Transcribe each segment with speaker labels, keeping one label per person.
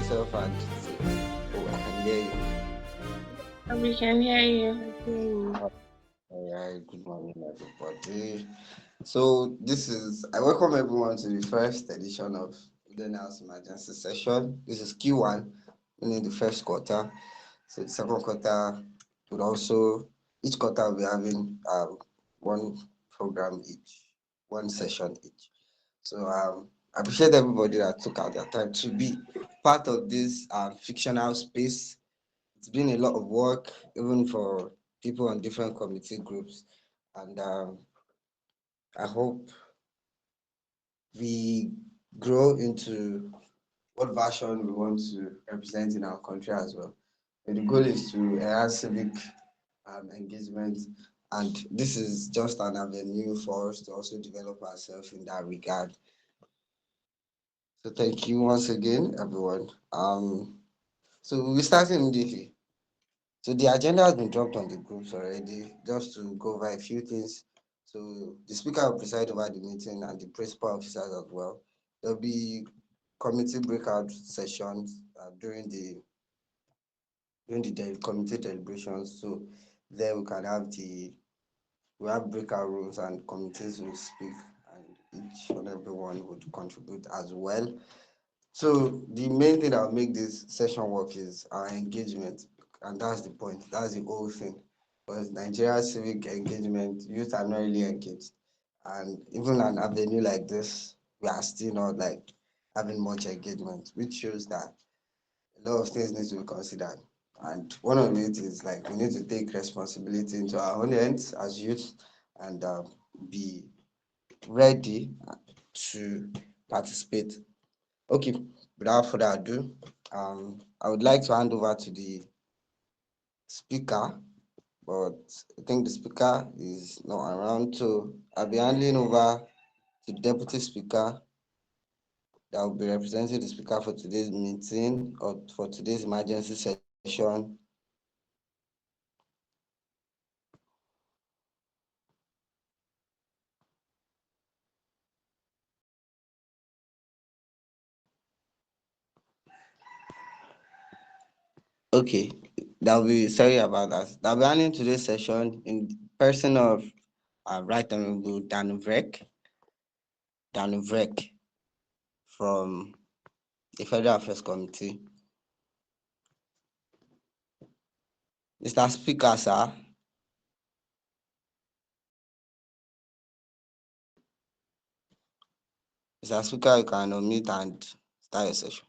Speaker 1: yourself and say, oh, I can hear you.
Speaker 2: We can hear you.
Speaker 1: Alright, good morning, everybody. So I welcome everyone to the first edition of the NASS emergency session. This is Q1, meaning the first quarter. So the second quarter would also, each quarter will be having one program each, one session each. So I appreciate everybody that took out their time to be part of this fictional space. It's been a lot of work, even for people on different committee groups, and I hope we grow into what version we want to represent in our country as well. And the goal is to enhance civic engagement, and this is just an avenue for us to also develop ourselves in that regard. So thank you once again, everyone. So we start immediately. So the agenda has been dropped on the groups already, just to go over a few things. So the speaker will preside over the meeting and the principal officers as well. There'll be committee breakout sessions during the committee deliberations. So there we have breakout rooms and committees will speak, and each and everyone would contribute as well. So the main thing that will make this session work is our engagement, and that's the point. That's the whole thing. Because Nigeria civic engagement, youth are not really engaged, and even an avenue like this, we are still not like having much engagement, which shows that a lot of things need to be considered. And one of it is like we need to take responsibility into our own hands as youth and be ready to participate. Okay, without further ado, I would like to hand over to the speaker, but I think the speaker is not around, so I'll be handing over to the deputy speaker that will be representing the speaker for today's meeting or for today's emergency session. Okay, sorry about that. That'll be handling today's session in person of Right Honorable Dan Vrek from the Federal Affairs Committee. Mr. Speaker, sir. Mr. Speaker, you can unmute and start your session.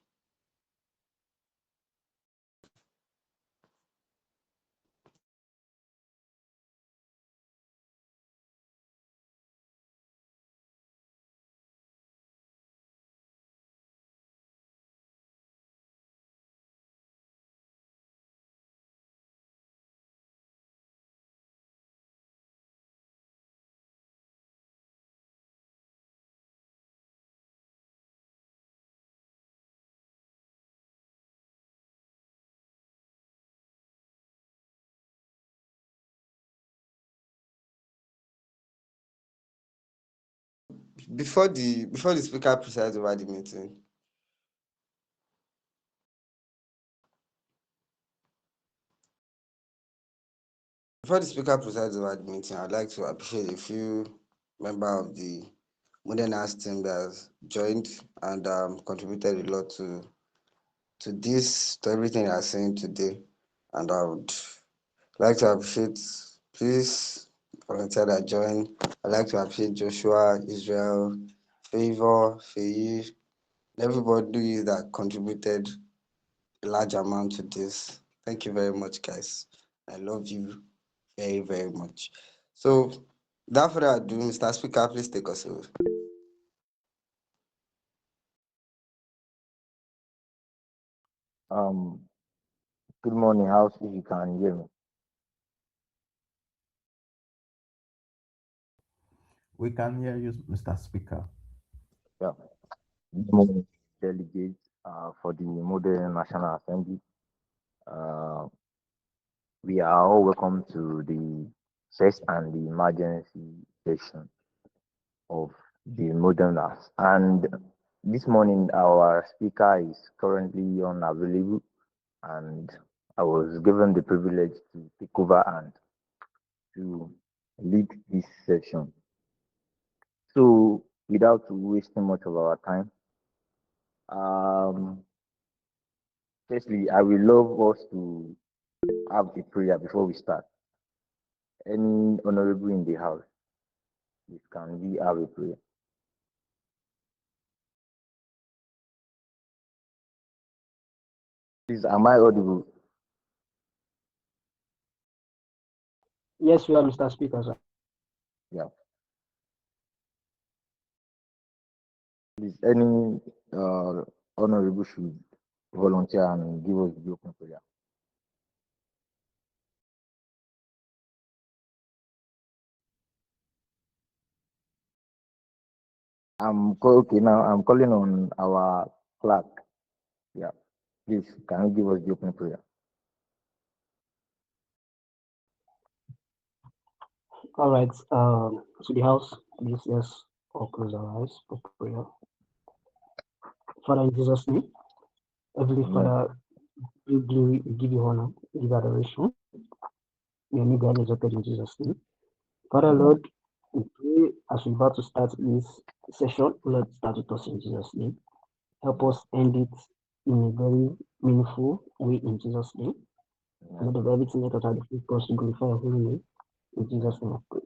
Speaker 1: Before the speaker presides over the meeting, I'd like to appreciate a few members of the Modern Arts team that has joined and contributed a lot to everything you are saying today. And I would like to appreciate, please, volunteer that joined. I'd like to appreciate Joshua, Israel, Favor, Faye, everybody that contributed a large amount to this. Thank you very much, guys. I love you very, very much. So, without further ado, Mr. Speaker, please take us over.
Speaker 3: Good morning, House, if you can hear me.
Speaker 4: We can hear you, Mr. Speaker.
Speaker 3: Yeah. Good morning, delegates for the Modern National Assembly. We are all welcome to the first and the emergency session of the Modern Nass. And this morning our speaker is currently unavailable, and I was given the privilege to take over and to lead this session. So, without wasting much of our time, um, firstly, I will love us to have a prayer before we start. Any honorable in the house, please can we have a prayer? Please, am I audible?
Speaker 2: Yes, you are, Mr. Speaker, sir.
Speaker 3: Yeah. Please, any honorable should volunteer and give us the open prayer. Okay now. I'm calling on our clerk. Yeah. Please, can you give us the open prayer?
Speaker 2: All right. To the house, please, yes, all close our eyes for prayer. Father, in Jesus' name, Heavenly
Speaker 3: Amen.
Speaker 2: Father, we glory, we give you honor, we give adoration. May your name be exalted in Jesus' name. Father,
Speaker 3: Amen.
Speaker 2: Lord, we pray as we're about to start this session, Lord, start with us in Jesus' name. Help us end it in a very meaningful way in Jesus' name.
Speaker 3: Amen.
Speaker 2: Lord of everything that I do for us to glorify your holy name. In Jesus' name, I pray.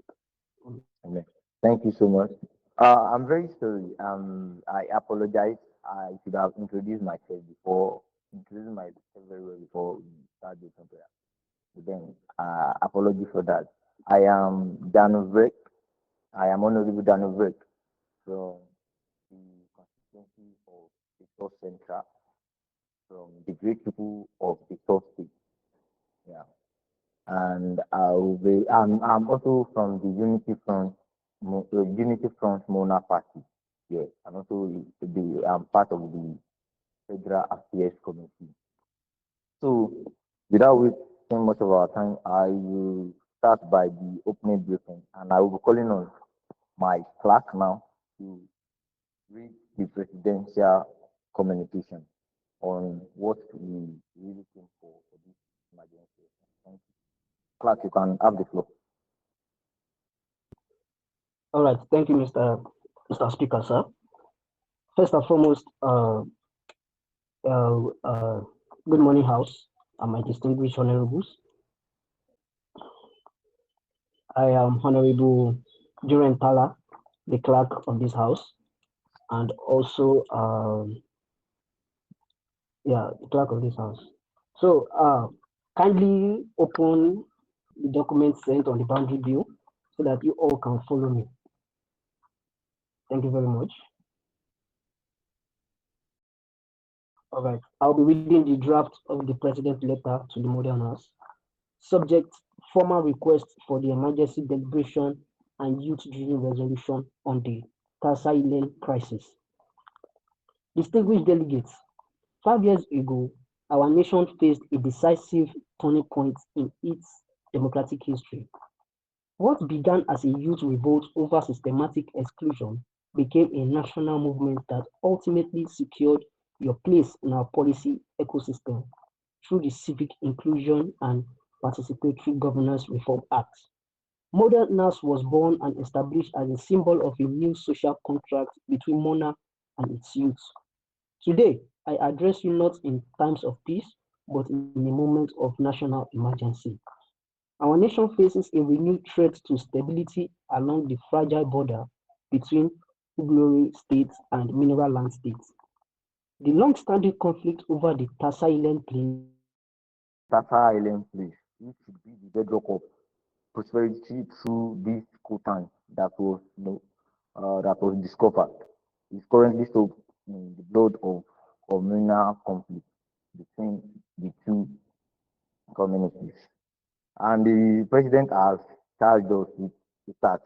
Speaker 3: Amen. Thank you so much. I'm very sorry. I apologize. I should have introduced myself before, introduced myself very well before we start the prayer. But then, apology for that. I am Danovek. I am Honorable Danovek from the constituency of the South Central, from the great people of the South State. Yeah. And I'm also from the Unity Front Mona Party. Yes, and also I'm part of the Federal Affairs Committee. So, without wasting much of our time, I will start by the opening briefing, and I will be calling on my clerk now to read the presidential communication on what we really came for this emergency. Thank you. Clerk, you can have the floor.
Speaker 2: All right. Thank you, Mr. Speaker, sir. First and foremost, uh, uh, good morning, House, and my distinguished honorables. I am Honorable Duran Tala, the clerk of this House, and also, the clerk of this House. So, kindly open the document sent on the boundary bill so that you all can follow me. Thank you very much. All right. I'll be reading the draft of the President's letter to the Modern House. Subject: formal request for the emergency deliberation and youth-driven resolution on the Tasa Island crisis. Distinguished delegates, 5 years ago, our nation faced a decisive turning point in its democratic history. What began as a youth revolt over systematic exclusion became a national movement that ultimately secured your place in our policy ecosystem through the Civic Inclusion and Participatory Governance Reform Act. Modern NASS was born and established as a symbol of a new social contract between Mona and its youth. Today, I address you not in times of peace, but in a moment of national emergency. Our nation faces a renewed threat to stability along the fragile border between Uglori states and mineral land states. The long-standing conflict over the Tasa Island Plain
Speaker 3: Tata Island place, which should be the bedrock of prosperity through this coal time that was discovered, is currently soaked in the blood of communal conflict between the two communities. And the president has charged us with the task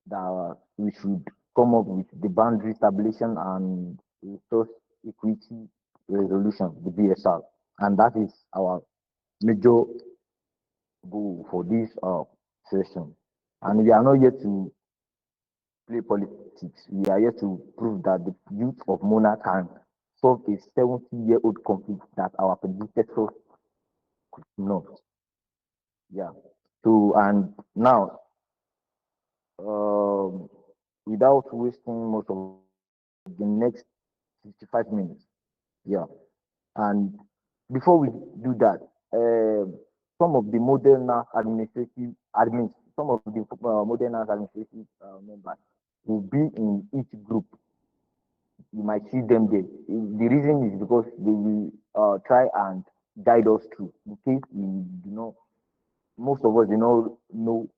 Speaker 3: that we should come up with the boundary establishment and resource equity resolution, the BSR. And that is our major goal for this session. And we are not yet to play politics. We are here to prove that the youth of Mona can solve a 70-year-old conflict that our predecessors could not. Yeah. So, and now, um, without wasting most of the next 55 minutes, yeah. And before we do that, some of the modern administrative admins, some of the modern administrative members will be in each group. You might see them there. The reason is because they will try and guide us through in case we do not, most of us do not know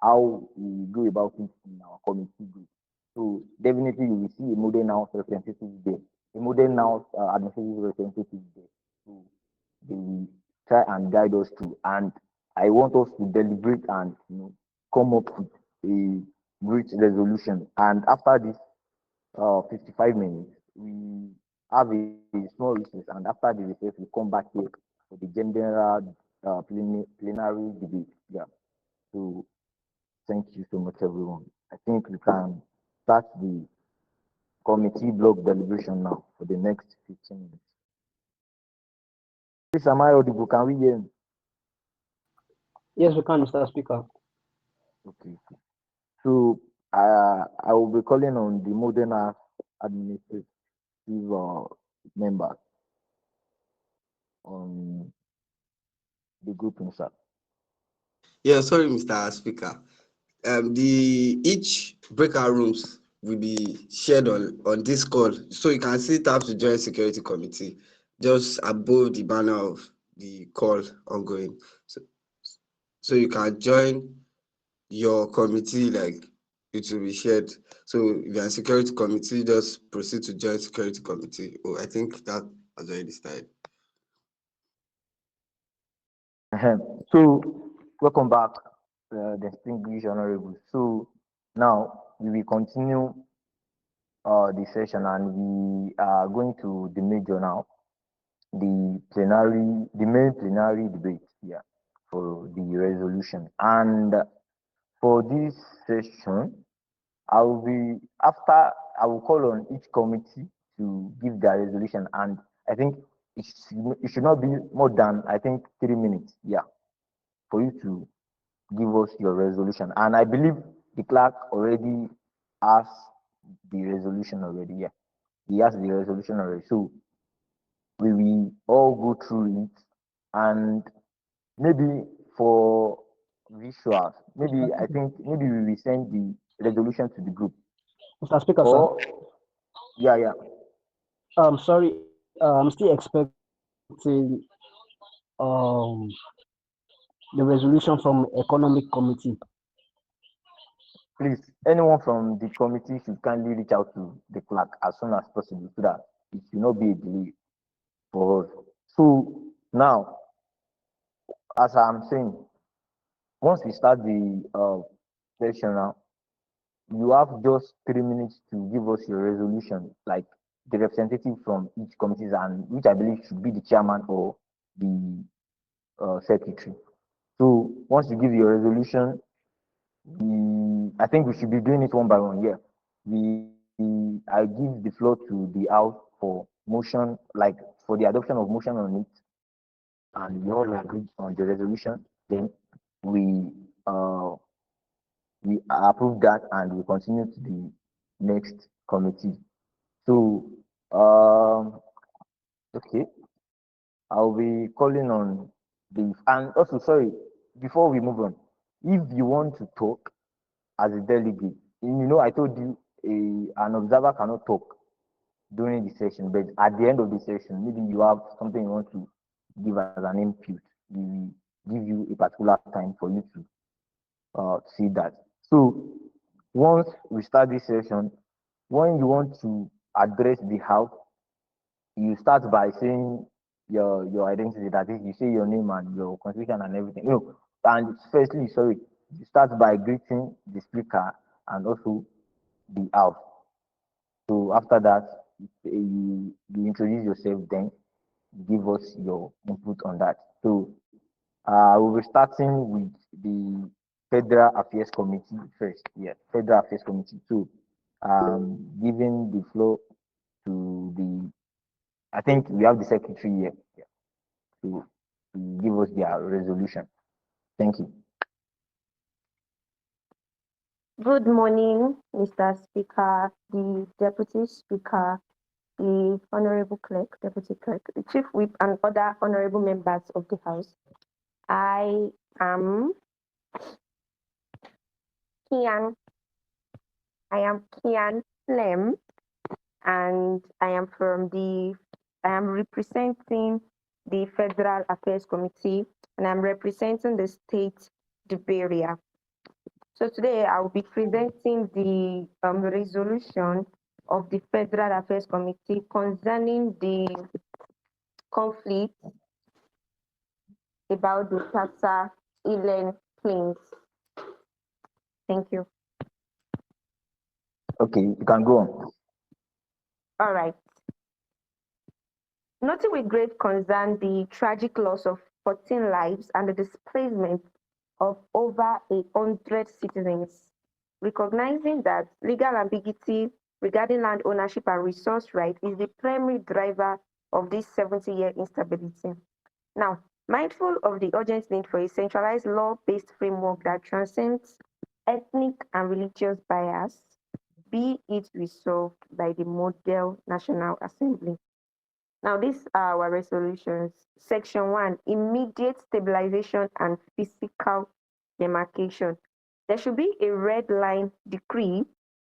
Speaker 3: how we go about it in our community group. So definitely you will see a modern house representative there, a modern house administrative representative there. So they will try and guide us through. And I want us to deliberate and come up with a great resolution. And after this 55 minutes, we have a small recess, and after the recess, we come back here for the general plenary debate. Yeah. So thank you so much, everyone. I think we can start the committee block deliberation now for the next 15 minutes. Please, am I audible? Can we hear me?
Speaker 2: Yes, we can, Mr. Speaker.
Speaker 3: Okay. So I will be calling on the modern administrative members on the group inside.
Speaker 1: Yeah, sorry, Mr. Speaker. The each breakout rooms will be shared on this call, so you can see tab to join security committee just above the banner of the call ongoing. So you can join your committee, like it will be shared. So if you're in security committee, just proceed to join security committee. Oh, I think that has already started.
Speaker 3: So welcome back, distinguished honorable. So now we will continue the session, and we are going to the major now, the main plenary debate here for the resolution. And for this session, I will call on each committee to give their resolution, and I think it should not be more than, I think, 3 minutes. Yeah, for you to give us your resolution. And I believe the clerk already has the resolution already. Yeah, he has the resolution already. So we will all go through it, and maybe for visuals, maybe I think maybe we will send the resolution to the group.
Speaker 2: Mr. Speaker, sir.
Speaker 3: Or yeah.
Speaker 2: Sorry, I'm still expecting the resolution from Economic Committee.
Speaker 3: Please, anyone from the committee should kindly reach out to the clerk as soon as possible so that it will not be a delay for us. So now, as I'm saying, once we start the session now, you have just 3 minutes to give us your resolution, like the representative from each committee, and which I believe should be the chairman or the secretary. So once you give your resolution, I think we should be doing it one by one. Yeah, I give the floor to the House for motion, like for the adoption of motion on it, and we all agree on the resolution. Then we uh we approve that, and we continue to the next committee. So okay, I'll be calling on the, and also sorry, before we move on, if you want to talk as a delegate, I told you an observer cannot talk during the session, but at the end of the session, maybe you have something you want to give as an input. We will give you a particular time for you to see that. So once we start this session, when you want to address the house, you start by saying your identity. That is, you say your name and your constitution and everything. And firstly, sorry, you start by greeting the speaker and also the house. So after that, you introduce yourself, then give us your input on that. So we'll be starting with the Federal Affairs Committee first. Yeah, Federal Affairs Committee. So, giving the floor to the, I think we have the secretary here, yeah, to give us their resolution. Thank you.
Speaker 5: Good morning, Mr. Speaker, the Deputy Speaker, the Honorable Clerk, Deputy Clerk, the Chief Whip, and other honorable members of the House. I am Kian. I am Kian Lem, and I am representing the Federal Affairs Committee, and I'm representing the state, Liberia. So today I will be presenting the resolution of the Federal Affairs Committee concerning the conflict about the Tata Ilen claims. Thank you.
Speaker 3: Okay, you can go on.
Speaker 5: All right. Noting with great concern the tragic loss of 14 lives and the displacement of over 100 citizens, recognizing that legal ambiguity regarding land ownership and resource right is the primary driver of this 70-year instability. Now, mindful of the urgent need for a centralized law-based framework that transcends ethnic and religious bias, be it resolved by the Model National Assembly. Now, these are our resolutions. Section 1, immediate stabilization and physical demarcation. There should be a red line decree,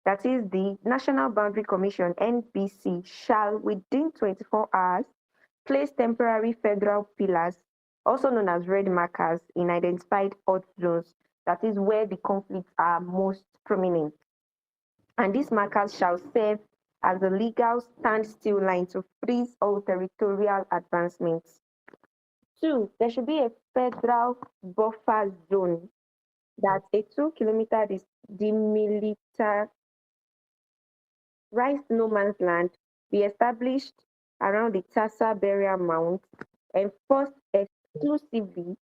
Speaker 5: that is, the National Boundary Commission, NBC, shall within 24 hours place temporary federal pillars, also known as red markers, in identified hot zones, that is where the conflicts are most prominent. And these markers shall serve as a legal standstill line to freeze all territorial advancements. 2, there should be a federal buffer zone, that's a 2-kilometer demilitarized no man's land, be established around the Tassa burial mound, enforced exclusively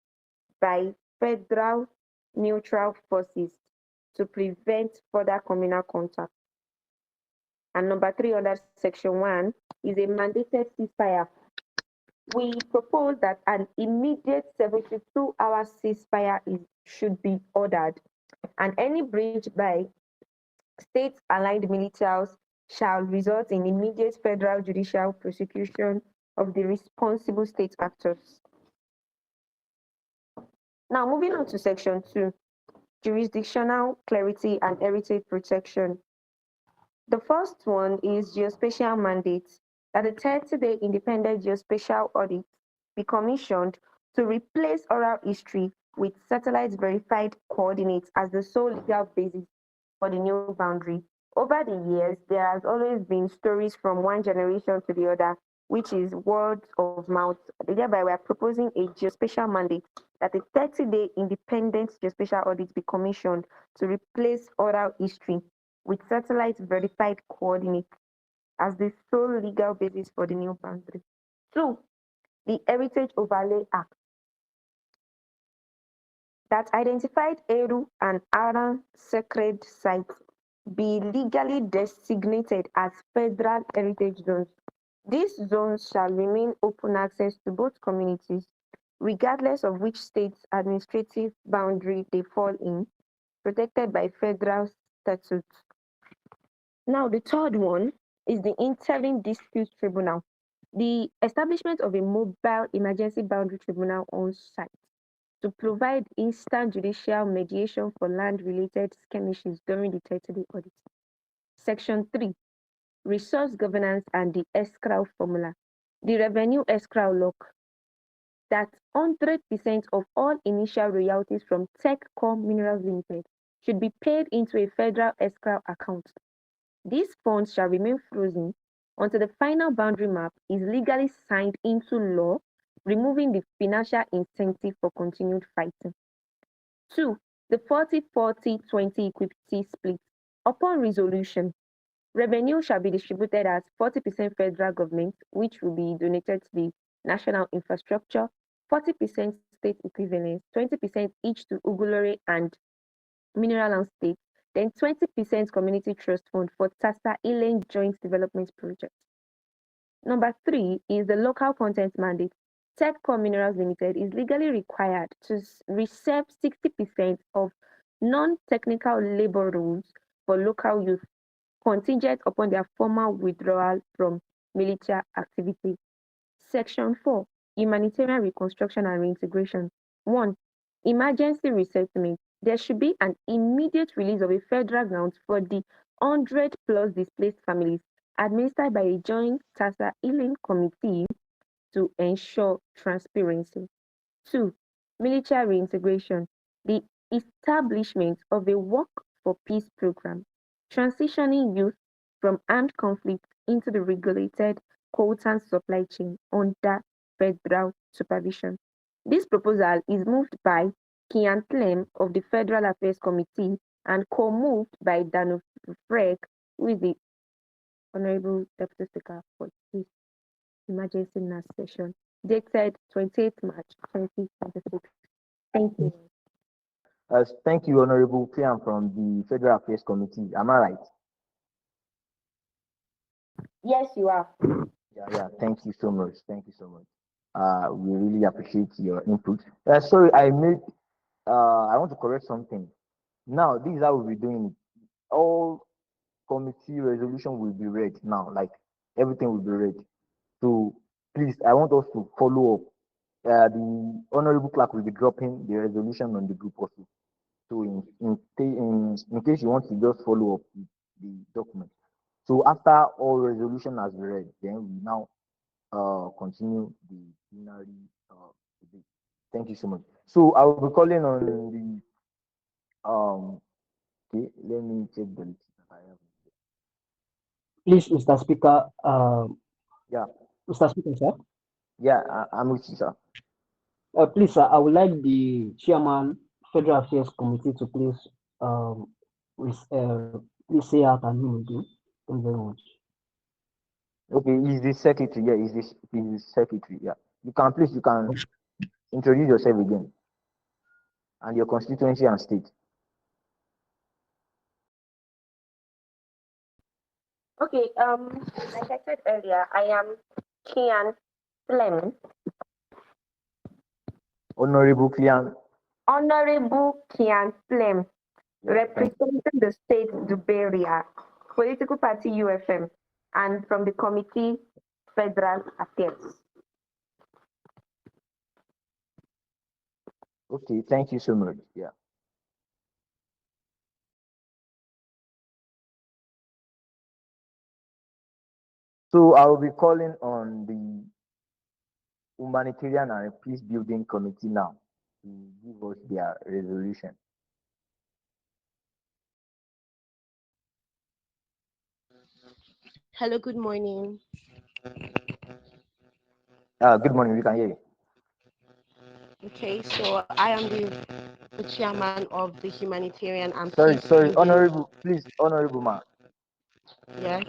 Speaker 5: by federal neutral forces to prevent further communal contact. And number 3 under section 1 is a mandated ceasefire. We propose that an immediate 72-hour ceasefire should be ordered, and any breach by state-aligned militias shall result in immediate federal judicial prosecution of the responsible state actors. Now, moving on to section 2, jurisdictional clarity and heritage protection. The first one is geospatial mandate, that a 30-day independent geospatial audit be commissioned to replace oral history with satellite verified coordinates as the sole legal basis for the new boundary. Over the years, there has always been stories from one generation to the other, which is word of mouth. Thereby, we are proposing a geospatial mandate that a 30-day independent geospatial audit be commissioned to replace oral history with satellite verified coordinates as the sole legal basis for the new boundary. 2, the Heritage Overlay Act, that identified Eru and Aran sacred sites be legally designated as federal heritage zones. These zones shall remain open access to both communities, regardless of which state's administrative boundary they fall in, protected by federal statutes. Now, the third one is the Interim Dispute Tribunal, the establishment of a mobile emergency boundary tribunal on site to provide instant judicial mediation for land-related skirmishes during the 30-day audit. Section 3, resource governance and the escrow formula. The revenue escrow lock, that 100% of all initial royalties from TechCom Minerals Limited should be paid into a federal escrow account. These funds shall remain frozen until the final boundary map is legally signed into law, removing the financial incentive for continued fighting. 2, the 40-40-20 equity split. Upon resolution, revenue shall be distributed as 40% federal government, which will be donated to the national infrastructure, 40% state equivalents, 20% each to Ugulore and mineral and state, then 20% community trust fund for TASA Ealing Joint Development Project. Number 3 is the local content mandate. Techcore Minerals Limited is legally required to reserve 60% of non-technical labor roles for local youth, contingent upon their formal withdrawal from military activity. Section 4, Humanitarian Reconstruction and Reintegration. 1. Emergency resettlement. There should be an immediate release of a federal grant for the 100 plus displaced families administered by a joint TASA healing committee to ensure transparency. 2. Military reintegration. The establishment of a work for peace program, transitioning youth from armed conflict into the regulated coltan supply chain under federal supervision. This proposal is moved by Kian Clem of the Federal Affairs Committee and co-moved by Dano Frek, who is the Honorable Deputy Speaker for this emergency NASS session, dated 28th March 2026. Thank you.
Speaker 3: Thank you, Honorable Clean from the Federal Affairs Committee. Am I right?
Speaker 5: Yes, you are.
Speaker 3: Yeah. Thank you so much. Thank you so much. We really appreciate your input. Sorry, I want to correct something. Now, this is how we'll be doing it. All committee resolution will be read now, like everything will be read. So please, I want us to follow up. The honorable clerk will be dropping the resolution on the group also. So in case you want to just follow up with the document. So after all resolution has been read, then we now continue the plenary debate. Thank you so much. So I will be calling on the okay, let me check the list that I have.
Speaker 2: Please, Mr. Speaker,
Speaker 3: Yeah,
Speaker 2: Mr. Speaker, sir.
Speaker 3: yeah, I'm with you, sir.
Speaker 2: Please, sir, I would like the chairman, Federal Affairs Committee, to please, please say out and name again. Thank you very much.
Speaker 3: Okay, he's the secretary. Yeah, he's the secretary. Yeah, you can introduce yourself again and your constituency and state.
Speaker 5: Okay, like I said earlier, I am Kian Clem,
Speaker 3: Honorable Clean.
Speaker 5: Honorable Kian Clem,
Speaker 3: Yeah,
Speaker 5: representing the state Duberia, political party UFM, and from the committee Federal Affairs.
Speaker 3: okay, thank you so much. Yeah. So I will be calling on the Humanitarian and Peace Building Committee now to give us their resolution.
Speaker 6: Hello, good morning.
Speaker 3: Good morning, we can hear you.
Speaker 6: Okay, so I am the chairman of the Humanitarian and
Speaker 3: Sorry,
Speaker 6: Peace Building.
Speaker 3: honorable, please, honorable man.
Speaker 6: Yes.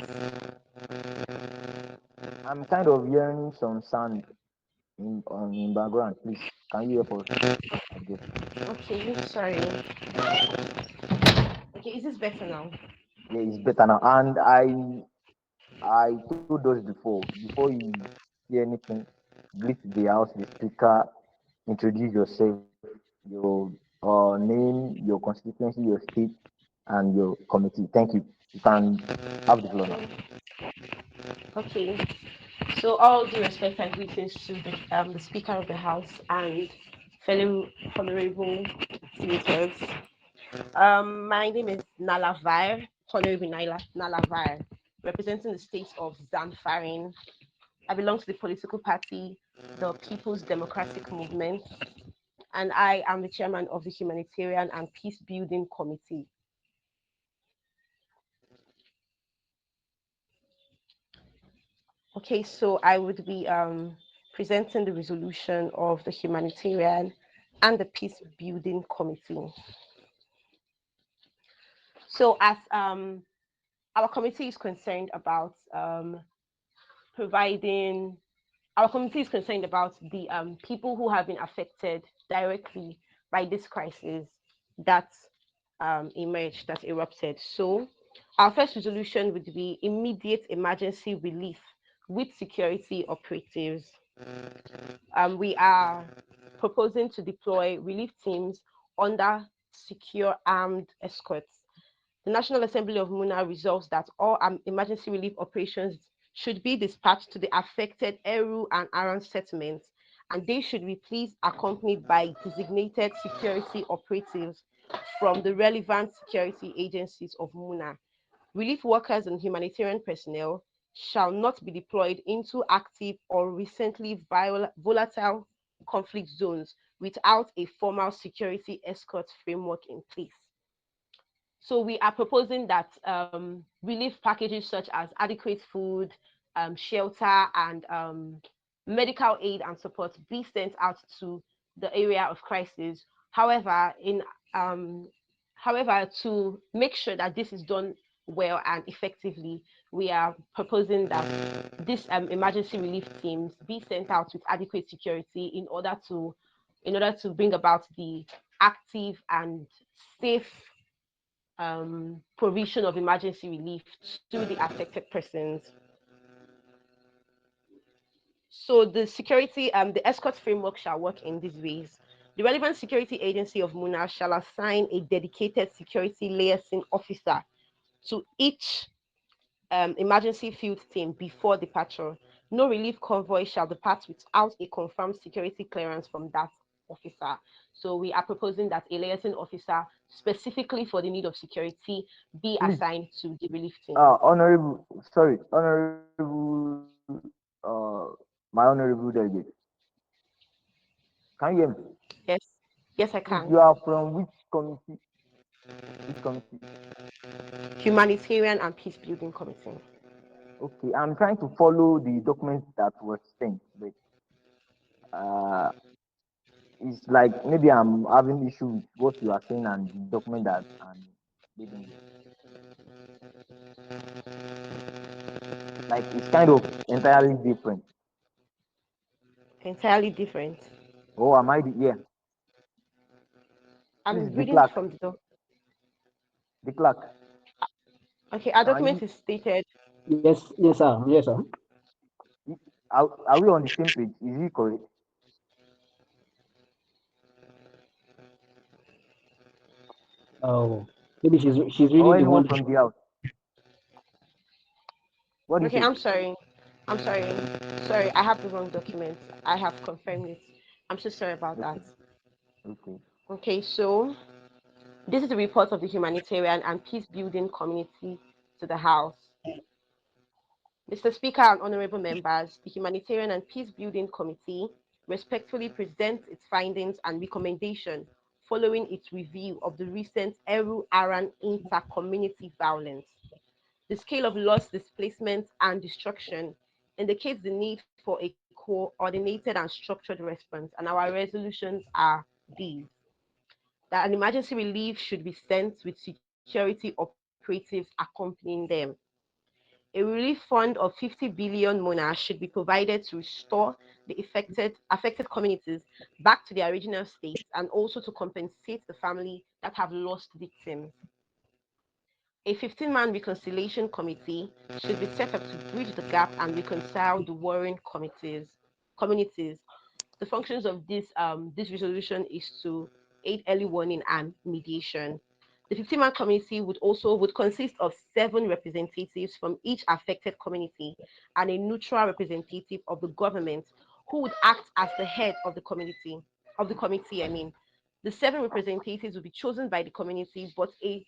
Speaker 3: I'm kind of hearing some sound in background. Please, can you help us?
Speaker 6: Okay, sorry. Okay, is this better now?
Speaker 3: Yeah, it's better now. And I told us before you say anything, greet the house, the speaker, introduce yourself, your name, your constituency, your state, and your committee. Thank you. You can have the floor now.
Speaker 6: Okay, so all due respect and greetings to the Speaker of the House and fellow honorable senators. My name is Nalavar, Honorable Nalavar, representing the state of Zamfara. I belong to the political party, the People's Democratic Movement, and I am the chairman of the Humanitarian and Peace Building Committee. Okay, so I would be presenting the resolution of the Humanitarian and the Peace Building Committee. So as our committee is concerned about providing, our committee is concerned about the people who have been affected directly by this crisis that emerged, that erupted. So our first resolution would be immediate emergency relief with security operatives. We are proposing to deploy relief teams under secure armed escorts. The National Assembly of Muna resolves that all emergency relief operations should be dispatched to the affected Eru and Aran settlements, and they should be please accompanied by designated security operatives from the relevant security agencies of Muna. Relief workers and humanitarian personnel shall not be deployed into active or recently volatile conflict zones without a formal security escort framework in place. So we are proposing that relief packages such as adequate food, shelter, and medical aid and support be sent out to the area of crisis. However, um, to make sure that this is done well and effectively, we are proposing that these emergency relief teams be sent out with adequate security in order to bring about the active and safe provision of emergency relief to the affected persons. So the escort framework shall work in these ways. The relevant security agency of Muna shall assign a dedicated security liaison officer to each emergency field team before departure. No relief convoy shall depart without a confirmed security clearance from that officer. So we are proposing that a liaison officer specifically for the need of security be
Speaker 3: Please,
Speaker 6: assigned to the relief team.
Speaker 3: My honorable delegate, can you hear me?
Speaker 6: Yes, yes, I
Speaker 3: Please,
Speaker 6: can.
Speaker 3: you are from which committee? Which committee?
Speaker 6: Humanitarian and Peace Building Committee.
Speaker 3: Okay, I'm trying to follow the documents that were sent, but uh, it's like maybe I'm having issue with what you are saying and the document that I'm reading. Like it's kind of entirely different.
Speaker 6: Entirely different.
Speaker 3: Oh, am I the yeah? Please,
Speaker 6: I'm
Speaker 3: the
Speaker 6: reading
Speaker 3: clerk,
Speaker 6: from the
Speaker 3: the clerk.
Speaker 6: okay, our
Speaker 3: Can
Speaker 6: document
Speaker 3: you?
Speaker 6: is stated.
Speaker 2: Yes, sir. Yes, sir.
Speaker 3: Are we on the same page? Is it correct?
Speaker 2: Oh, maybe she's
Speaker 3: Or
Speaker 2: reading the
Speaker 3: anyone
Speaker 2: one.
Speaker 3: from the house? What do you
Speaker 6: Okay,
Speaker 3: say?
Speaker 6: I'm sorry. I'm sorry. Sorry, I have the wrong document. I have confirmed it. I'm so sorry about that.
Speaker 3: Okay, okay.
Speaker 6: Okay, so this is the report of the Humanitarian and Peace Building Committee to the House. Mr. Speaker and honorable members, the Humanitarian and Peace Building Committee respectfully presents its findings and recommendation following its review of the recent Eru-Aran inter-community violence. The scale of loss, displacement, and destruction indicates the need for a coordinated and structured response, and our resolutions are these: that an emergency relief should be sent with security operatives accompanying them. A relief fund of 50 billion mona should be provided to restore the affected communities back to their original state and also to compensate the family that have lost victims. A 15-man reconciliation committee should be set up to bridge the gap and reconcile the warring communities. The functions of this resolution is to aid early warning and mediation. The 15-man committee would consist of 7 representatives from each affected community and a neutral representative of the government who would act as the head of the committee. The 7 representatives will be chosen by the community, but a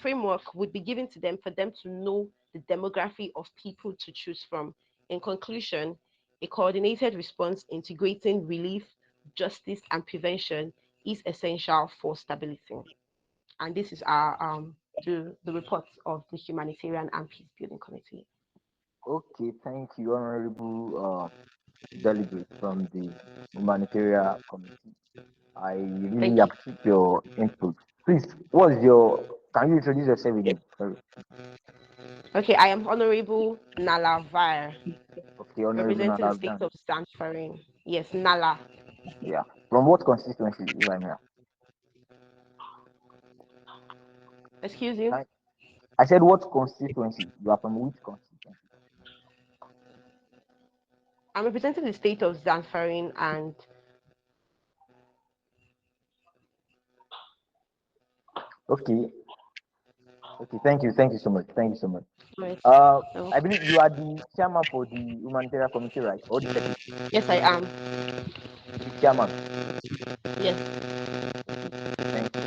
Speaker 6: framework would be given to them for them to know the demography of people to choose from. In conclusion, a coordinated response integrating relief, justice, and prevention is essential for stability. And this is the report of the Humanitarian and Peace Building Committee.
Speaker 3: Okay, thank you, honorable delegate from the humanitarian committee. I really
Speaker 6: Thank you.
Speaker 3: appreciate your input. Please, what's your? Can you introduce yourself again? Sorry.
Speaker 6: Okay, I am Honorable Nala Vire,
Speaker 3: Okay, honorable
Speaker 6: representing the
Speaker 3: Naladan.
Speaker 6: state of Zamfara. Yes, Nala.
Speaker 3: Yeah. From what constituency, if I may ask?
Speaker 6: Excuse you.
Speaker 3: I said, what constituency? You are from which constituency?
Speaker 6: I'm representing the state of Zamfara and
Speaker 3: Okay. Okay. Thank you so much. Thank you so much.
Speaker 6: West.
Speaker 3: I believe you are the chairman for the humanitarian committee, right? Or the secretary?
Speaker 6: Yes, I am.
Speaker 3: The chairman.
Speaker 6: Yes.
Speaker 3: Thank you.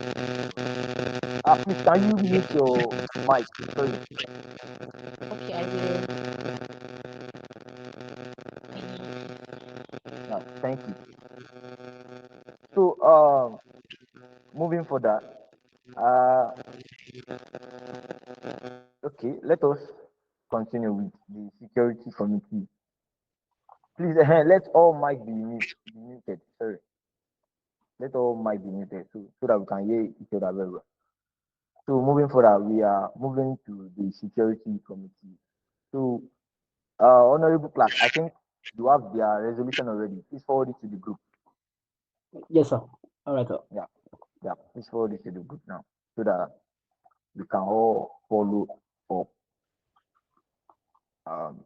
Speaker 3: Please, can you mute your mic? Sorry.
Speaker 6: Okay, I will.
Speaker 3: Yeah, thank you. So, moving further, uh, okay, let us continue with the security committee. Please, let all mic be muted. Sorry, let all mic be muted so that we can hear each other very well. So, moving further, we are moving to the security committee. So, Honorable Clerk, I think you have their resolution already. Please forward it to the group.
Speaker 2: Yes, sir. All right, sir.
Speaker 3: Yeah, yeah. Please forward it to the group now so that we can all follow up. Um,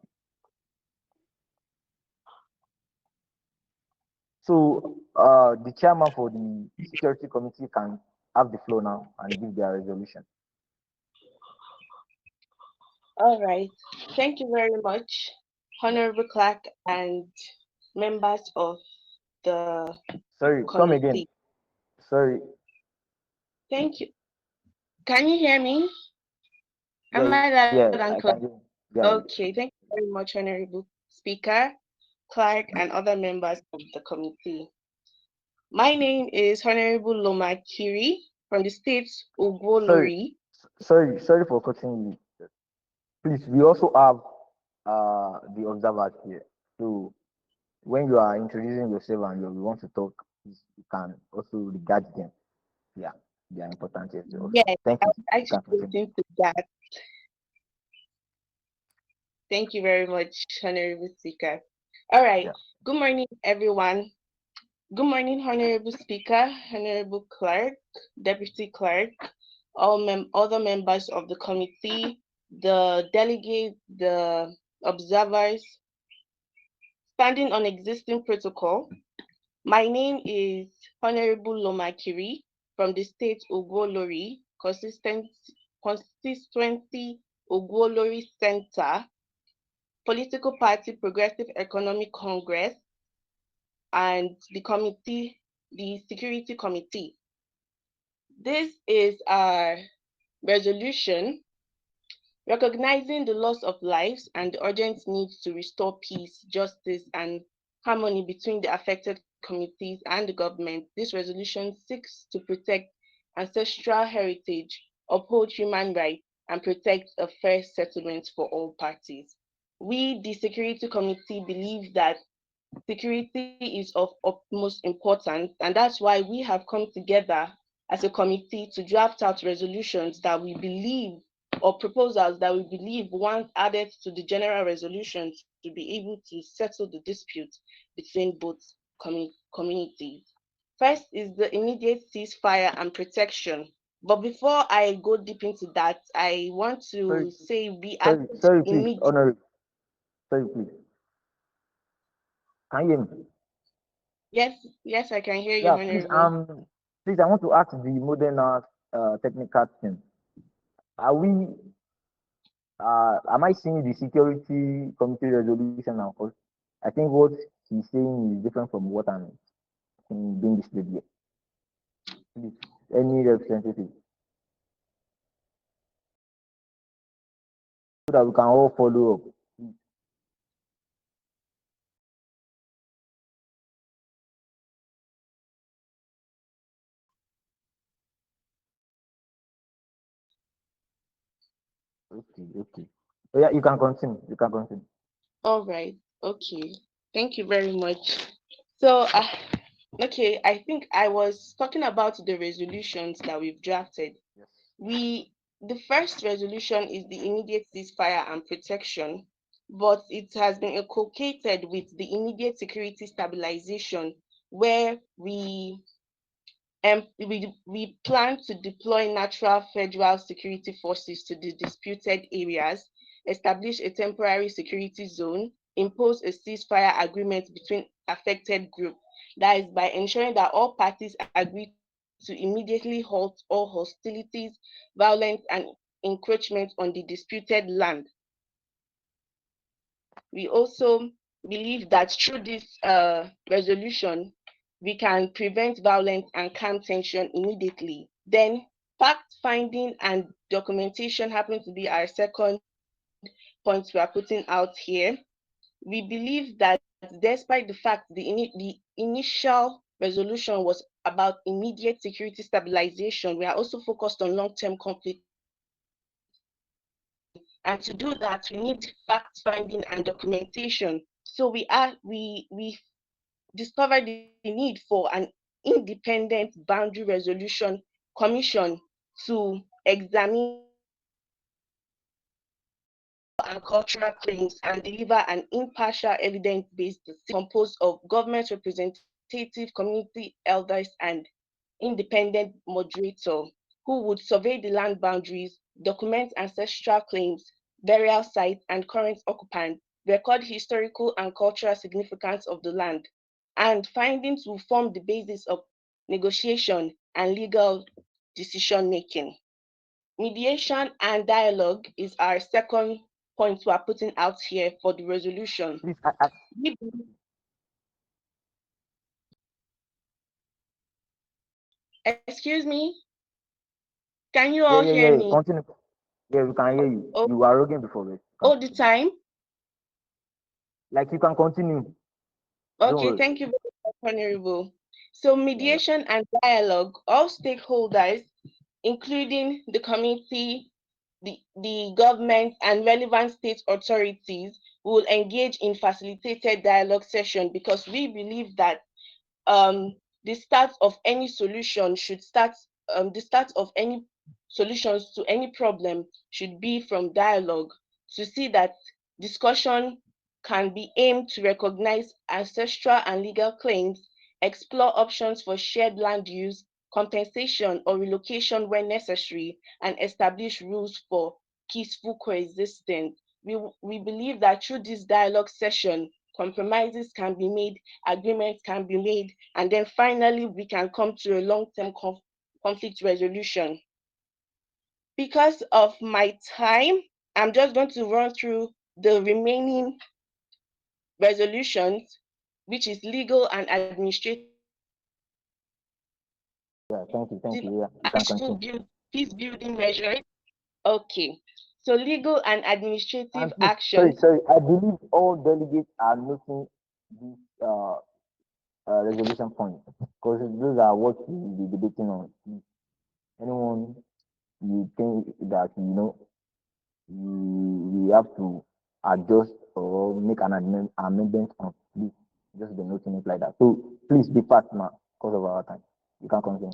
Speaker 3: so the chairman for the security committee can have the floor now and give their resolution.
Speaker 6: All right. Thank you very much, Honorable Clerk and members of the
Speaker 3: Sorry, come again.
Speaker 6: committee.
Speaker 3: Sorry.
Speaker 6: Thank you. Can you hear me? Am
Speaker 3: Yeah,
Speaker 6: I loud
Speaker 3: yeah,
Speaker 6: and
Speaker 3: I
Speaker 6: clear?
Speaker 3: can hear. Yeah,
Speaker 6: Okay. Thank you very much, Honorable Speaker, Clerk, and other members of the committee. My name is Honorable Loma Kiri from the state
Speaker 3: sorry,
Speaker 6: Ugwolori.
Speaker 3: sorry for cutting you. Please, we also have the observers here. So when you are introducing yourself and you want to talk, please, you can also regard them. Yeah, they are important here too also.
Speaker 6: Yes,
Speaker 3: Thank
Speaker 6: I
Speaker 3: you.
Speaker 6: was
Speaker 3: You
Speaker 6: actually
Speaker 3: can continue.
Speaker 6: waiting for that. Thank you very much, Honorable Speaker. All right.
Speaker 3: Yeah.
Speaker 6: Good morning, everyone. Good morning, Honorable Speaker, Honorable Clerk, Deputy Clerk, other members of the committee, the delegates, the observers, standing on existing protocol. My name is Honorable Loma Kiri from the state Ogwolori, constituency Ogwolori Center, political party Progressive Economic Congress, and the committee, the security committee. This is our resolution recognizing the loss of lives and the urgent need to restore peace, justice, and harmony between the affected communities and the government. This resolution seeks to protect ancestral heritage, uphold human rights, and protect a fair settlement for all parties. We, the Security Committee, believe that security is of utmost importance, and that's why we have come together as a committee to draft out resolutions that we believe or proposals that we believe once added to the general resolution to be able to settle the dispute between both communities. First is the immediate ceasefire and protection. But before I go deep into that, I want
Speaker 3: Sorry,
Speaker 6: to say we added
Speaker 3: please,
Speaker 6: immediate.
Speaker 3: Honorable. Sorry, please. Can you hear me?
Speaker 6: Yes, yes, I can hear you,
Speaker 3: Yeah, please.
Speaker 6: Honorable.
Speaker 3: Please, I want to ask the modern technical team. Are we? Am I seeing the security committee resolution now? 'Cause I think what he's saying is different from what I'm being displayed here. Please, any representative, so that we can all follow up. Okay, okay. So yeah, you can continue. You can continue.
Speaker 6: All right. Okay. Thank you very much. So, okay, I think I was talking about the resolutions that we've drafted.
Speaker 3: Yes.
Speaker 6: The first resolution is the immediate ceasefire and protection, but it has been inculcated with the immediate security stabilization, where we we plan to deploy natural federal security forces to the disputed areas, establish a temporary security zone, impose a ceasefire agreement between affected groups. That is by ensuring that all parties agree to immediately halt all hostilities, violence, and encroachment on the disputed land. We also believe that through this resolution, we can prevent violence and calm tension immediately. Then, fact finding and documentation happen to be our second point we are putting out here. We believe that despite the fact the initial resolution was about immediate security stabilization, we are also focused on long-term conflict resolution. And to do that, we need fact-finding and documentation. So we discovered the need for an independent boundary resolution commission to examine legal and cultural claims and deliver an impartial evidence-based decision composed of government representative, community elders, and independent moderator who would survey the land boundaries, document ancestral claims, burial sites, and current occupants, record historical and cultural significance of the land, and findings will form the basis of negotiation and legal decision making. Mediation and dialogue is our second point we are putting out here for the resolution.
Speaker 3: Please,
Speaker 6: Excuse me, can you
Speaker 3: yeah,
Speaker 6: all
Speaker 3: yeah,
Speaker 6: hear
Speaker 3: yeah.
Speaker 6: me
Speaker 3: Continue. Yeah, we can hear you.
Speaker 6: all,
Speaker 3: You were arrogant before, but you can
Speaker 6: all the
Speaker 3: continue.
Speaker 6: time?
Speaker 3: Like you can continue. Don't
Speaker 6: Okay,
Speaker 3: worry.
Speaker 6: thank you very much, Honorable. So
Speaker 3: Yeah, yeah.
Speaker 6: mediation and dialogue, all stakeholders, including the committee, the government, and relevant state authorities, will engage in facilitated dialogue session because we believe that the start of any solution should start the start of any solutions to any problem should be from dialogue to see that discussion can be aimed to recognize ancestral and legal claims, explore options for shared land use, compensation or relocation when necessary, and establish rules for peaceful coexistence. We believe that through this dialogue session, compromises can be made, agreements can be made, and then finally we can come to a long-term conflict resolution. Because of my time, I'm just going to run through the remaining resolutions, which is legal and administrative
Speaker 3: Yeah, thank you, thank you. Yeah, you can
Speaker 6: peaceful
Speaker 3: continue.
Speaker 6: build, peace building measures. Okay, so legal and administrative
Speaker 3: And please, sorry,
Speaker 6: actions.
Speaker 3: sorry. I believe all delegates are noting this resolution point because those are what we will be debating on. Please, anyone you think that you have to adjust or make an amendment on, please just be noting it like that. So please be fast now because of our time. You can continue.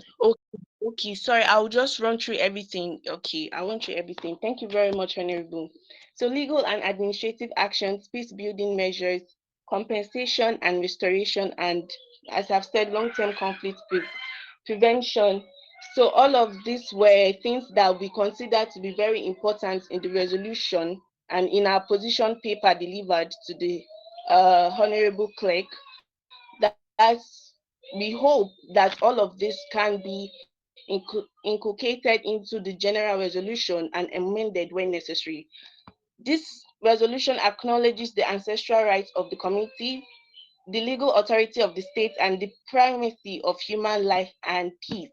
Speaker 6: Okay, sorry, I'll just run through everything. Okay, I went through everything. Thank you very much, Honorable. So, legal and administrative actions, peace building measures, compensation and restoration, and as I've said, long term conflict prevention. So, all of these were things that we consider to be very important in the resolution and in our position paper delivered to the Honorable Clerk. That's we hope that all of this can be inculcated into the general resolution and amended when necessary. This resolution acknowledges the ancestral rights of the community, the legal authority of the state, and the primacy of human life and peace.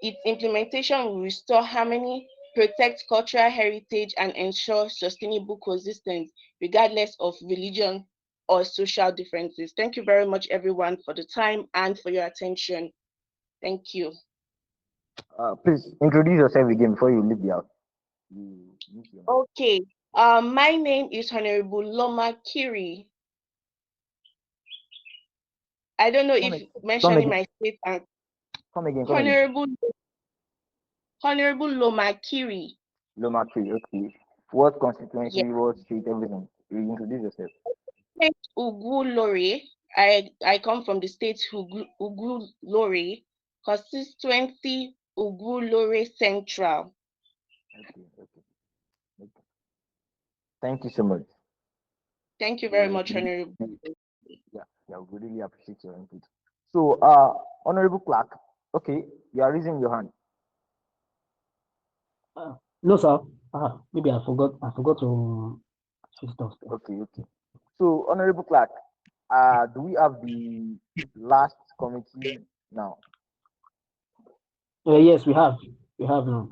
Speaker 6: Its implementation will restore harmony, protect cultural heritage, and ensure sustainable coexistence regardless of religion or social differences. Thank you very much, everyone, for the time and for your attention. Thank you.
Speaker 3: Please introduce yourself again before you leave the house. You need your mic.
Speaker 6: Okay. My name is Honorable Loma Kiri. I don't know
Speaker 3: Come
Speaker 6: if
Speaker 3: again. Come
Speaker 6: mentioning
Speaker 3: again.
Speaker 6: my state and
Speaker 3: Come again. Come again.
Speaker 6: Honorable Loma Kiri.
Speaker 3: Loma tree. Okay. What
Speaker 6: Yes.
Speaker 3: constituency? What state? Everything. You introduce yourself.
Speaker 6: State Ugulore. I come from the state Ugulore,
Speaker 5: constituency Ugulore Central.
Speaker 3: Okay. Thank you so much.
Speaker 5: Thank you very
Speaker 3: So
Speaker 5: much, Honorable.
Speaker 3: yeah, we really appreciate your input. So, Honorable Clerk, okay, you are raising your hand.
Speaker 2: No, sir. Maybe I forgot. I forgot to switch off.
Speaker 3: Okay. So, Honorable Clerk, do we have the last committee now?
Speaker 2: Yes, we have. We have now.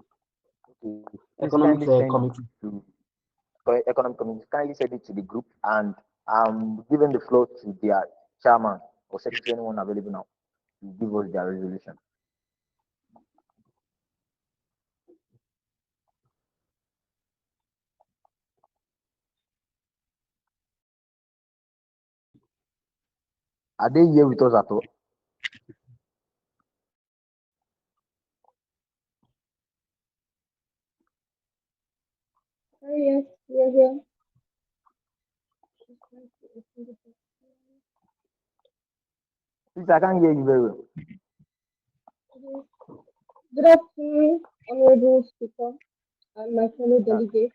Speaker 3: Okay, please
Speaker 2: Economics
Speaker 3: kindly send it
Speaker 2: committee.
Speaker 3: to economic committee. Kindly send it to the group, and I'm giving the floor to their chairman or secretary, anyone available now, to give us their resolution. Are they here with us at all?
Speaker 7: Yes, we're here.
Speaker 3: Please, I can't hear you very well.
Speaker 7: Good afternoon, Honorable Speaker and my fellow delegates.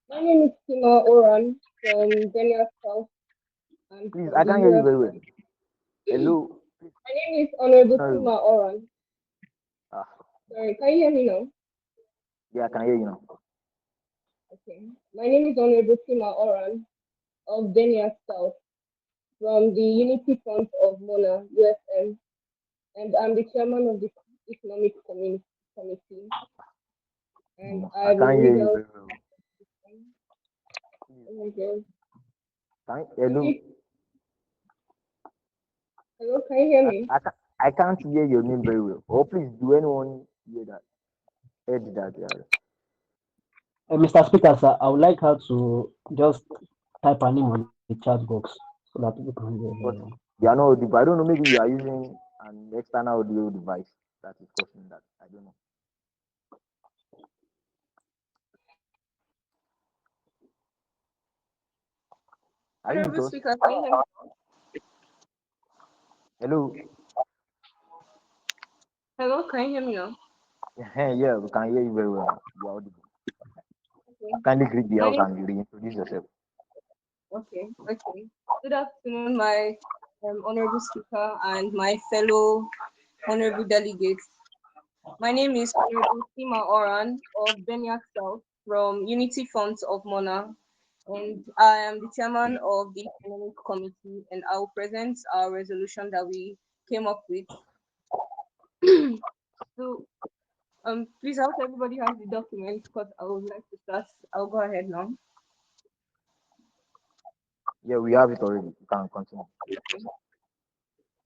Speaker 7: My name is Tima Oran from Kenya South and
Speaker 3: Please,
Speaker 7: from
Speaker 3: I
Speaker 7: the
Speaker 3: can't hear you
Speaker 7: US.
Speaker 3: very well. Hello. Please,
Speaker 7: My name is Honorable
Speaker 3: Honorable.
Speaker 7: Tima Oran.
Speaker 3: Ah,
Speaker 7: Sorry, can you hear me now?
Speaker 3: yeah, I can hear you now.
Speaker 7: Okay. My name is Honorable Tima Oran of Kenya South from the Unity Front of Mona, USM, and I'm the chairman of the Economic Committee, and
Speaker 3: I
Speaker 7: I will
Speaker 3: can't hear
Speaker 7: read
Speaker 3: you
Speaker 7: out.
Speaker 3: very well. Please,
Speaker 7: Oh my God.
Speaker 3: hello.
Speaker 7: Hello, can you hear me?
Speaker 3: I can't hear your name very well. Oh, please, do anyone hear that? Heard that? Yeah.
Speaker 2: Mr. Speaker, sir, I would like her to just type her name on the chat box so that people can hear very
Speaker 3: But
Speaker 2: well.
Speaker 3: you are not audible. I don't know. Maybe you are using an external audio device that is causing that. I don't know. Are you with
Speaker 7: Honorable
Speaker 3: us?
Speaker 7: Speaker, can you hear me?
Speaker 3: Hello.
Speaker 7: Hello, can you hear me now?
Speaker 3: Yeah, we can hear you very well now. You are audible.
Speaker 7: Okay.
Speaker 3: Kindly greet the
Speaker 7: My
Speaker 3: house
Speaker 7: name.
Speaker 3: and reintroduce yourself.
Speaker 7: Okay. Good afternoon, my honorable speaker and my fellow honorable delegates. My name is Honorable Sima Oran of Benyak South from Unity Funds of Mona, and I am the chairman of the Economic Committee, and I will present our resolution that we came up with. So, please, I hope everybody has the document because I would like to start. I'll go ahead now.
Speaker 3: Yeah, we have it already. You can continue.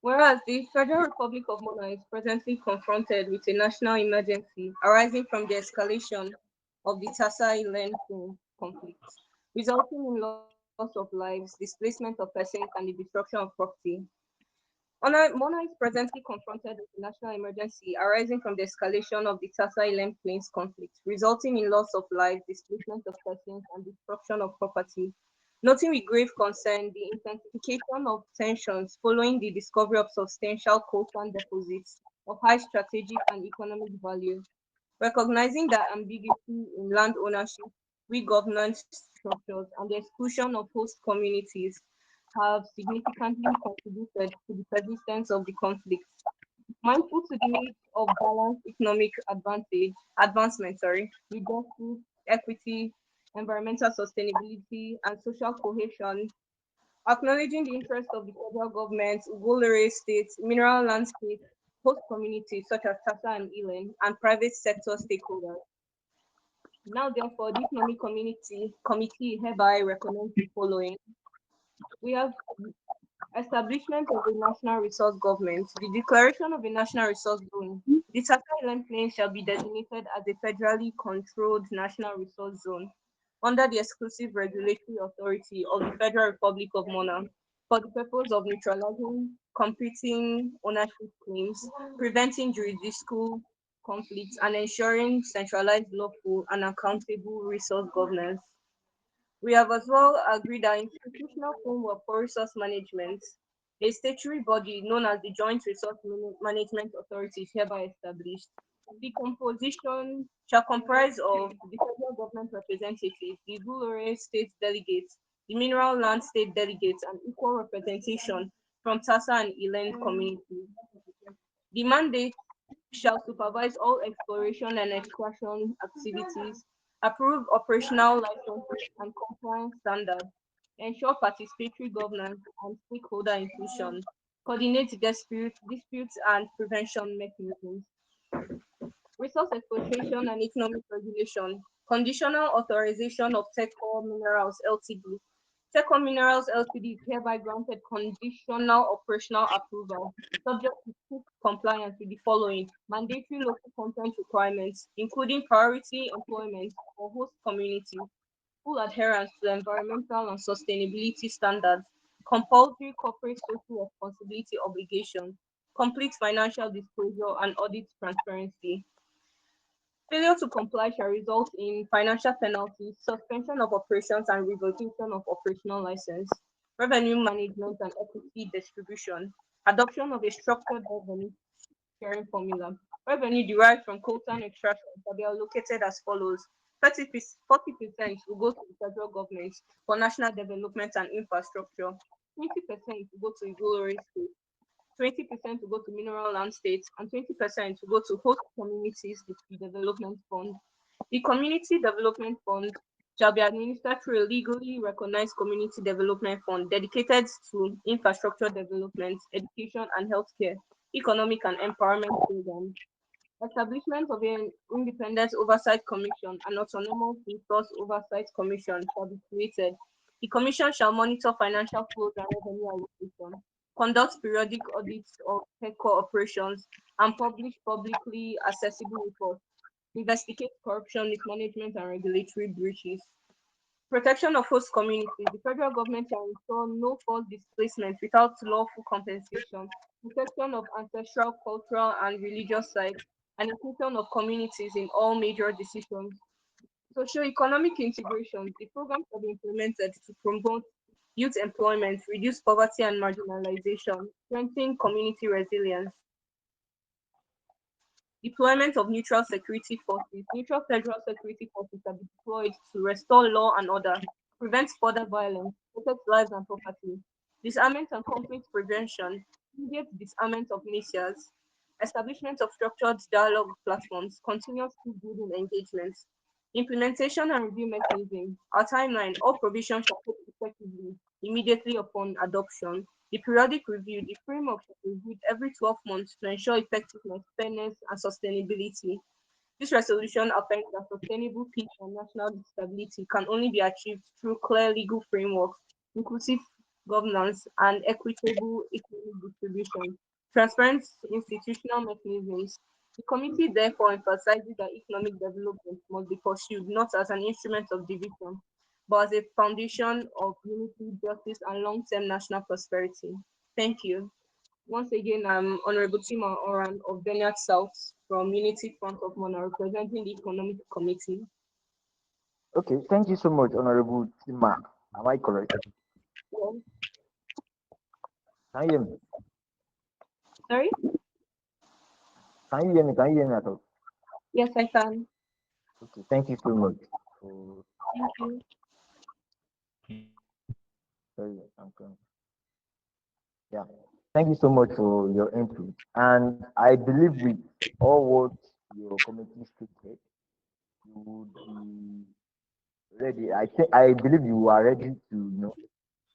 Speaker 7: Whereas the Federal Republic of Mona is presently confronted with a national emergency arising from the escalation of the Tasa Island conflict, resulting in loss of lives, displacement of persons, and the destruction of property. Mona is presently confronted with a national emergency arising from the escalation of the Tasa Island Plains conflict, resulting in loss of life, displacement of persons, and destruction of property. Noting with grave concern the intensification of tensions following the discovery of substantial coal sand deposits of high strategic and economic value, recognizing that ambiguity in land ownership, weak governance structures, and the exclusion of host communities have significantly contributed to the persistence of the conflict. Mindful to the need of balanced economic advancement, with justice, equity, environmental sustainability, and social cohesion, acknowledging the interest of the federal government, Ugolere states, mineral landscape, host communities such as Tasa and Elan, and private sector stakeholders. Now, therefore, the Economic Committee hereby recommends the following. We have establishment of a national resource government. The declaration of a national resource zone. The Tasa Island Plain shall be designated as a federally controlled national resource zone under the exclusive regulatory authority of the Federal Republic of Mona for the purpose of neutralizing competing ownership claims, preventing jurisdictional conflicts, and ensuring centralized, lawful, and accountable resource governance. We have as well agreed that institutional framework for resource management. A statutory body known as the Joint Resource Management Authority is hereby established. The composition shall comprise of the federal government representatives, the Gulore state delegates, the mineral land state delegates, and equal representation from TASA and Eland communities. The mandate shall supervise all exploration and extraction activities, approve operational licenses and compliance standards, ensure participatory governance and stakeholder inclusion, coordinate disputes and prevention mechanisms. Resource exploitation and economic regulation, conditional authorization of Teco Minerals Ltd. Teco Minerals Ltd is hereby granted conditional operational approval, subject to strict compliance with the following mandatory local content requirements, including priority employment for host communities, full adherence to environmental and sustainability standards, compulsory corporate social responsibility obligations, complete financial disclosure and audit transparency. Failure to comply shall result in financial penalties, suspension of operations, and revocation of operational license. Revenue management and equity distribution. Adoption of a structured revenue sharing formula. Revenue derived from coltan extraction shall be allocated as follows. 40% will go to the federal government for national development and infrastructure. 20% will go to Igulore State. 20% to go to mineral land states, and 20% to go to host communities with the development fund. The community development fund shall be administered through a legally recognized community development fund dedicated to infrastructure development, education and healthcare, economic and empowerment programs. Establishment of an independent oversight commission and autonomous resource oversight commission shall be created. The commission shall monitor financial flows and revenue allocation, conduct periodic audits of headcore operations, and publish publicly accessible reports, investigate corruption, mismanagement, and regulatory breaches. Protection of host communities. The federal government shall ensure no forced displacement without lawful compensation, protection of ancestral, cultural, and religious sites, and inclusion of communities in all major decisions. Socio-economic integration. The program shall be implemented to promote youth employment, reduce poverty and marginalization, strengthen community resilience. Deployment of neutral security forces. Neutral federal security forces are deployed to restore law and order, prevent further violence, protect lives and property. Disarmament and conflict prevention. Immediate disarmament of militias. Establishment of structured dialogue platforms, continuous peace building engagements. Implementation and review mechanism. Our timeline, all provisions shall take effectively immediately upon adoption. The periodic review, the framework shall be reviewed every 12 months to ensure effectiveness, fairness, and sustainability. This resolution affirms that sustainable peace and national stability can only be achieved through clear legal frameworks, inclusive governance, and equitable economic distribution, transparent institutional mechanisms. The committee therefore emphasizes that economic development must be pursued not as an instrument of division, but as a foundation of unity, justice, and long-term national prosperity. Thank you. Once again, I'm Honorable Tima Oran of Benyat South from Unity Front of Mona, representing the Economic Committee.
Speaker 3: Okay, thank you so much, Honorable Tima. Am I correct?
Speaker 7: Well,
Speaker 3: Can you hear me?
Speaker 7: sorry?
Speaker 3: Can you hear me? Can you hear me at all?
Speaker 7: Yes, I can.
Speaker 3: Okay, thank you so much. For,
Speaker 7: Thank you.
Speaker 3: sorry, I'm coming. Yeah, thank you so much for your input. And I believe with all what your committee stated, you would be ready. I believe you are ready to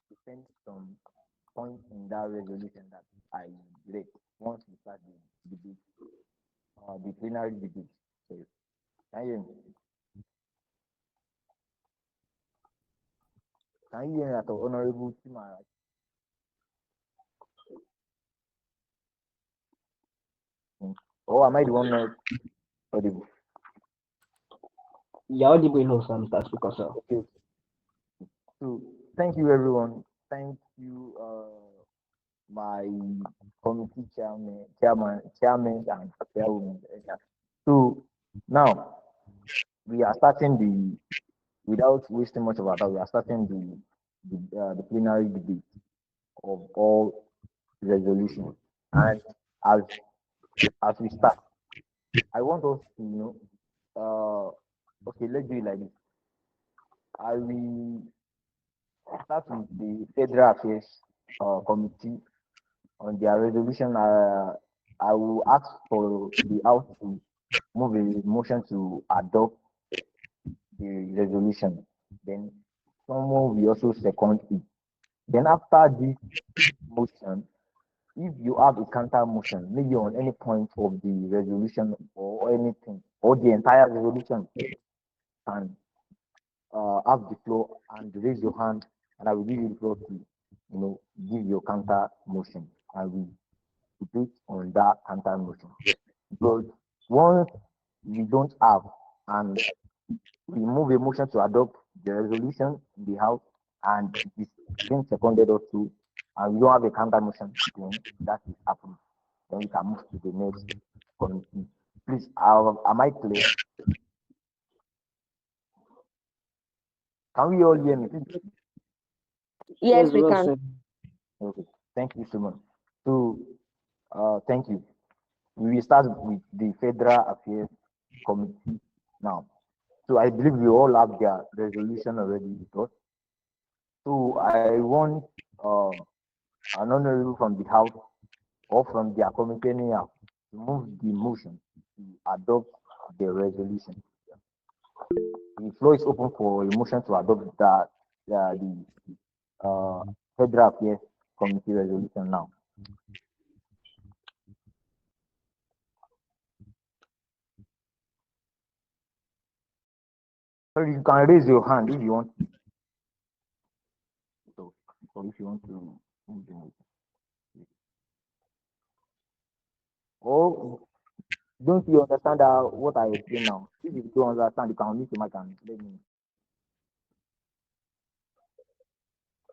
Speaker 3: defend some points in that resolution that I read once we start the debate, the plenary debate. So can you hear me? Can you hear me at all, Honorable Timara? Or am I the one not audible?
Speaker 2: You're audible enough, Mr. Speaker, sir.
Speaker 3: Okay. So thank you everyone. Thank you my committee chairman and chairwoman. So now we are starting without wasting much of our time, we are starting the plenary debate of all resolution. And as as we start, I want us to okay, let's do it like this. I will start with the Federal Affairs Committee on their resolution. I will ask for the House to move a motion to adopt the resolution. Then someone will also second it. Then after this motion, if you have a counter motion, maybe on any point of the resolution or anything, or the entire resolution, can have the floor and raise your hand, and I will give you the floor to, give your counter motion, and we debate on that counter motion. Because once we don't have, and we move a motion to adopt the resolution in the House, and it is being seconded also, and we don't have a counter motion, then that is happening. Then we can move to the next committee. Please, am I clear? Can we all hear me? Please.
Speaker 5: Yes,
Speaker 2: Yes,
Speaker 5: we
Speaker 2: well
Speaker 5: can.
Speaker 2: said.
Speaker 3: Okay, thank you so much. So, thank you. We will start with the Federal Affairs Committee now. So I believe we all have their resolution already with us. So I want an honorable from the House or from their committee anyhow to move the motion to adopt the resolution. The floor is open for a motion to adopt the Federal Affairs Committee resolution now. So you can raise your hand if you want to. So, or if you want to move the motion. Or don't you understand what I explain now? If you don't understand, you can unmute your mic and let me know.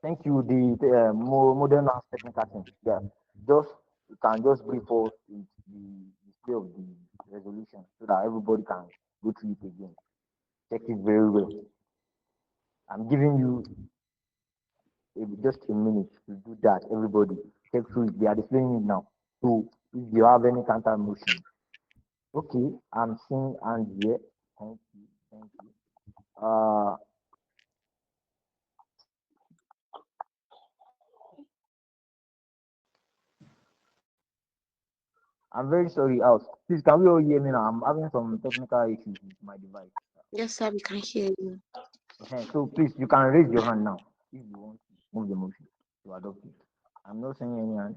Speaker 3: Thank you. The modern and technical thing. Yeah, just you can just brief us with the display of the resolution so that everybody can go through it again. Check it very well. I'm giving you just a minute to do that. Everybody check through it. They are displaying it now. So if you have any counter motion, okay, I'm seeing and here. Thank you. Thank you. I'm very sorry, House. Please, can we all hear me now? I'm having some technical issues with my device.
Speaker 6: Yes, sir, we can hear you.
Speaker 3: So please, you can raise your hand now if you want to move the motion to adopt it. I'm not saying any hand.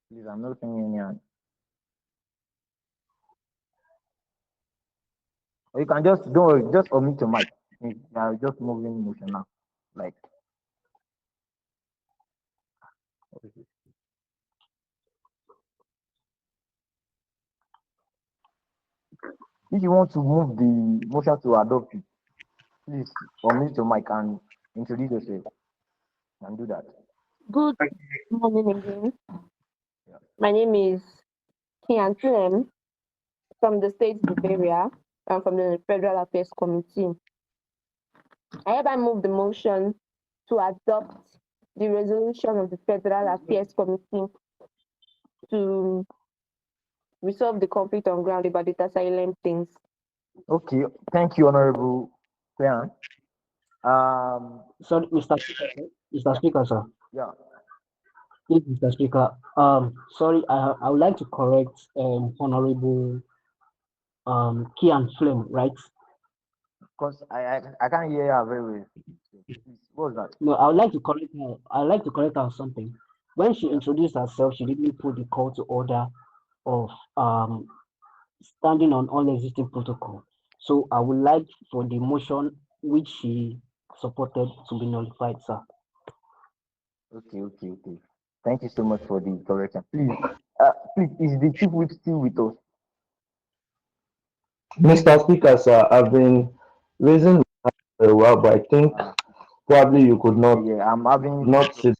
Speaker 3: Please, I'm not saying any hand. Or you can just don't worry, just omit your mic. I'm just moving motion now. Like if you want to move the motion to adopt it, please omit your mic and introduce yourself and do that.
Speaker 5: Good morning again.
Speaker 3: Yeah.
Speaker 5: My name is Kian from the state Bavaria and from the Federal Affairs Committee. I hereby move the motion to adopt the resolution of the Federal Affairs Committee to resolve the conflict on ground about data silent things.
Speaker 3: Okay, thank you, Honorable Kian.
Speaker 2: Sorry, Mr. Speaker, sir. Mr. Speaker, sir.
Speaker 3: Yeah.
Speaker 2: Please, Mr. Speaker. Sorry, I would like to correct Honorable Kian Flem, right?
Speaker 3: Because I can't hear you very well. What was that?
Speaker 2: No, I would like to correct her. I would like to correct her on something. When she introduced herself, she didn't put the call to order of standing on all existing protocol. So I would like for the motion which she supported to be nullified, sir.
Speaker 3: Okay. Thank you so much for the correction. Please, is the chief whip still with us?
Speaker 8: Mr. Speaker, sir, I've been raising my hand for a while, but I think probably you could not
Speaker 3: I'm having
Speaker 8: not sit.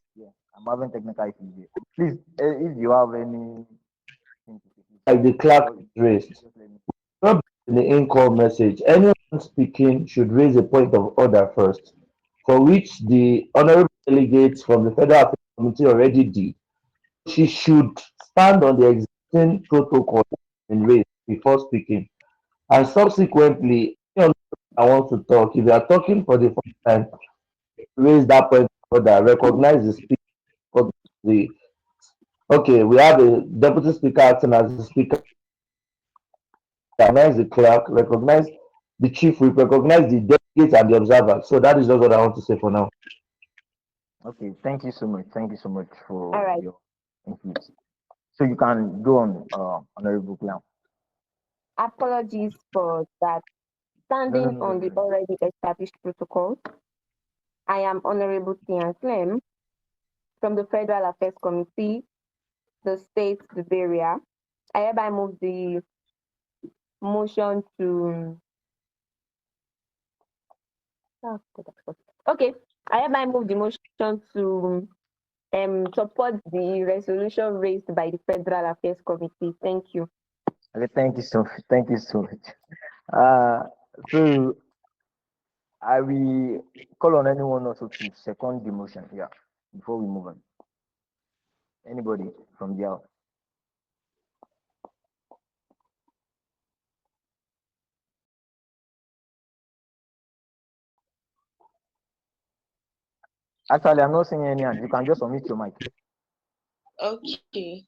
Speaker 3: I'm having technical issues here. Please, if you have any
Speaker 8: Like the clerk raised.
Speaker 3: just let me.
Speaker 8: Not in the in-call message. Anyone speaking should raise a point of order first, for which the honorable delegates from the Federal Affairs Committee already did. She should stand on the existing protocol and raised before speaking. And subsequently, anyone I want to talk, if you are talking for the first time, raise that point further, recognize the speaker, recognize the okay, we have a deputy speaker acting as the speaker, recognize the clerk, recognize the chief whip, recognize the delegates and the observers. So that is just what I want to say for now.
Speaker 3: Okay, thank you so much. Thank you so much
Speaker 5: All
Speaker 3: for
Speaker 5: right.
Speaker 3: your input. So you can go on, Honorable Clown.
Speaker 5: Apologies for that.
Speaker 3: No, no,
Speaker 5: Standing
Speaker 3: no, no,
Speaker 5: on the
Speaker 3: no.
Speaker 5: already established protocol, I am Honorable Tian Clem from the Federal Affairs Committee, the state, the area. I hereby move the motion to. Okay, I hereby move the motion to support the resolution raised by the Federal Affairs Committee. Thank you.
Speaker 3: Okay, thank you so much. Thank you so much. So I will call on anyone also to second the motion. Yeah, before we move on. Anybody from the house? Actually, I'm not seeing any hand. You can just unmute your mic.
Speaker 6: Okay.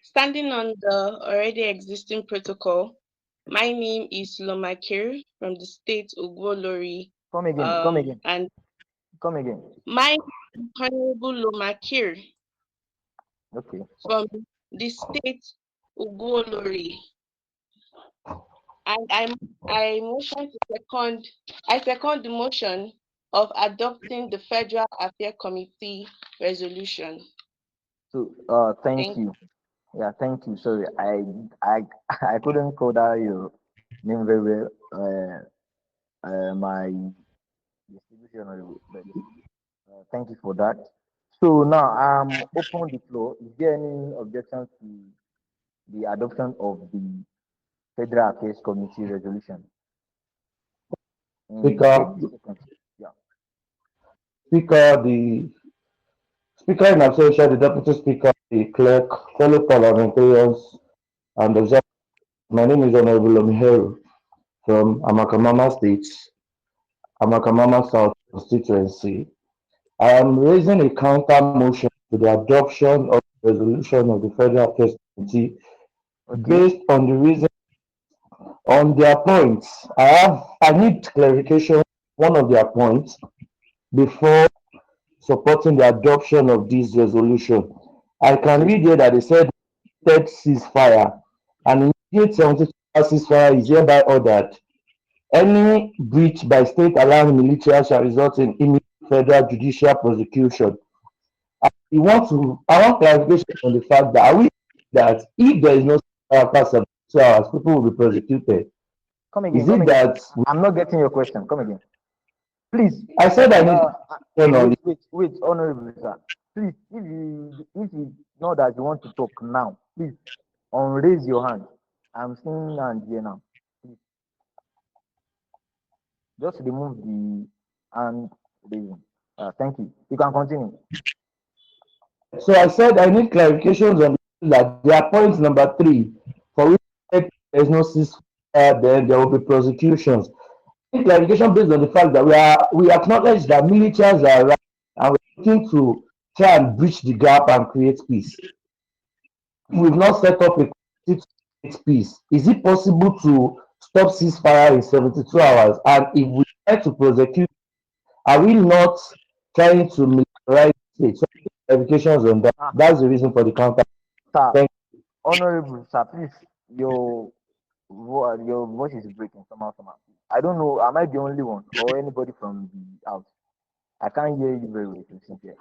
Speaker 6: Standing on the already existing protocol, my name is Lomakir from the state Ogwolori.
Speaker 3: Come again. Come again.
Speaker 6: And
Speaker 3: Come again.
Speaker 6: my Honorable Lomakir
Speaker 3: Okay.
Speaker 6: from the state Ogwolori. And I motion to second. I second the motion of adopting the Federal Affairs Committee resolution.
Speaker 3: So thank you. Yeah, thank you. Sorry, I I couldn't call that your name very well. My distribution, but thank you for that. So now open the floor. Is there any objection to the adoption of the Federal Affairs Committee resolution? In
Speaker 8: Speaker,
Speaker 3: 30 seconds. Yeah.
Speaker 8: Speaker, the Speaker in absentia, the Deputy Speaker, the Clerk, fellow parliamentarians, and observers. My name is Honorable Omiheru from Amakamama State, Amakamama South constituency. I am raising a counter motion to the adoption of the resolution of the Federal Affairs Committee
Speaker 3: Okay.
Speaker 8: based on the reason on their points. I need clarification on one of their points before supporting the adoption of this resolution. I can read here that they said third ceasefire and immediate 72-hour ceasefire is hereby ordered. Any breach by state allowing military shall result in immediate federal judicial prosecution. I want clarification on the fact that are we that if there is no ceasefire after 72 hours, people will be prosecuted.
Speaker 3: Come again.
Speaker 8: Is
Speaker 3: Come
Speaker 8: it
Speaker 3: again.
Speaker 8: that
Speaker 3: I'm not getting your question. Come again. Please.
Speaker 8: I said I need on
Speaker 3: Wait, Honorable sir. Please, if you know that you want to talk now, please raise your hand. I'm seeing hand here now. Please, just remove the hand raising. Thank you. You can continue.
Speaker 8: So I said I need clarifications on that. Their point number 3, for which there is no ceasefire, then there will be prosecutions. I need clarification based on the fact that we acknowledge that militias are around and we're looking to try and bridge the gap and create peace. We've not set up a committee to create peace. Is it possible to stop ceasefire in 72 hours? And if we try to prosecute, are we not trying to militarize the state? So clarifications on that. That's the reason for the counter.
Speaker 3: Sir,
Speaker 8: Thank
Speaker 3: Honorable sir, please, your voice is breaking somehow. I don't know. Am I the only one or anybody from the house? I can't hear you very well, sincere.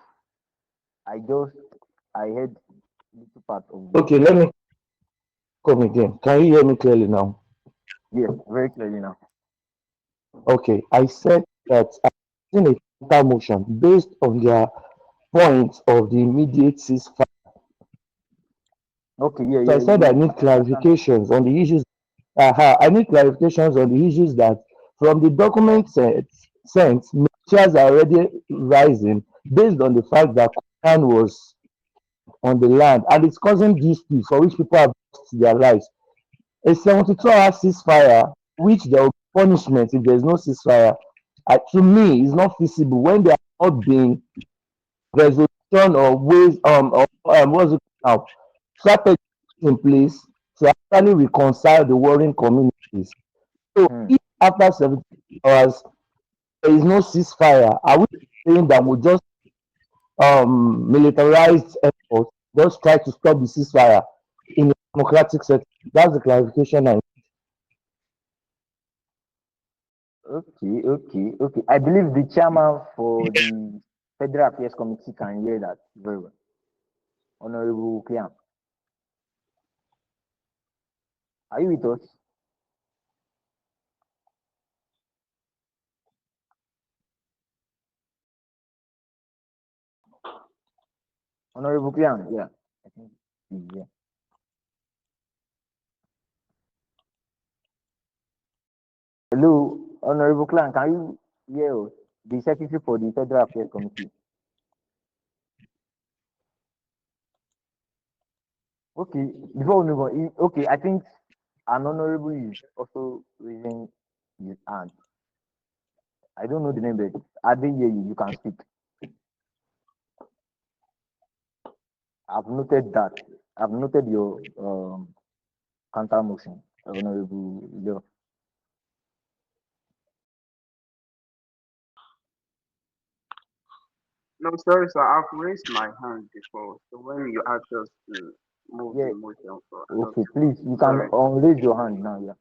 Speaker 3: I heard little part of the.
Speaker 8: Okay, let me come again. Can you hear me clearly now?
Speaker 3: Yes, very clearly now.
Speaker 8: Okay, I said that I'm using a counter motion based on their point of the immediate ceasefire.
Speaker 3: Okay, yeah,
Speaker 8: So I
Speaker 3: yeah,
Speaker 8: said
Speaker 3: yeah.
Speaker 8: I need
Speaker 3: I understand.
Speaker 8: clarifications on the issues. I need clarifications on the issues that from the document sent Shares are already rising based on the fact that Quran was on the land and it's causing disputes for which people have lost their lives. A 72-hour ceasefire, which there will be punishment if there is no ceasefire, to me is not feasible when there are not being resolution or ways what's it called now, strategies in place to actually reconcile the warring communities. So if after 72 hours there is no ceasefire, are we saying that we just militarized efforts just try to stop the ceasefire in a democratic setting? That's the clarification I.
Speaker 3: Okay. I believe the chairman for the Federal Affairs Committee can hear that very well. Honorable Clean. Are you with us? Honorable Clean, yeah. I think he's here. Hello, Honorable Clan, can you hear us? The Secretary for the Federal Affairs Committee. Okay, before we move on, okay, I think an honorable is also raising his hand. I don't know the name, but I didn't hear you. You can speak. I've noted that. I've noted your counter motion, Honorable Leo.
Speaker 9: No, sorry, sir. I've raised my hand before. So when you asked us to move
Speaker 3: Yeah.
Speaker 9: the motion for
Speaker 3: Okay,
Speaker 9: adoption,
Speaker 3: please, you can
Speaker 9: sorry.
Speaker 3: raise your hand now. Yeah.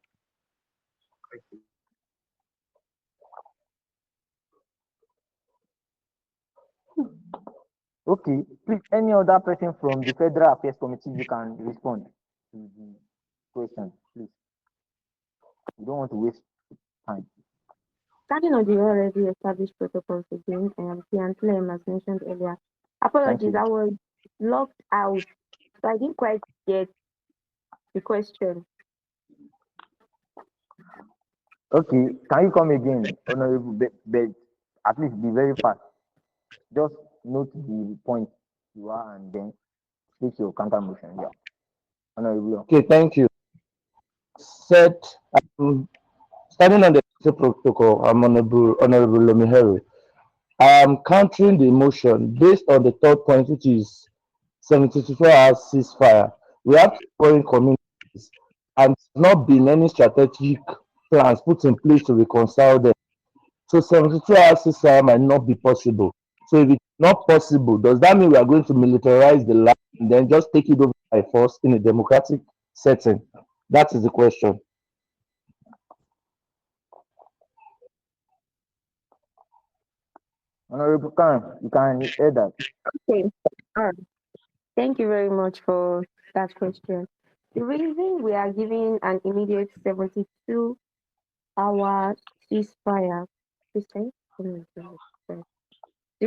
Speaker 3: Okay, please, any other person from the Federal Affairs Committee, you can respond to the question, please. You don't want to waste time.
Speaker 5: Starting on the already established protocols again, and Clem, as mentioned earlier.
Speaker 3: Thank
Speaker 5: Apologies,
Speaker 3: you.
Speaker 5: I was locked out, so I didn't quite get the question.
Speaker 3: Okay, can you come again, Honorable? But at least be very fast. Just note the point you are and then take your counter motion. Yeah, Honorable.
Speaker 8: Okay, thank you. Said, um, starting on the protocol, I'm Honorable Lomiheru. I am countering the motion based on the third point, which is 72 hours ceasefire. We have foreign communities, and there's not been any strategic plans put in place to reconcile them. So 72 hours ceasefire might not be possible. So if it's not possible, does that mean we are going to militarize the land and then just take it over by force in a democratic setting? That is the question.
Speaker 3: Honorable Khan, you can hear that.
Speaker 5: Okay. All right. Thank you very much for that question. The reason we are giving an immediate 72-hour ceasefire, please say, the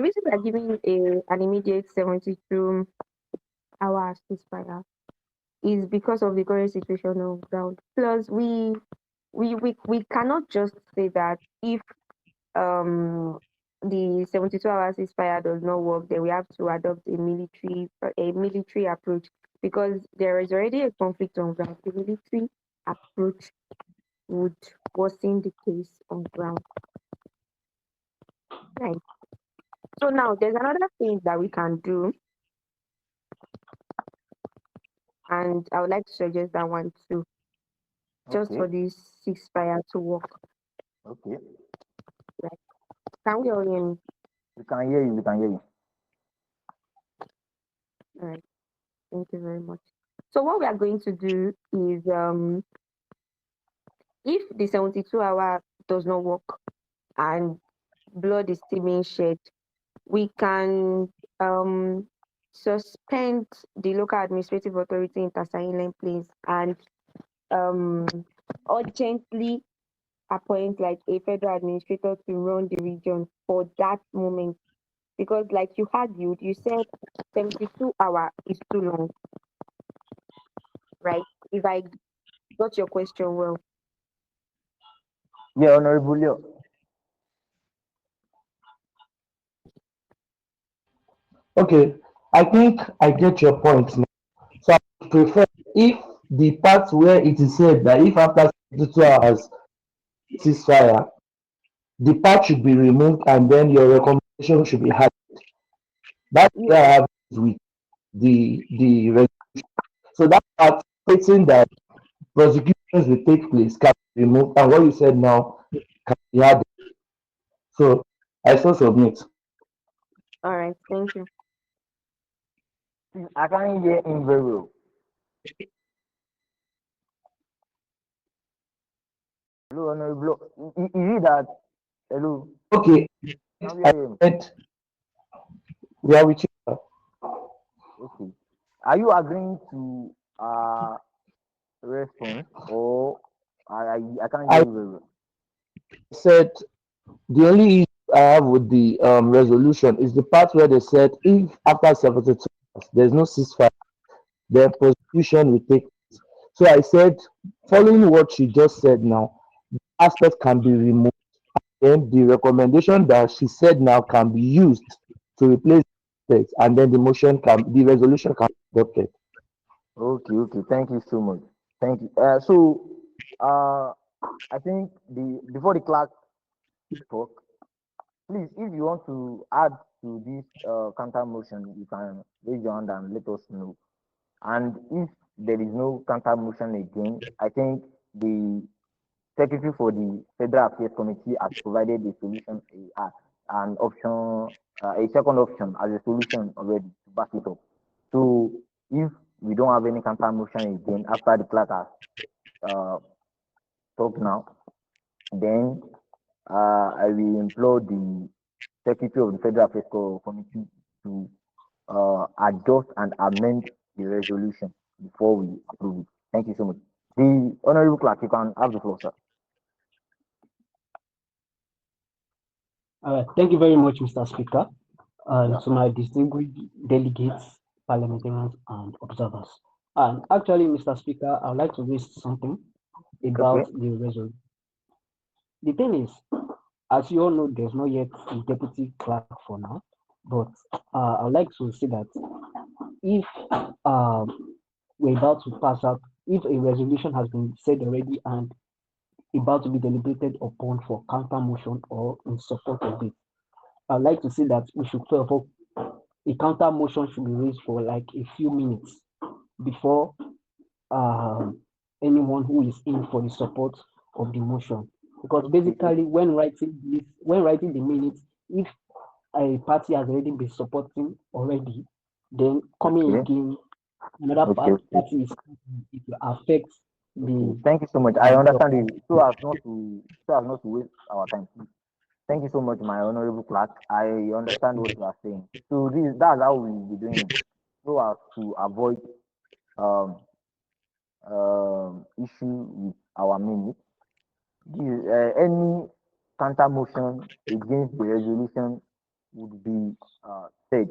Speaker 5: reason we are giving an immediate 72-hour ceasefire is because of the current situation on ground. Plus, we cannot just say that if the 72 hours ceasefire does not work, then we have to adopt a military approach because there is already a conflict on ground. The military approach would worsen the case on ground. Right. So now there's another thing that we can do, and I would like to suggest that one too, just
Speaker 3: Okay,
Speaker 5: for this ceasefire to work.
Speaker 3: okay.
Speaker 5: Right. Can we all hear me?
Speaker 3: We can hear you. We can hear you.
Speaker 5: All right. Thank you very much. So what we are going to do is if the 72-hour does not work and blood is still being shed, we can suspend the local administrative authority in Tasaile place and um, urgently appoint like a federal administrator to run the region for that moment. Because like you argued, you said 72-hour is too long, right? If I got your question well.
Speaker 3: Yeah, Honorable Leo.
Speaker 8: Okay, I think I get your point now. So I would prefer if the part where it is said that if after 72 hours ceasefire, the part should be removed and then your recommendation should be had. That's where I have issues with the so that part stating that prosecutions will take place can be removed and what you said now can be added. So I still submit.
Speaker 5: All right, thank you.
Speaker 3: Please, I can't hear him very well. Hello, Honorable. Is it that? Hello,
Speaker 8: Okay,
Speaker 3: can you
Speaker 8: I
Speaker 3: hear him?
Speaker 8: said we are with you.
Speaker 3: Okay. Are you agreeing to response or I can't hear
Speaker 8: I
Speaker 3: you very well.
Speaker 8: said the only issue I have with the resolution is the part where they said if after 72 hours there's no ceasefire, then prosecution will take. So I said, following what she just said now, aspect can be removed. Then the recommendation that she said now can be used to replace the text, and then the resolution can be adopted.
Speaker 3: Okay, okay. Thank you so much. Thank you. So uh I think the before the clerk talk, please, if you want to add to this counter motion, you can raise your hand and let us know. And if there is no counter motion again, I think the secretary for the Federal Affairs Committee has provided a solution, an option, a second option as a solution already to back it up. So if we don't have any counter motion again after the clerk has uh, talked now, then I will implore the Secretary of the Federal Affairs Committee to adjust and amend the resolution before we approve it. Thank you so much. The Honorable Clerk, you can have the floor, sir.
Speaker 2: Thank you very much, Mr. Speaker, and
Speaker 3: Yeah.
Speaker 2: to my distinguished delegates, parliamentarians, and observers. And actually, Mr. Speaker, I would like to raise something
Speaker 3: Okay.
Speaker 2: about the resolution. The thing is, as you all know, there's not yet a deputy clerk for now, but I would like to say that if we're about to pass out, if a resolution has been said already and about to be deliberated upon for counter motion or in support of it, I'd like to say that we should therefore a counter motion should be raised for like a few minutes before um, anyone who is in for the support of the motion. Because basically, when writing the minutes, if a party has already been supporting already, then coming
Speaker 3: Okay.
Speaker 2: again, another
Speaker 3: Okay. Okay.
Speaker 2: party is it will affect
Speaker 3: Okay.
Speaker 2: the
Speaker 3: Thank you so much. I
Speaker 2: way of
Speaker 3: understand you. So as not to waste our time. Thank you so much, my honorable clerk. I understand what you are saying. So that's how we will be doing it, so as to avoid um issue with our minutes. Any counter motion against the resolution would be said,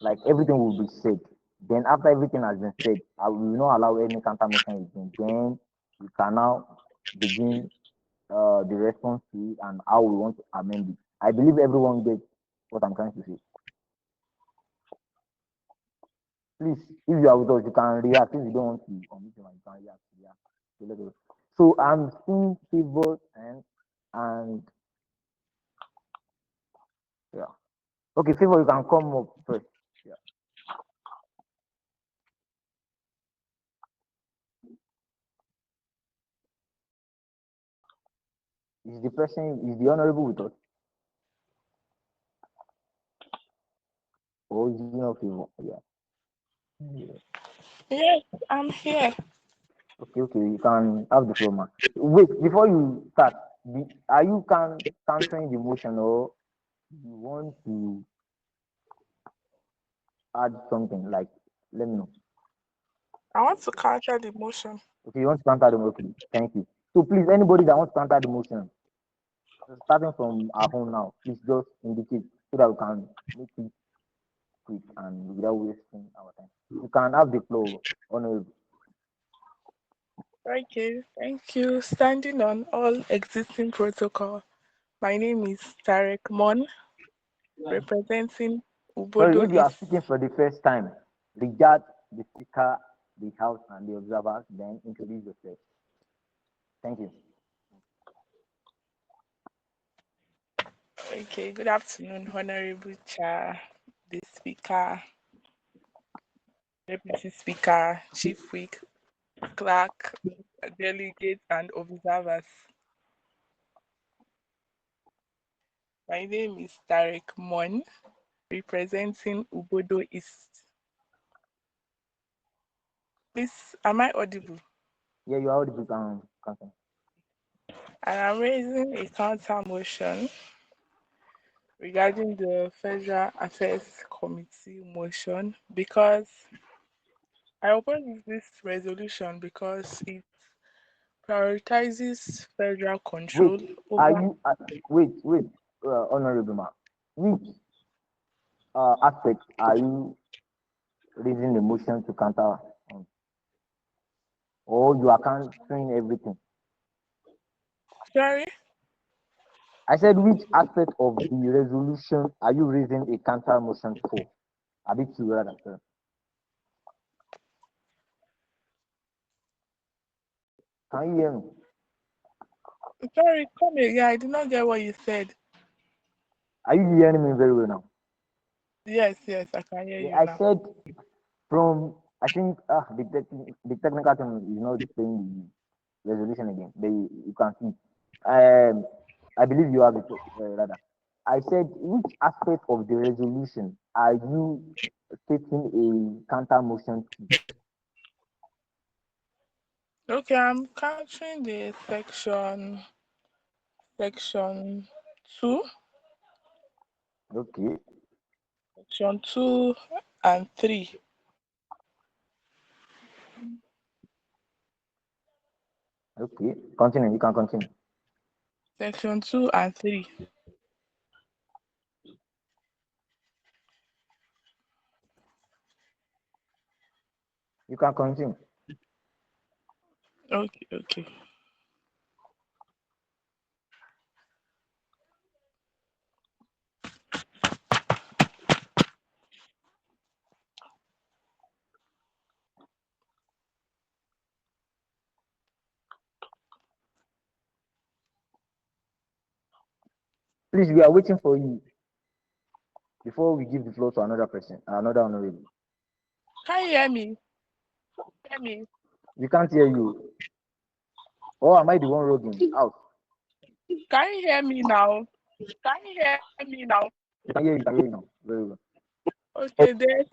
Speaker 3: like everything will be said. Then after everything has been said, I will not allow any counter motion again. Then we can now begin the response to it and how we want to amend it. I believe everyone gets what I'm trying to say. Please, if you are with us, you can react. If you don't want to omit your mic, you can react. Yeah. So let us. So I'm seeing favor and yeah. Okay, favor, you can come up first. Yeah. Is the honorable with us? Or is he not favor? Yeah. Yeah.
Speaker 10: Yes, I'm here.
Speaker 3: Okay, okay, you can have the floor, man. Wait, before you start, are you countering the motion or you want to add something? Like, let me know.
Speaker 10: I want to counter the motion.
Speaker 3: Okay, you want to counter the motion? Thank you. So please, anybody that wants to counter the motion, starting from our home now, please just indicate so that we can make it quick and without wasting our time. You can have the floor, honorable.
Speaker 10: Okay, thank you. Standing on all existing protocol. My name is Tarek Mon, representing
Speaker 3: Sorry,
Speaker 10: Ubodo
Speaker 3: if you are
Speaker 10: is.
Speaker 3: speaking for the first time, regard the speaker, the house, and the observers, then introduce yourself. Thank you.
Speaker 10: Okay, good afternoon, Honorable Chair, the Speaker, Deputy Speaker, Chief Whip, Clerk, delegates, and observers. My name is Tarek Mon, representing Ubodo East. Please, am I audible?
Speaker 3: Yeah, you are audible. Continue.
Speaker 10: And I'm raising a counter motion regarding the Federal Affairs Committee motion because I oppose this resolution because it prioritizes federal control
Speaker 3: Wait, are
Speaker 10: over.
Speaker 3: you? Wait, Honorable Ma. Which aspect are you raising the motion to counter on? Or you are countering everything?
Speaker 10: Sorry?
Speaker 3: I said, which aspect of the resolution are you raising a counter motion for? A bit too rather, sir. Can you hear me?
Speaker 10: Sorry, come again. I did not get what you said.
Speaker 3: Are you hearing me very well now?
Speaker 10: Yes, I can hear
Speaker 3: Yeah,
Speaker 10: you
Speaker 3: I
Speaker 10: now.
Speaker 3: said from, I think the technical term is not saying the resolution again. You can see. I believe you have it rather. I said, which aspect of the resolution are you taking a counter motion to?
Speaker 10: Okay, I'm countering the section 2,
Speaker 3: Okay,
Speaker 10: section 2 and 3.
Speaker 3: okay. Continue. You can continue.
Speaker 10: Section 2 and 3.
Speaker 3: You can continue.
Speaker 10: Okay.
Speaker 3: Please, we are waiting for you before we give the floor to another person, another honorable.
Speaker 10: Can you hear me?
Speaker 3: We can't hear you. Or am I the one rogging out?
Speaker 10: Can you hear me now?
Speaker 3: You can hear you now. Very well.
Speaker 10: Okay, the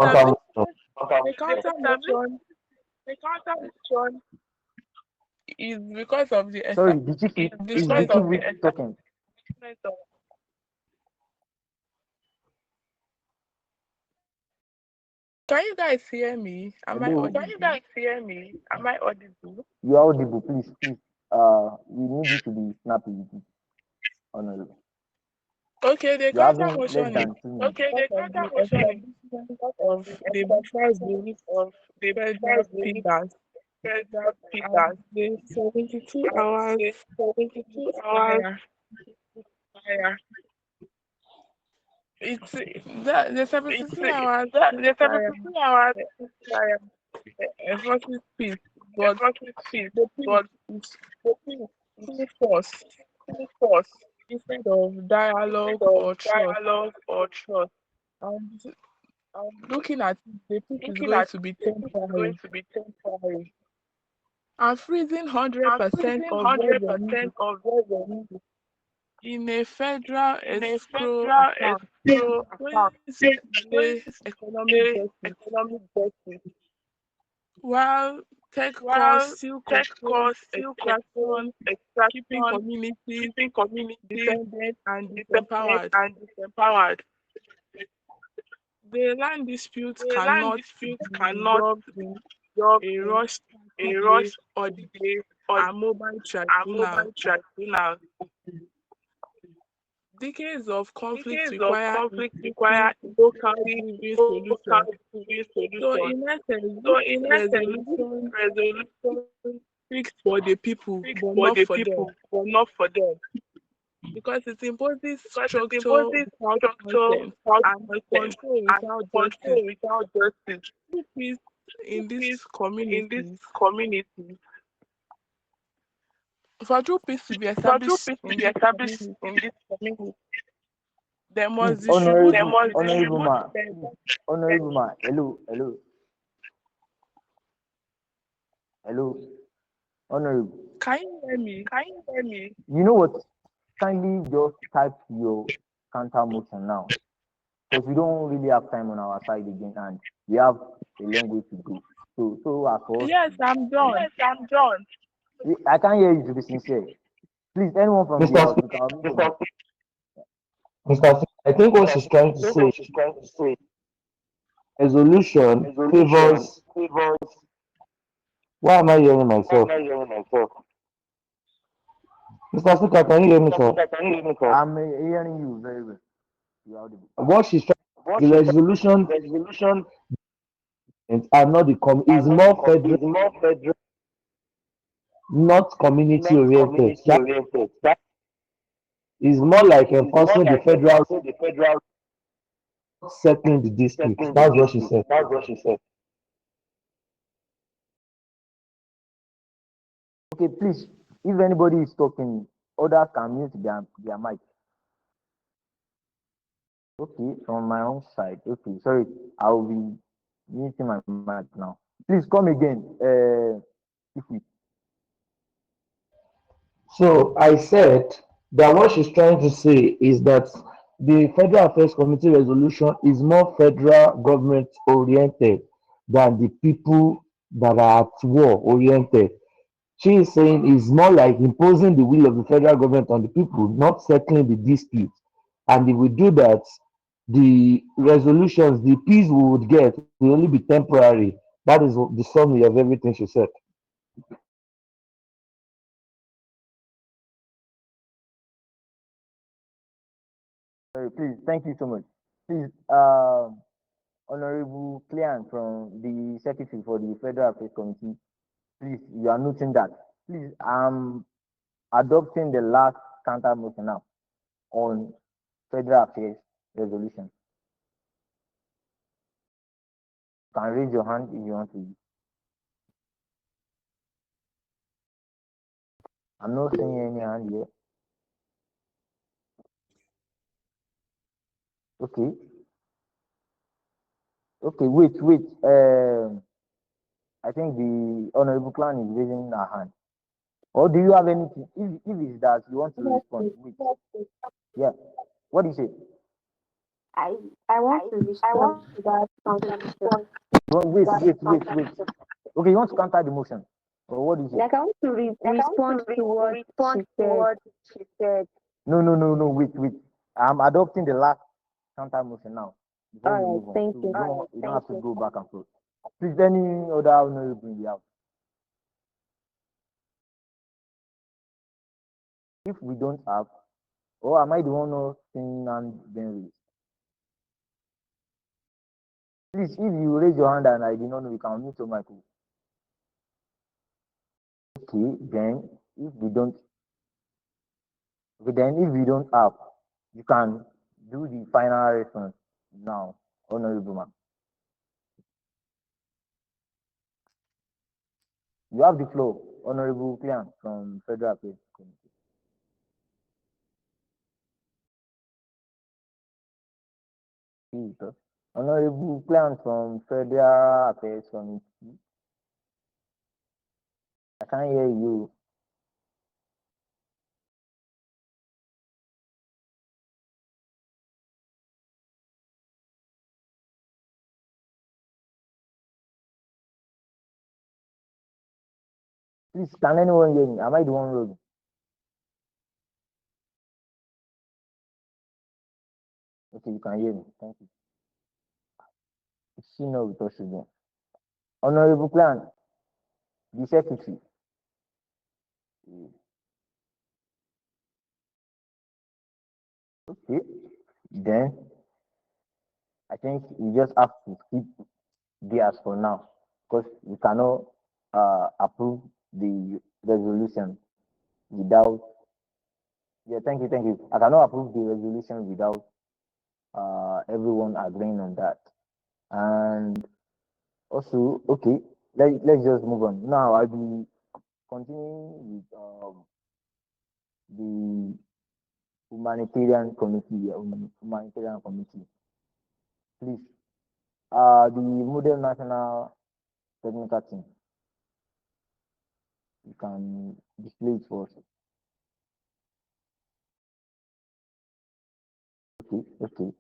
Speaker 10: counter motion is because of the
Speaker 3: Sorry, the chief is the chief whip talking.
Speaker 10: Can you guys hear me? Am I
Speaker 3: Hello.
Speaker 10: audible?
Speaker 3: You are audible, please. We need you to be snappy with it. Honorable.
Speaker 10: Okay, the
Speaker 3: You're
Speaker 10: counter
Speaker 3: having less
Speaker 10: motion is
Speaker 3: than 2 minutes.
Speaker 10: because of the establishment of the federal pillars and the 72 hours ceasefire. It's the 72 hours ceasefire enforces peace, but the peace is through force instead of dialogue or trust. And looking at it, the peace is going to be temporary. And freezing 100% of revenue in a federal escrow account going to delay economic justice, while tech costs still control extraction, keeping communities dependent and disempowered. The land dispute cannot be resolved in a rushed day audit and mobile tribunal. Decades of conflict require inclusive, local-driven solutions. So, in essence, this resolution speaks for the people, but not for them. because it imposes structure without content and control without justice. True peace in these communities, for true peace to be established in this community, there
Speaker 3: Please,
Speaker 10: must distribute
Speaker 3: honorable ma, please, honorable ma, hello, honorable.
Speaker 10: Can you hear me?
Speaker 3: You know what? Kindly just type your counter motion now, because we don't really have time on our side again, and we have a long way to go. So as for us,
Speaker 10: Yes, I'm done.
Speaker 3: I can't hear you, to be sincere. Please, anyone from the
Speaker 8: Mr.
Speaker 3: house, you
Speaker 8: Speaker,
Speaker 3: can unmute your mic.
Speaker 8: Mr. Speaker, I think what she's trying to say, resolution favors. Why am I hearing myself? Mr. Speaker, can you hear me, sir?
Speaker 3: I'm hearing you very well. You are audible.
Speaker 8: What she's trying, the resolution are not is more federal, not community oriented. That is more like enforcing the federal, settling the dispute. That's what she said.
Speaker 3: Okay, please, if anybody is talking, others can mute their mic. Okay, from my own side. Okay, sorry, I'll be muting my mic now. Please come again. If we
Speaker 8: So I said that what she's trying to say is that the Federal Affairs Committee resolution is more federal government oriented than the people that are at war oriented. She is saying it's more like imposing the will of the federal government on the people, not settling the dispute. And if we do that, the resolutions, the peace we would get will only be temporary. That is the summary of everything she said.
Speaker 3: sorry, please, thank you so much. Please, Honorable Clean from the Secretary for the Federal Affairs Committee, please, you are noting that. Please, I'm adopting the last counter motion now on Federal Affairs resolution. You can raise your hand if you want to. I'm not seeing any hand here. Okay. Okay, wait. I think the Honorable Clan is raising her hand. Or do you have anything? If it's that you want to respond, wait. Yeah. What do you say?
Speaker 5: I want to respond to that contribution.
Speaker 3: Wait. Okay, you want to counter the motion? Or what do you say?
Speaker 5: Like I want to respond to what she said.
Speaker 3: No. Wait. I'm adopting the last counter motion now before we
Speaker 5: All
Speaker 3: move
Speaker 5: right,
Speaker 3: on.
Speaker 5: thank
Speaker 3: So
Speaker 5: you.
Speaker 3: we don't have to go back and forth. Please, any other honorable in the house? If we don't have, or am I the one who saying and then raised? Please, if you raise your hand and I did not know, you can mute your mic. Okay, then if we don't have, you can do the final response now, honorable man. You have the floor, honorable Clean from Federal Affairs Committee. Honorable Clean from Federal Affairs Committee. I can't hear you. Please, can anyone hear me? Am I the one rolling? Okay, you can hear me. Thank you. She know with us again. Honorable Clan, the secretary. Okay, then I think we just have to skip theirs for now because we cannot approve the resolution without Yeah, thank you. I cannot approve the resolution without everyone agreeing on that. And also, okay, let's just move on. Now I'll be continuing with the humanitarian committee. Humanitarian committee. Please, the model national technical team. You can display it for us. Okay, okay.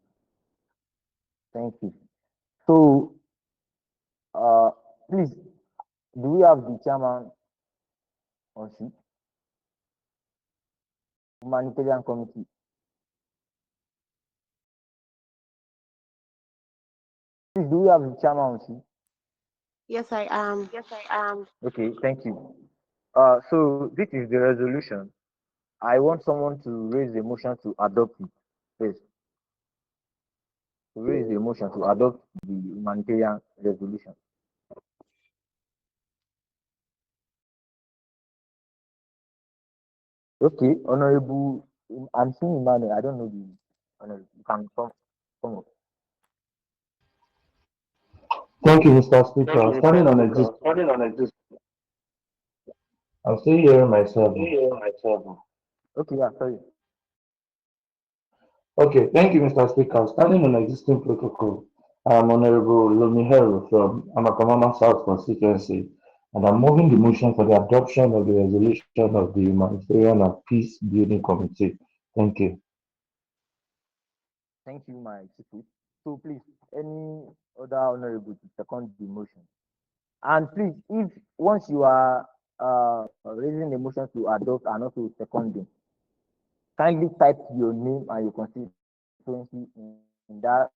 Speaker 3: Thank you. So, uh, please, do we have the chairman on sheet? Humanitarian committee. Please, do we have the chairman on sheet?
Speaker 6: Yes, I am.
Speaker 3: Okay, thank you. So this is the resolution. I want someone to raise a motion to adopt it. Please, to raise a motion to adopt the humanitarian resolution. Okay, Honorable, I'm seeing Emmanuel. I don't know the Honorable. You can come up.
Speaker 8: Thank you, Mr. Speaker. Standing on exist, I'm still hearing myself.
Speaker 3: Okay, yeah, sorry.
Speaker 8: Okay, thank you, Mr. Speaker. Standing on existing protocol, I am Honorable Lumihero from Amakamama South constituency, and I'm moving the motion for the adoption of the resolution of the Humanitarian and Peace Building Committee. Thank you.
Speaker 3: Thank you, my chief. So please, any other honorable to second the motion? And please, if once you are raising the motion to adopt and also seconding, kindly type your name and your constituency in that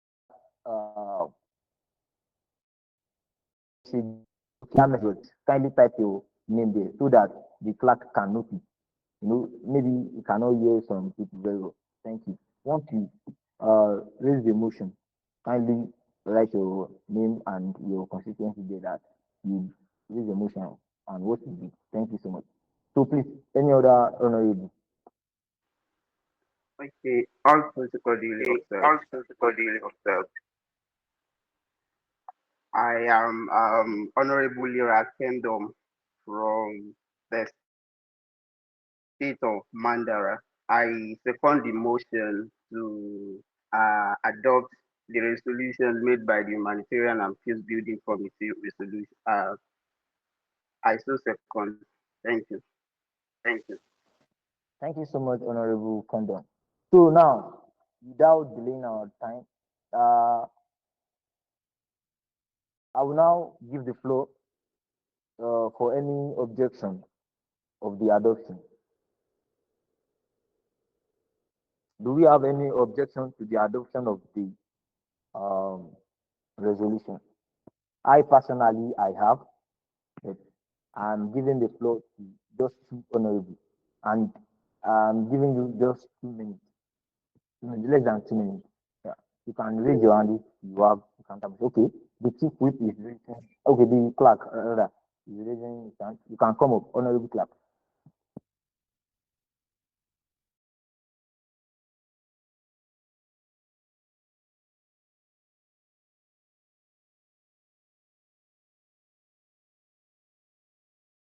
Speaker 3: message. Kindly type your name there so that the clerk can notice. Maybe you cannot hear some people very well. Thank you. Once you raise the motion, kindly write your name and your constituency there that you raise the motion and what you did. Thank you so much. So please, any other honorable?
Speaker 9: Okay, all protocol duly observed. I am Honorable Lira Kingdom from the state of Mandara. I second the motion to adopt the resolution made by the Humanitarian and Peace Building Committee resolution. I so second. Thank you.
Speaker 3: Thank you so much, Honorable Condon. So now, without delaying our time, I will now give the floor for any objection of the adoption. Do we have any objection to the adoption of the um, resolution? I personally, I have, but I'm giving the floor to just two honorable, and I'm giving you just 2 minutes, less than 2 minutes. Yeah. You can raise your hand if you have. You can tap. Okay, the chief whip is raising. Okay, the clerk rather is raising his hand. You can come up, honorable clerk.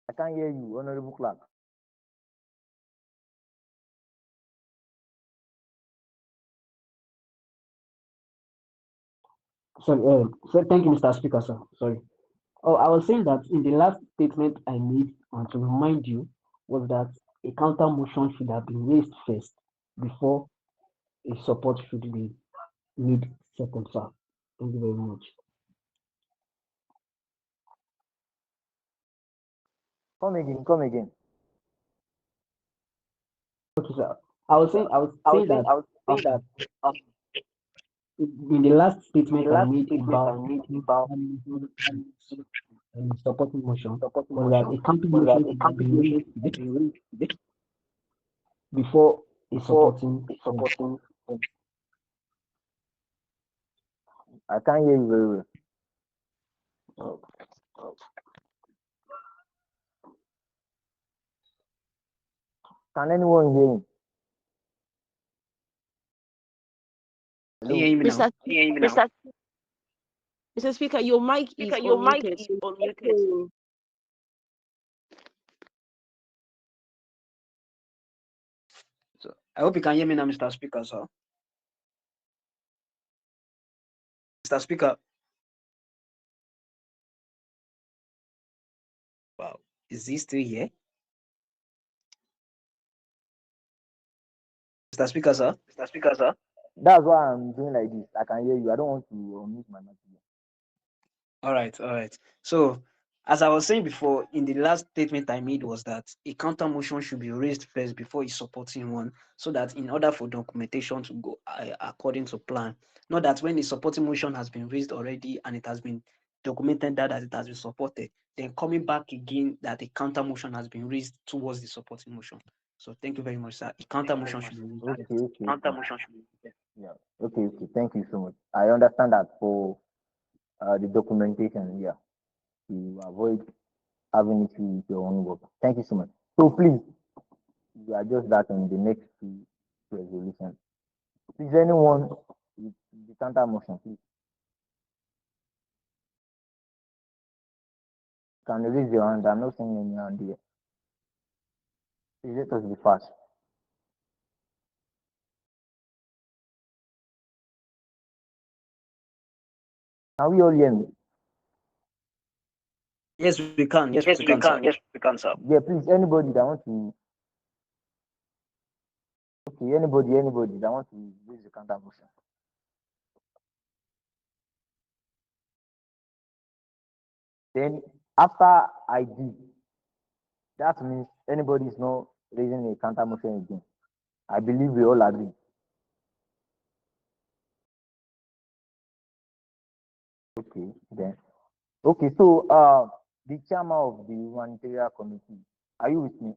Speaker 3: I can't hear you, honorable clerk.
Speaker 2: So thank you, Mr. Speaker, sir. Sorry. Oh, I was saying that in the last statement I made, and to remind you, was that a counter motion should have been raised first before a support should be made second, sir. Thank you very much.
Speaker 3: Come again, come again.
Speaker 2: Okay, sir. I was saying that um, in the last statement I made about supporting motion was that a counter motion should have been raised first before a supporting.
Speaker 3: I can't hear you very well. Can anyone hear me?
Speaker 2: Can you hear me now?
Speaker 6: Mr. Mr. Speaker, your mic is unmuted. So
Speaker 2: So I hope you can hear me now, Mr. Speaker, sir. Mr. Speaker. Wow. Is he still here? Mr. Speaker, sir.
Speaker 3: That's why I'm doing like this. I can hear you. I don't want to unmute my mic.
Speaker 2: All right. So, as I was saying before, in the last statement I made was that a counter motion should be raised first before he's supporting one, so that in order for documentation to go according to plan, not that when the supporting motion has been raised already and it has been documented that it has been supported, then coming back again that a counter motion has been raised towards the supporting motion. So, thank you very much, sir. A counter motion should be raised.
Speaker 3: Okay. Yeah. Okay. Thank you so much. I understand that for the documentation, yeah, to avoid having issue with your own work. Thank you so much. So please, you adjust that on the next two resolutions. Please, anyone with the counter motion, please. Can you raise your hand? I'm not seeing any hand here. Please let us be fast. Can we all hear me?
Speaker 2: Yes, we can. Yes, we can, sir.
Speaker 3: Yeah, please, anybody that want to. Okay, anybody that want to raise the counter motion. Then after I do, that means anybody is not raising a counter motion again. I believe we all agree. Okay, then. Okay, so the chairman of the humanitarian committee, are you with me?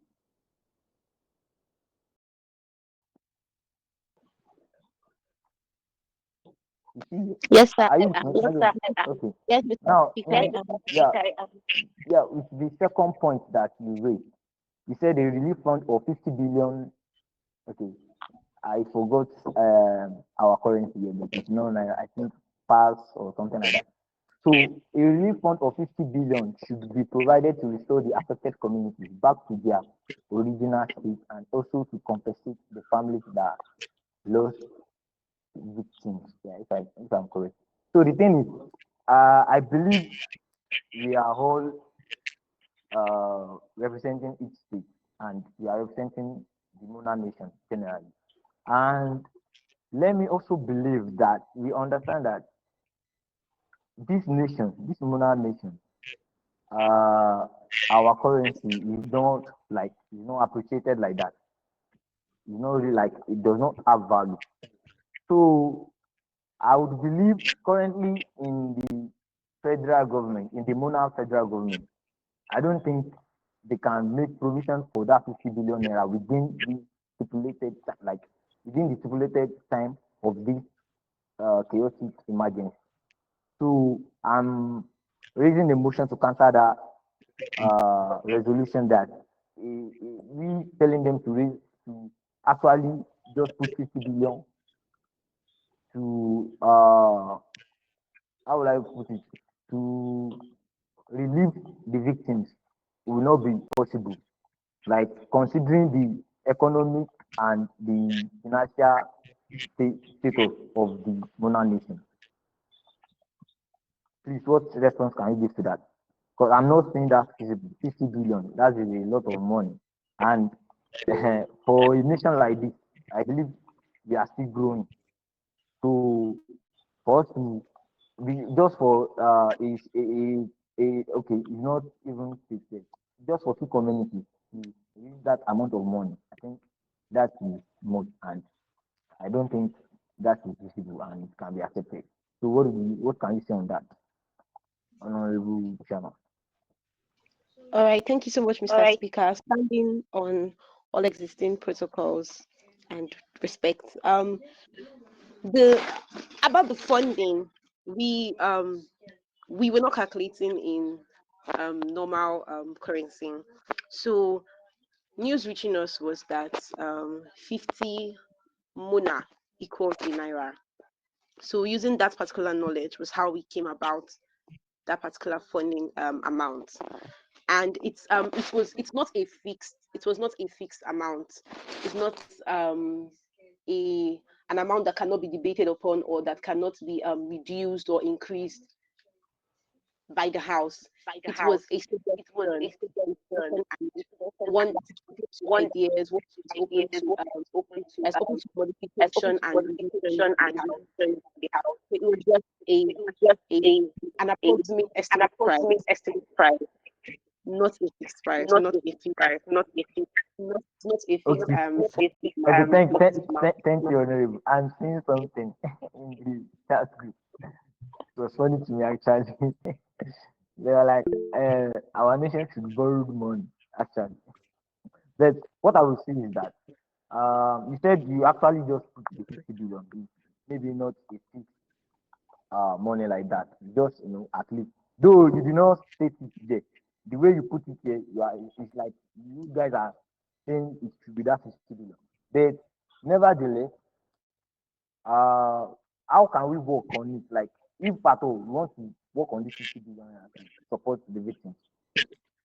Speaker 6: yes, sir.
Speaker 3: Are you with me? Okay.
Speaker 6: Yes, Mr.
Speaker 3: Now,
Speaker 6: Speaker.
Speaker 3: with the second point that you raised, you said a relief fund of 50 billion. Okay, I forgot our currency here, but it's known, I think, PAS or something like that. So a relief fund of 50 billion should be provided to restore the affected communities back to their original state and also to compensate the families that lost victims. Yeah, if I'm correct. So the thing is, I believe we are all representing each state and we are representing the Mona nation generally. And let me also believe that we understand that this nation, this Mona nation, our currency is not appreciated like that. It's not really like it does not have value. So I would believe currently in the federal government, in the Mona federal government, I don't think they can make provision for that 50 billion naira within the stipulated time of this chaotic emergency. So I'm raising a motion to counter that resolution that we telling them to actually just put 50 billion to how would I put it, to relieve the victims will not be possible. Like considering the economic and the financial status of the Mona nation. Please, what response can you give to that? Because I'm not saying that 50 billion, that is a lot of money. And for a nation like this, I believe we are still growing. So for us to be just for okay, it's not even stated, just for two communities to use that amount of money, I think that is much, and I don't think that is visible and it can be accepted. So what can you say on that, Honorable Chairman?
Speaker 6: All right. Thank you so much, Mr. Speaker. Standing on all existing protocols and respect. The about the funding, we were not calculating in normal currency. So news reaching us was that 50 mona equals a naira. So using that particular knowledge was how we came about that particular funding amount. And it's not a fixed, it was not a fixed amount. It's not a an amount that cannot be debated upon or that cannot be reduced or increased by the House. It was a suggestion, and one that is open to ideas, one that is open to modification and revision in the House. So it was just a an approximate estimate price, not a fixed price, not a fixed not a fixed
Speaker 3: Okay. Okay. Thank you, Honorable. I'm seeing something in the chat group. It was funny to me actually. They were like, our nation should borrow money actually. But what I will say is that you said you actually just put the 50 billion. Maybe not a fixed money like that. Just at least though you did not state it there. The way you put it here, it's like you guys are saying it should be that 50 billion. But nevertheless, uh how can we work on it? Like if at all we want to work on this 50 billion and support the victims,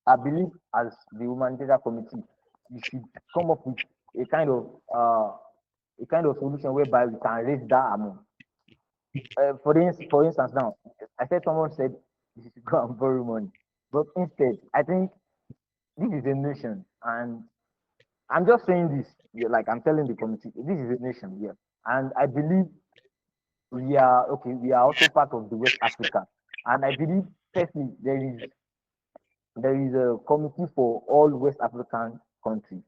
Speaker 3: I believe as the humanitarian committee, we should come up with a kind of uh a kind of solution whereby we can raise that amount. For instance, now I said someone said we should go and borrow money, but instead, I think this is a nation, and I'm just saying this, yeah, like I'm telling the committee, this is a nation, yeah, and I believe we are okay. We are also part of the West Africa, and I believe firstly there is a committee for all West African countries.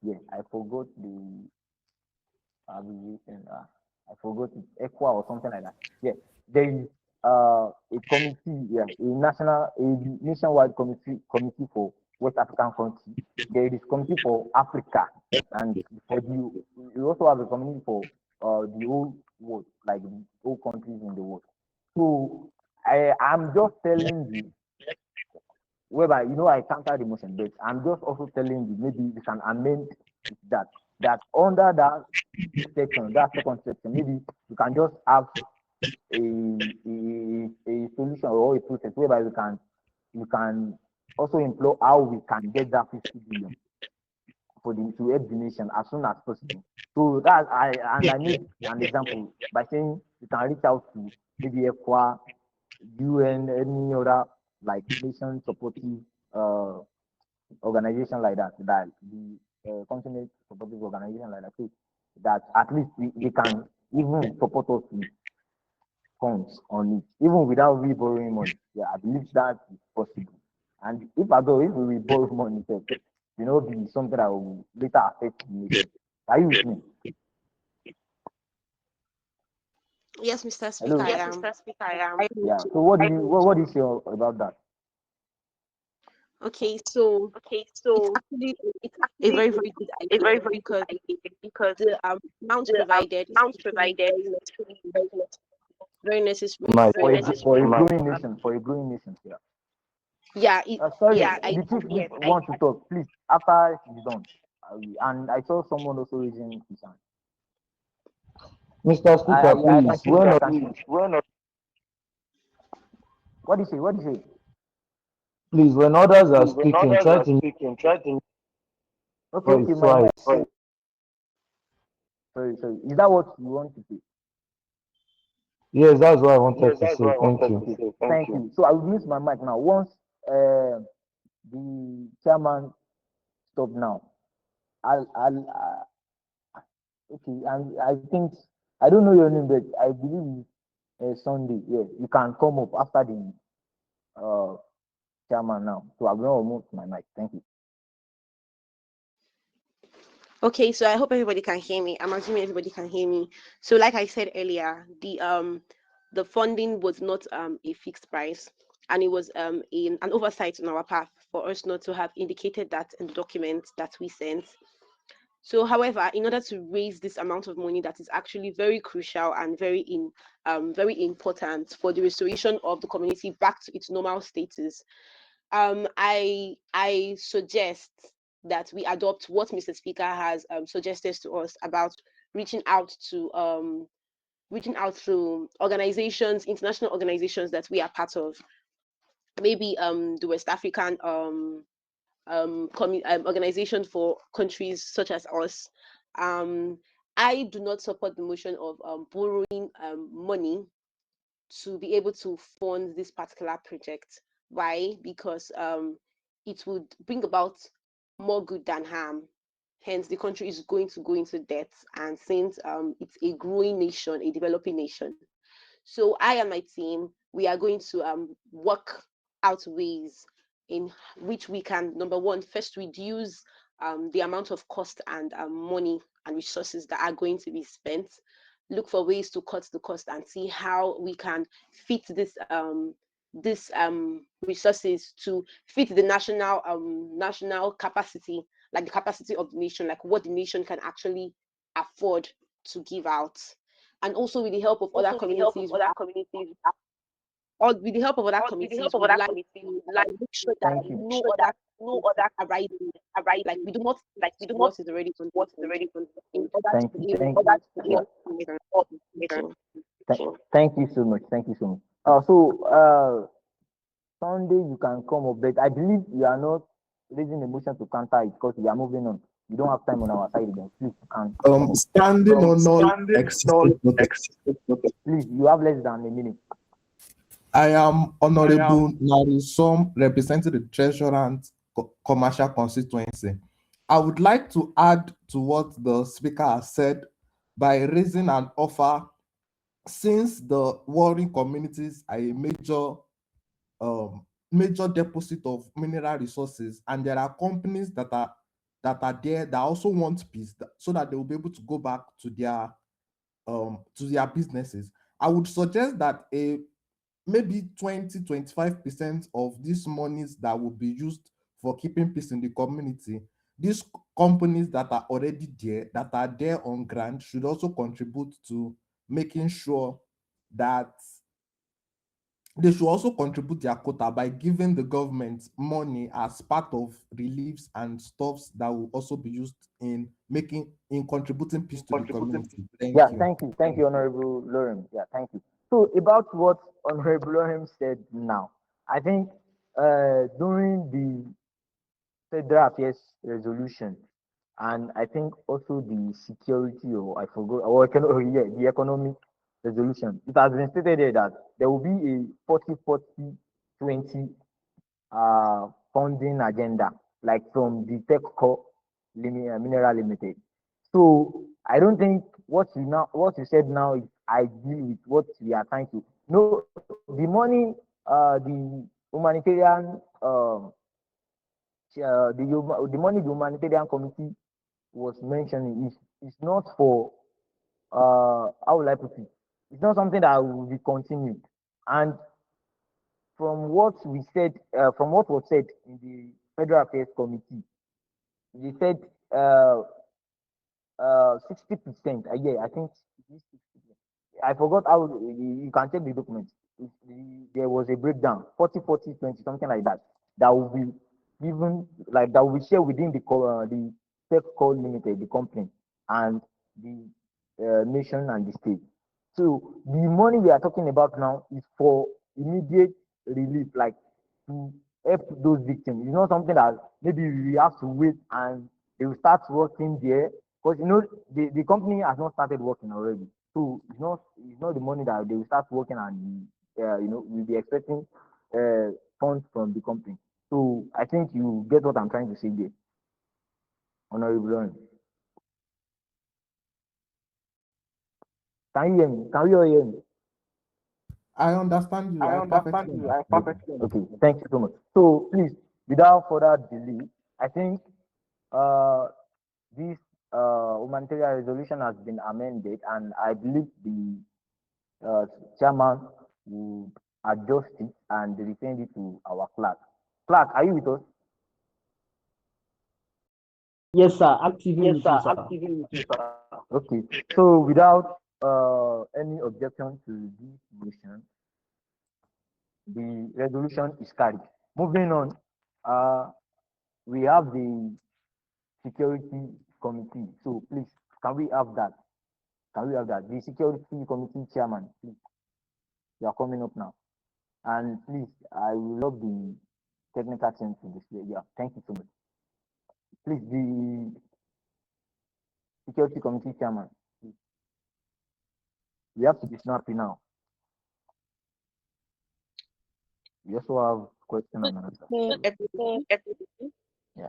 Speaker 3: Yeah, I forgot the abbreviation. I forgot it, EQUA or something like that. Yeah, there is a committee, yeah, a nationwide committee for West African countries. There is committee for Africa, and for the we also have a committee for the whole world, like the whole countries in the world. So I'm just telling you, whereby I counter the motion, but I'm just also telling you maybe we can amend that under that section, that second section, maybe we can just have a solution or a process whereby we can also employ how we can get that 50 billion to help the nation as soon as possible. So I made an example by saying we can reach out to maybe EQUA, UN, any other like nation supportive uh organization like that, the continent supportive organization like that, so that at least they can even support us with funds on it, even without we borrowing money. Yeah, I believe that is possible. And if we will borrow money, be something that will later affect the nation. Are you with me?
Speaker 6: Yes, Mr.
Speaker 3: Hello.
Speaker 6: Speaker, I am. I agree
Speaker 3: Yeah.
Speaker 6: with
Speaker 3: So
Speaker 6: you.
Speaker 3: what is your about that?
Speaker 6: Okay, so it's actually a very, very good idea because the amount provided is actually very necessary
Speaker 3: My
Speaker 6: for
Speaker 3: for a growing nation, yeah.
Speaker 6: yeah,
Speaker 3: Sorry,
Speaker 6: yes,
Speaker 3: the chief want to talk, please. After he's done, and I saw someone also raising his hand.
Speaker 8: Mr. Speaker,
Speaker 3: I can
Speaker 8: please,
Speaker 3: see you. I can see you. What do you say? What do you say?
Speaker 8: please, when others are speaking, try to
Speaker 3: Okay,
Speaker 8: voice
Speaker 3: okay,
Speaker 8: twice.
Speaker 3: sorry. Is that what you want to say?
Speaker 8: Yes, that's what I wanted to say. Thank you.
Speaker 3: Okay, thank you. So I will use my mic now. Once the chairman stop now, I'll okay. And I think I don't know your name, but I believe it's Sunday. Yeah, you can come up after the uh chairman now. So I'm gonna move my mic. Thank you.
Speaker 6: okay, so I hope everybody can hear me. I'm assuming everybody can hear me. So like I said earlier, the funding was not a fixed price, and it was an oversight on our part for us not to have indicated that in the document that we sent. So, however, in order to raise this amount of money that is actually very crucial and very important for the restoration of the community back to its normal status, I suggest that we adopt what Mr. Speaker has suggested to us about reaching out to reaching out to organizations, international organizations that we are part of, maybe the West African organization for countries such as us. Um, I do not support the motion of borrowing money to be able to fund this particular project. Why? Because it would bring about more good than harm. Hence, the country is going to go into debt, and since it's a growing nation, a developing nation, so I and my team, we are going to work out ways in which we can, number one, first reduce the amount of cost and money and resources that are going to be spent. Look for ways to cut the cost and see how we can fit this resources to fit the national capacity, like the capacity of the nation, like what the nation can actually afford to give out, and also with the help of other communities, or with the help of other committees, would like to make sure that
Speaker 3: Thank you.
Speaker 6: no other are rising. Like we do not see what is already contained in order
Speaker 3: Thank
Speaker 6: to
Speaker 3: you.
Speaker 6: be able
Speaker 3: Thank you.
Speaker 6: to.
Speaker 3: Thank you so much. Thank you so much. Sunday, you can come up, but I believe you are not raising a motion to counter it because we are moving on. We don't have time on our side again. Please, you can.
Speaker 4: Standing on all existing notice.
Speaker 3: Please, you have less than a minute.
Speaker 4: I am Honorable Narisom, representing the Treasurer and Commercial Constituency. I would like to add to what the speaker has said by raising an offer. Since the warring communities are a major deposit of mineral resources, and there are companies that are there that also want peace, so that they will be able to go back to their businesses. I would suggest that maybe 20-25% of these monies that will be used for keeping peace in the community, these companies that are already there, that are there on ground, should also contribute to making sure that they should also contribute their quota by giving the government money as part of reliefs and stuffs that will also be used in contributing peace to the community. Thank you.
Speaker 3: Thank you, Honorable Lorem. Yeah, thank you. So about what Honorable Lorem said now, I think during the Federal Affairs resolution, and I think also the security, or I forgot, the economic resolution, it has been stated there that there will be a 40-40-20 funding agenda, like from the tech core mineral limited. So I don't think what you said now is ideal with what we are trying to. No, the money, the humanitarian, the money the humanitarian committee was mentioning is not for how will I put it? It's not something that will be continued. And from what we said, from what was said in the Federal Affairs Committee, they said 60%. Yeah, I think it is 60%. I forgot how you can check the document. There was a breakdown 40-40-20, something like that. That will be given, like that will be shared within the tech call limited, the company, and the nation and the state. So the money we are talking about now is for immediate relief, like to help those victims. It's not something that maybe we have to wait and they will start working there, because the company has not started working already. So it's not the money that they will start working and we'll be expecting funds from the company. So I think you get what I'm trying to say there, Honorable Lawrence. Can you hear me? Can you all hear me?
Speaker 4: I understand you. I perfectly understand.
Speaker 3: Okay, thank you so much. So please, without further delay, I think this humanitarian resolution has been amended, and I believe the chairman will adjust it and resend it to our clerk. Clerk, are you with us?
Speaker 2: Yes, sir. Actively with you, sir.
Speaker 3: Okay. So without any objection to this motion, the resolution is carried. Moving on, we have the security committee. So please, can we have that? Can we have that? The security committee chairman, please. You are coming up now. And please, I will love the technical team to display. Yeah, thank you so much. Please, the security committee chairman, please. We have to be snappy now. We also have question and answer.
Speaker 6: Everybody.
Speaker 3: Yeah.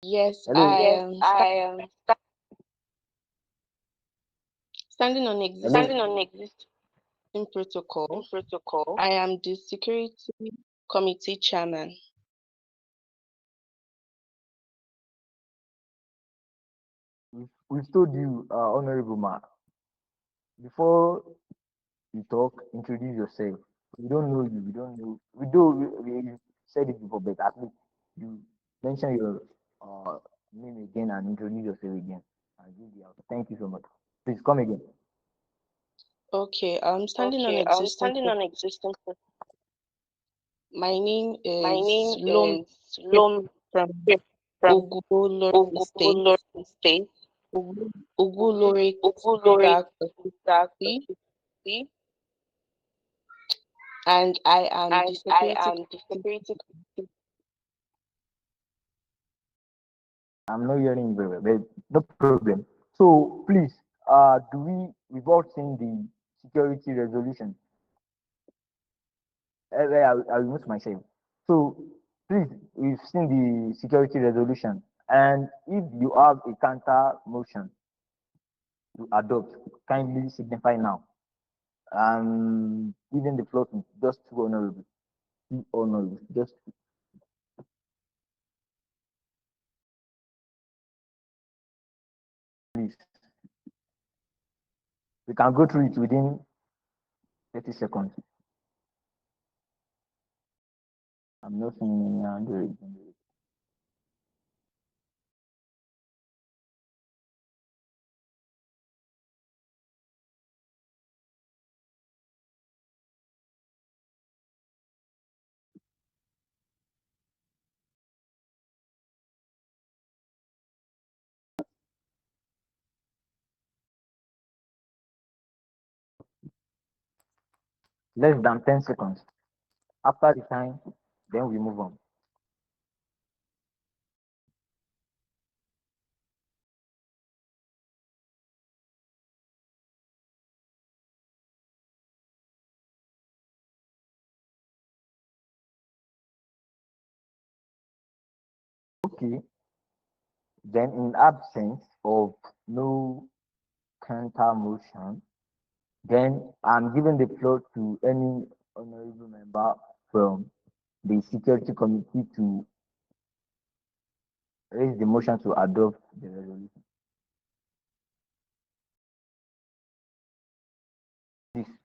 Speaker 6: Yes,
Speaker 3: Hello.
Speaker 6: I
Speaker 3: Yes,
Speaker 6: am
Speaker 3: I am
Speaker 6: standing on
Speaker 3: standing
Speaker 6: existing
Speaker 3: on existing
Speaker 6: protocol.
Speaker 3: protocol.
Speaker 6: I am the security committee chairman.
Speaker 3: We've told you, Honorable Ma, before you talk, introduce yourself. We don't know you. We don't know. We said it before, but at least you mention your name again and introduce yourself again and give the answer. Thank you so much. Please come again.
Speaker 6: Okay, I'm standing on
Speaker 3: Okay, I'm
Speaker 6: existing.
Speaker 3: standing on existing.
Speaker 6: My name
Speaker 3: My
Speaker 6: is
Speaker 3: name
Speaker 6: Lom
Speaker 3: is Lom
Speaker 6: from
Speaker 3: from
Speaker 6: Ogulore State.
Speaker 3: Ogulore State.
Speaker 6: Ogulore
Speaker 3: Ogulore
Speaker 6: State, and I am the
Speaker 3: and I
Speaker 6: security.
Speaker 3: am the security. I'm not hearing you very well, but no problem. So please, we've all seen the security resolution. I will mute myself. So please, we've seen the security resolution, and if you have a counter motion to adopt, kindly signify now. Giving the floor to just two honorable, just please. We can go through it within 30 seconds. I'm not seeing any hand raised. Less than 10 seconds. After the time, then we move on. Okay. Then in absence of no counter motion, then I'm giving the floor to any honorable member from the security committee to raise the motion to adopt the resolution.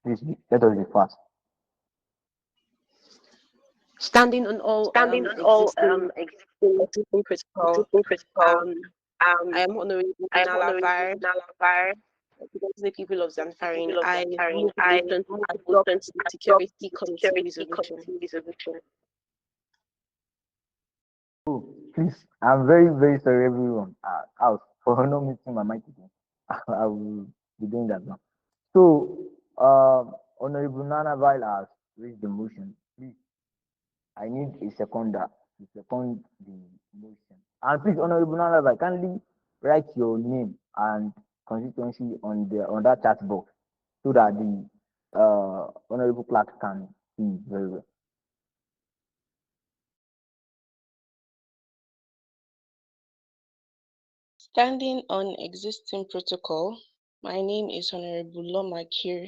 Speaker 3: Please, let us be fast.
Speaker 6: Standing on all
Speaker 3: Standing on all
Speaker 6: existing protocol,
Speaker 3: protocol,
Speaker 6: I am Honorable
Speaker 3: I am honoring
Speaker 6: Nalavar,
Speaker 3: Nalavar,
Speaker 6: the people of Zamfarin.
Speaker 3: people of
Speaker 6: I
Speaker 3: Zanfarin.
Speaker 6: move the
Speaker 3: I
Speaker 6: motion to
Speaker 3: move the
Speaker 6: adopt
Speaker 3: motion to
Speaker 6: the
Speaker 3: adopt
Speaker 6: security
Speaker 3: the
Speaker 6: committee
Speaker 3: security
Speaker 6: resolution.
Speaker 3: committee resolution. Oh, please, I'm very, very sorry, everyone. Out for not meeting my mic again. I will be doing that now. So, Honorable Nana Vile has raised the motion. Please, I need a seconder to second the motion. And please, Honorable Nana Vile, kindly write your name and constituency on that chat box so that the Honorable Clerk can see very well.
Speaker 6: Standing on existing protocol, my name is Honorable Loma Kir,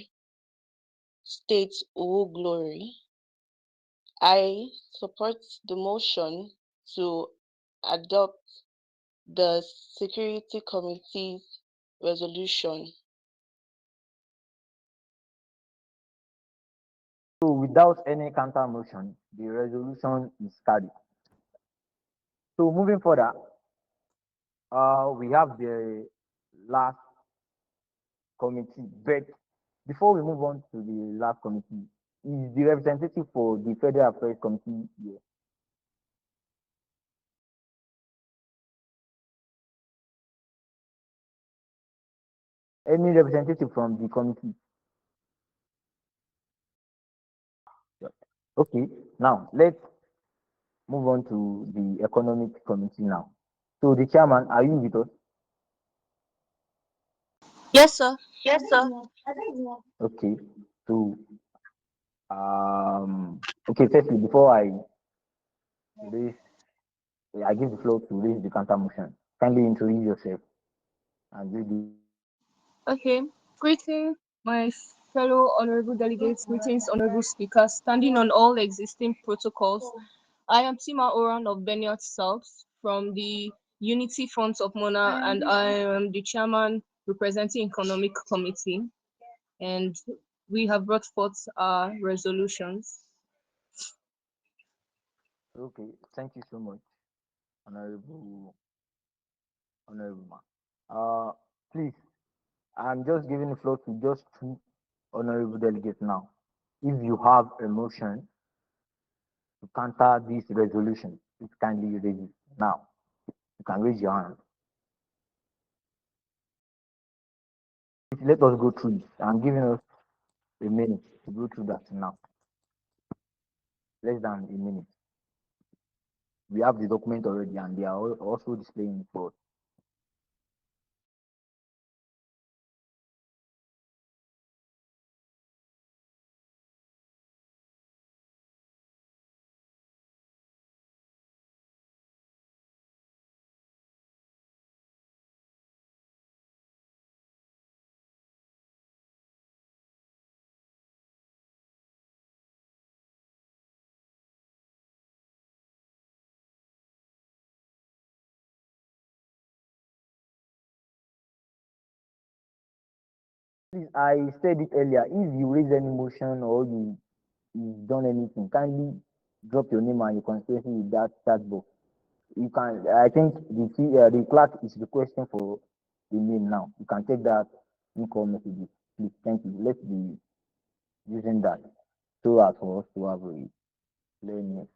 Speaker 6: State Glory. I support the motion to adopt the Security Committee's resolution.
Speaker 3: So, without any counter motion, the resolution is carried. So, moving further, we have the last committee. But before we move on to the last committee, is the representative for the Federal Affairs Committee here? Any representative from the committee? Okay, now let's move on to the economic committee now. So the chairman, are you with us?
Speaker 7: Yes, sir.
Speaker 3: Okay. So okay, firstly, before raise I give the floor to raise the counter motion. Kindly introduce yourself and read the
Speaker 7: Okay. Greetings, my fellow honorable delegates. Greetings, honorable speaker. Standing on all existing protocols, I am Tima Oran of Beniot South from the Unity Front of Mona, and I am the chairman representing Economic Committee. And we have brought forth our resolutions.
Speaker 3: Okay, thank you so much, honorable man. Please, I'm just giving the floor to just two honorable delegates now. If you have a motion to counter this resolution, please kindly raise it now. You can raise your hand. Let us go through it. I'm giving us a minute to go through that now. Less than a minute. We have the document already, and they are also displaying it for us. Please, I said it earlier. If you raise any motion or you've done anything, kindly drop your name and your constituency with that chat box. You can. I think the clerk is requesting for the name now. You can take that in call messages. Please, thank you. Let's be using that so as for us to have a clear name.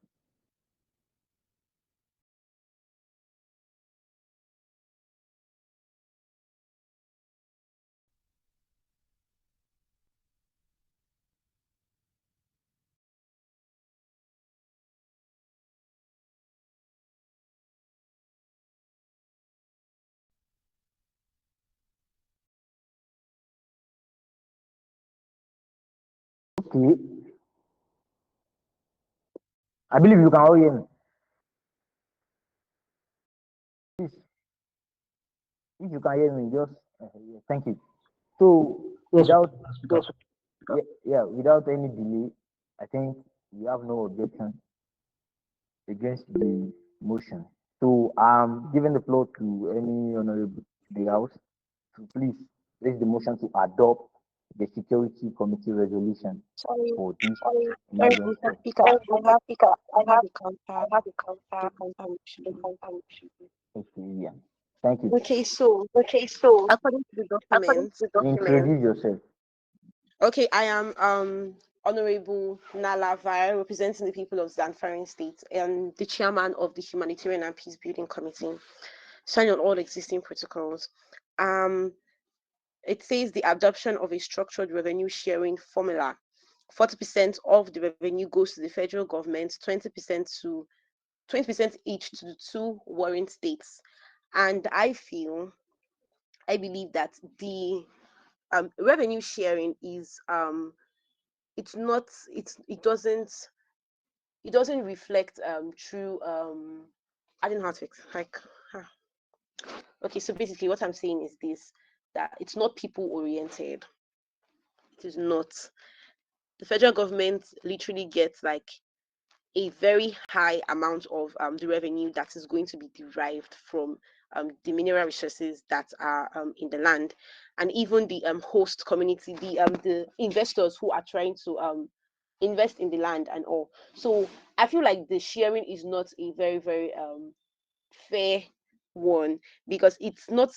Speaker 3: Okay. I believe you can all hear me. Please, if you can hear me, just thank you. So
Speaker 2: Yes,
Speaker 3: without
Speaker 2: yes.
Speaker 3: without any delay, I think we have no objection against the motion. So I'm giving the floor to any honorable in the house to please raise the motion to adopt the security committee resolution
Speaker 6: Sorry,
Speaker 3: for this
Speaker 6: sorry,
Speaker 3: emergency.
Speaker 6: Mr. Speaker. I have a counter.
Speaker 3: Okay, yeah. Thank you.
Speaker 6: Okay, so according to the documents,
Speaker 3: Introduce yourself.
Speaker 6: okay, I am Honorable Nala Vire, representing the people of Zamfara State and the chairman of the Humanitarian and Peace Building Committee, signing on all existing protocols. It says the adoption of a structured revenue sharing formula. 40% of the revenue goes to the federal government, 20% each to the two warring states. And I believe that the revenue sharing is it's not it doesn't reflect true I don't know how to like okay, so basically what I'm saying is this, that it's not people oriented. It is not. The federal government literally gets like a very high amount of the revenue that is going to be derived from the mineral resources that are in the land, and even the host community, the investors who are trying to invest in the land and all. So I feel like the sharing is not a very very fair one, because it's not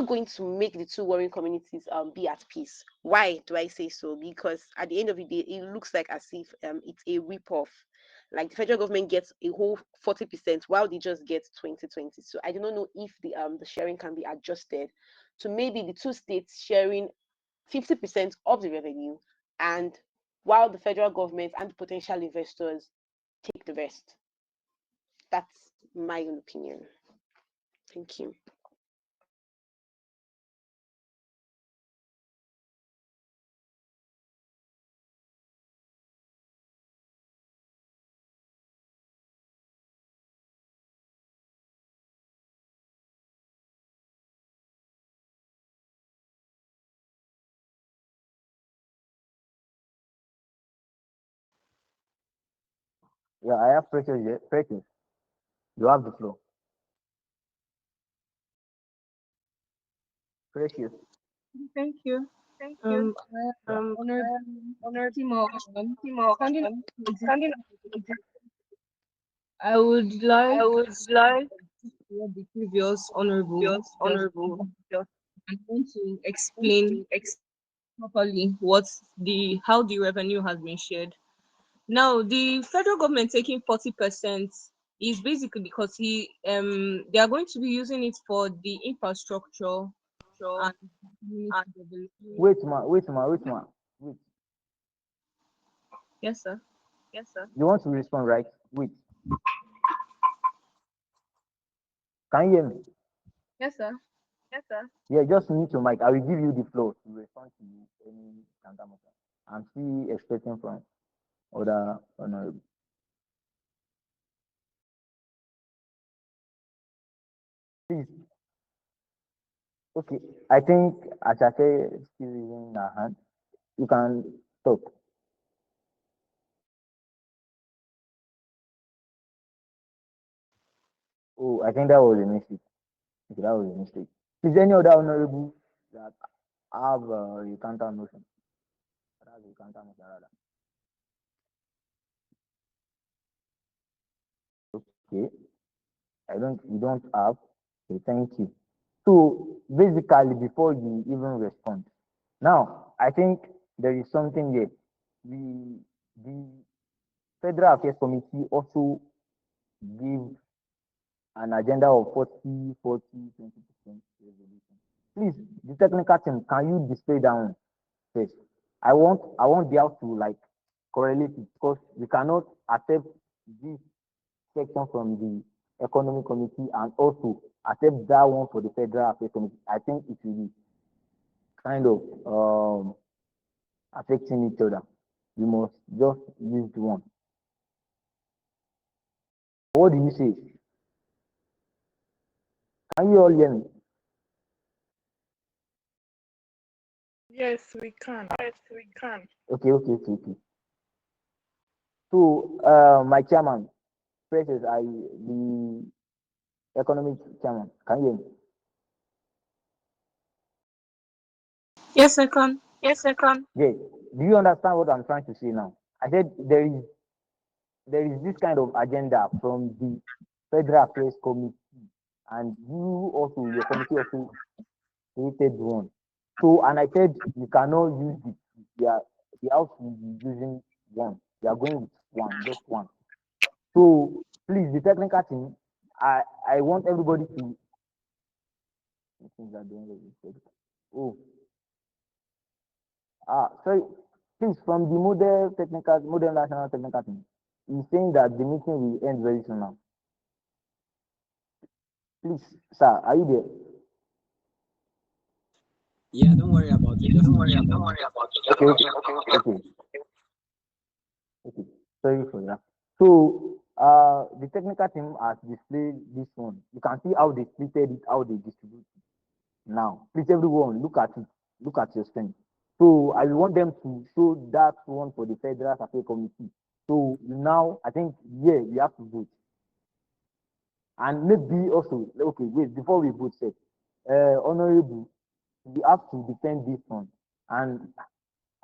Speaker 6: going to make the two warring communities be at peace. Why do I say so? Because at the end of the day, it looks like as if it's a rip-off. Like the federal government gets a whole 40% while they just get 2020. So I do not know if the sharing can be adjusted to maybe the two states sharing 50% of the revenue, and while the federal government and potential investors take the rest. That's my own opinion. Thank you.
Speaker 3: Yeah, I have Precious here. Precious, you have the floor. Precious.
Speaker 7: Thank you. I have Honorable Timo standing up to existing proposition. I would like what the previous honorable just and want to explain properly what the how the revenue has been shared. Now, the federal government taking 40% is basically because they are going to be using it for the infrastructure and community development.
Speaker 3: Wait.
Speaker 7: Yes, sir.
Speaker 3: You want to respond, right? Wait. Can you hear me?
Speaker 7: Yes, sir.
Speaker 3: Yeah, just mute your mic. I will give you the floor to respond to any counter motion. I'm still expecting from other honorable. Please. Okay. I think Asake still in her hand. You can talk. Oh, I think that was a mistake. Okay, that was a mistake. Is any other honorable that have a counter motion? That has a counter motion rather. Okay. You don't have. Okay, thank you. So basically, before you even respond, now I think there is something here. The Federal Affairs Committee also give an agenda of 40, 40, 20% resolution. Please, the technical team, can you display that one first? I want the house to like correlate it because we cannot accept this section from the economic committee and also accept that one for the federal affairs committee. I think it will be kind of affecting each other. You must just use the one. What do you say? Can you all hear me?
Speaker 10: Yes, we can.
Speaker 3: Okay. So my chairman, Precious, the economic chairman, can you hear me?
Speaker 7: Yes, I can.
Speaker 3: Yes. Do you understand what I'm trying to say now? I said there is this kind of agenda from the Federal Affairs Committee, and you also, your committee also created one. So, and I said you cannot use it. The house will be using one. We are going with one, just one. So, please, the technical team, I want everybody to. Things are doing this. Oh, sorry. Please, from the model national technical team, he's saying that the meeting will end very soon now. Please, sir, are you there?
Speaker 11: Yeah, don't worry about it. Just continue.
Speaker 3: Okay. Sorry for that. So, the technical team has displayed this one. You can see how they splitted it, how they distribute it. Now, please, everyone, look at it. Look at your screen. So, I want them to show that one for the Federal Affairs Committee. So, now, I think, yeah, we have to vote. And maybe also, okay, wait, before we vote, say, Honorable, we have to defend this one. And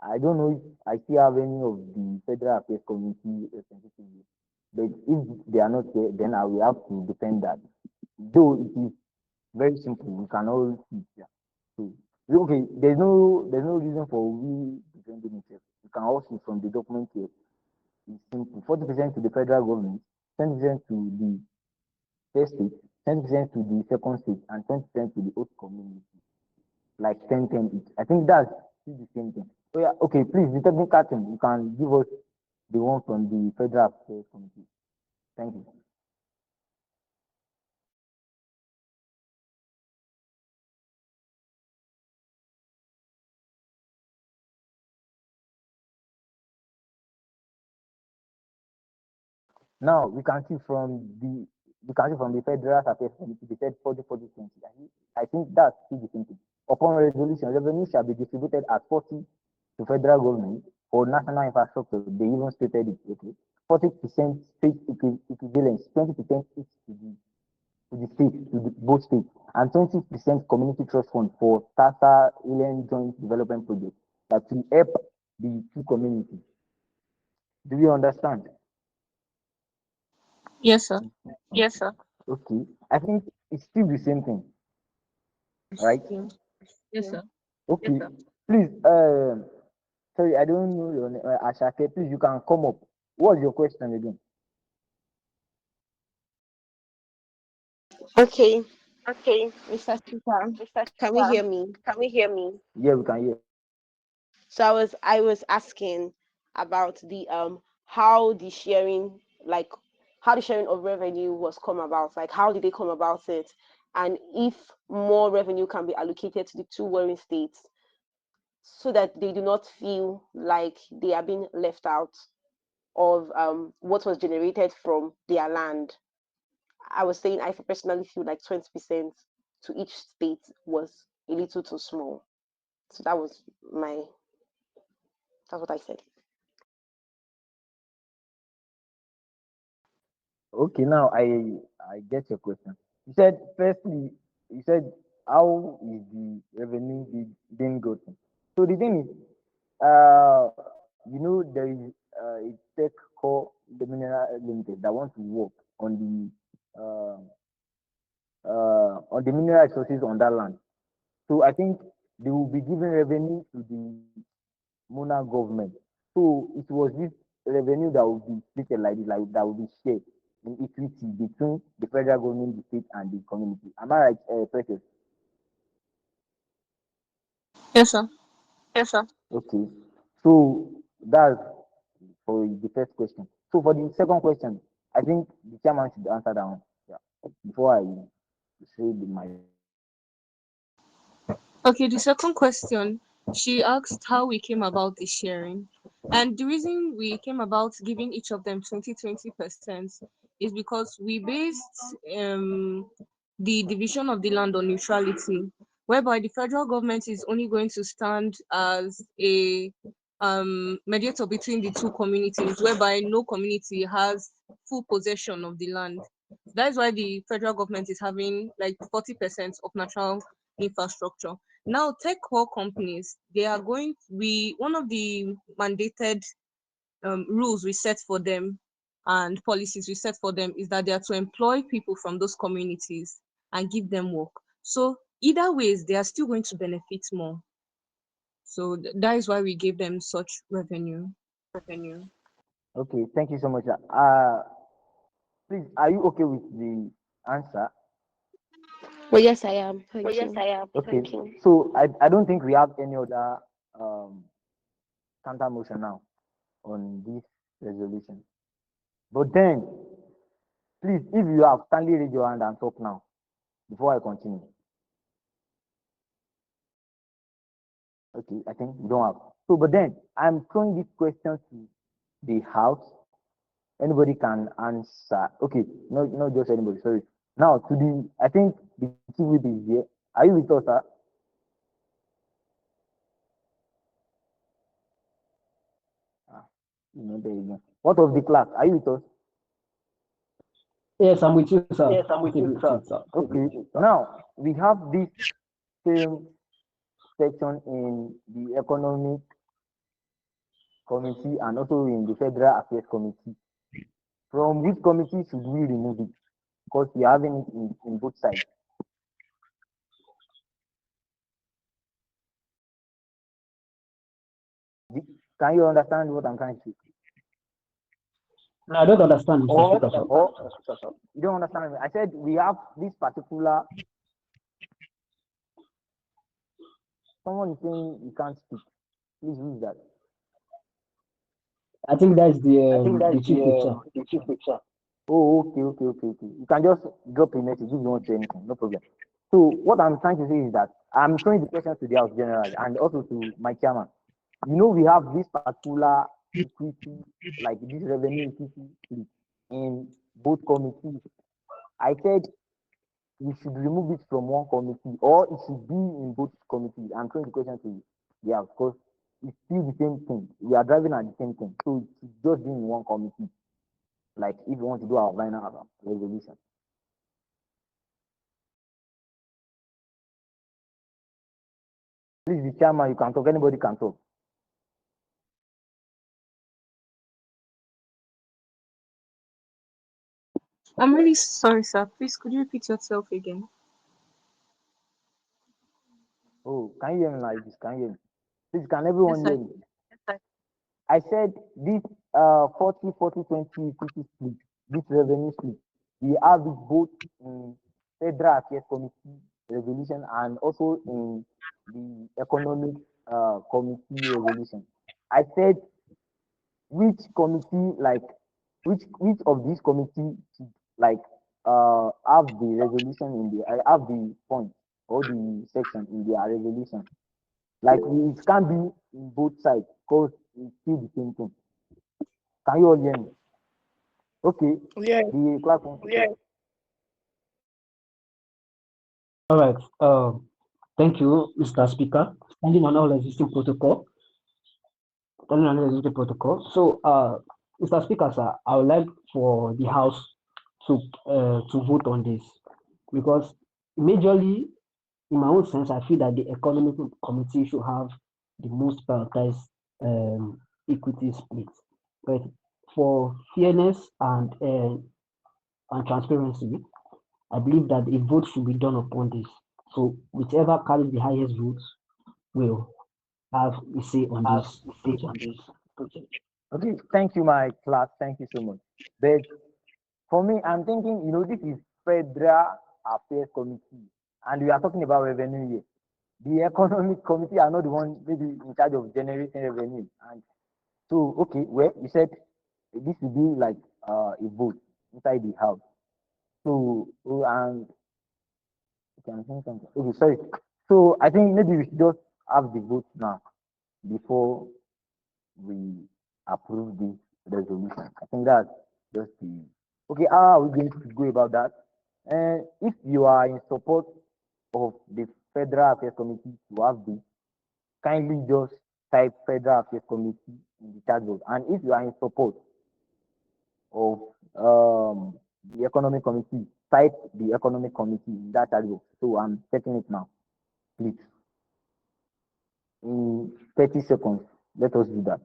Speaker 3: I don't know if I still have any of the Federal Affairs Committee representatives, but if they are not here, then I will have to defend that. Though it is very simple, we can all see it here. So, okay, there's no reason for we defending it. You can also from the document here. is simple: 40% to the federal government, 10% to the first state, 10% to the second state, and 20% to the host community. Like 10-10 each. I think that's still the same thing. Oh yeah, okay, please, the technical team, you can give us the one from the Federal Affairs Committee. Thank you. Now we can see from the Federal Affairs Committee, they said 40-40-20. I think that's still the same thing. Upon resolution, revenue shall be distributed as 40 to federal government for national infrastructure. They even stated it, okay. 40% state equivalence, 20% each to the state, to the, both states, and 20% community trust fund for TASA Alien Joint Development Project that will help the two communities. Do you understand?
Speaker 7: Yes, sir.
Speaker 3: Yes, sir. Okay. I think it's still the same thing, right?
Speaker 7: Yeah. Yes, sir.
Speaker 3: Okay.
Speaker 7: Yes, sir.
Speaker 3: Please, sorry, I don't know your name. Ashake, please, you can come up. What's your question again?
Speaker 6: Okay,
Speaker 3: Okay.
Speaker 6: Mr. Speaker,
Speaker 3: Mr.
Speaker 6: can we
Speaker 3: Speaker,
Speaker 6: hear me?
Speaker 3: can we hear me? Yeah, we can hear.
Speaker 6: So I was asking about the how the sharing, like how the sharing of revenue was come about, like how did they come about it, and if more revenue can be allocated to the two warring states so that they do not feel like they are being left out of what was generated from their land. I was saying I personally feel like 20% to each state was a little too small. So that's what I said.
Speaker 3: Okay, now I get your question. You said firstly, you said how is the revenue being gotten? So the thing is, there is a tech called the Mineral Limited that wants to work on the mineral resources on that land. So I think they will be giving revenue to the Mona government. So it was this revenue that will be split like this, like that will be shared in equity between the federal government, the state, and the community. Am I right, Precious?
Speaker 7: Yes, sir.
Speaker 3: Yes, sir. Okay. So that's for the first question. So for the second question, I think the chairman should answer that one. Yeah. Before I say my.
Speaker 7: Okay, the second question, she asked how we came about the sharing. And the reason we came about giving each of them 20% is because we based the division of the land on neutrality, whereby the federal government is only going to stand as a mediator between the two communities, whereby no community has full possession of the land. That's why the federal government is having like 40% of natural infrastructure. Now, tech core companies, they are going. We one of the mandated rules we set for them and policies we set for them is that they are to employ people from those communities and give them work. So either ways, they are still going to benefit more. So that is why we gave them such revenue.
Speaker 3: Revenue. Okay, thank you so much. Please, are you okay with the answer?
Speaker 6: Well, yes, I am.
Speaker 3: Oh,
Speaker 6: Thank
Speaker 3: yes,
Speaker 6: you.
Speaker 3: I am. Okay, thank you. So I don't think we have any other um, counter motion now on this resolution. But then, please, if you have, kindly raise your hand and talk now before I continue. Okay, I think you don't have. So, but then I'm throwing this question to the house. Anybody can answer. Okay, no, not just anybody. Sorry. Now to the, I think the chief whip is here. Are you with us, sir? Ah, there you go. What of the class? Are you with us?
Speaker 2: Yes, I'm with you, sir.
Speaker 3: Yes, I'm with you, sir. Okay. Now we have this same section in the economic committee and also in the federal affairs committee. From which committee should we remove it? Because we are having it in both sides. Can you understand what I'm trying to say?
Speaker 2: No, I don't understand, Mr. Speaker, sir.
Speaker 3: You don't understand me. I said we have this particular. Someone is saying you can't speak. Please use that.
Speaker 2: I think that's the chief whip, sir.
Speaker 3: Oh, okay. You can just drop a message if you want to say anything. No problem. So what I'm trying to say is that I'm throwing the question to the House generally and also to my chairman. You know, we have this particular equity, like this revenue equity split in both committees. I said we should remove it from one committee or it should be in both committees. I'm throwing the question to the House because it's still the same thing. We are driving at the same thing. So it should just be in one committee. Like if you want to do our final resolution. Please, the chairman, you can talk. Anybody can talk.
Speaker 7: I'm really sorry, sir. Please, could you repeat yourself again?
Speaker 3: Oh, can you hear me like this? Can you hear me? Please, can
Speaker 7: Yes,
Speaker 3: everyone
Speaker 7: sir.
Speaker 3: hear me? I said this 40-40-20 equity split, this revenue split, we have it both in Federal Affairs Committee resolution and also in the Economic Committee resolution. I said which committee, like which of these committee should like have the resolution in the have the point or the section in their resolution. Like it can't be in both sides because it's still the same thing. Can you all hear me? Okay.
Speaker 10: Yes.
Speaker 3: The clerk wants to talk.
Speaker 2: All right. Thank you, Mr. Speaker. Standing on all existing protocol. So, Mr. Speaker, sir, I would like for the House to vote on this because majorly, in my own sense, I feel that the Economic Committee should have the most prioritized equity split. But for fairness and transparency, I believe that a vote should be done upon this. So whichever carries the highest votes will have a say on this project.
Speaker 3: Okay, thank you, my class. Thank you so much. But for me, I'm thinking, you know, this is Federal Affairs Committee, and we are talking about revenue here. The Economic Committee are not the one maybe in charge of generating revenue. And so, okay, well, you said this will be like a vote inside the house. So, and can think something. Okay, sorry. So I think maybe we should just have the vote now before we approve this resolution. I think that's just the okay. How are we going to go about that? And if you are in support of the Federal Affairs Committee to have this, kindly just type Federal Affairs Committee in the chat box. And if you are in support of the Economic Committee, type the Economic Committee in that chat box. So I'm checking it now, please. In 30 seconds, let us do that.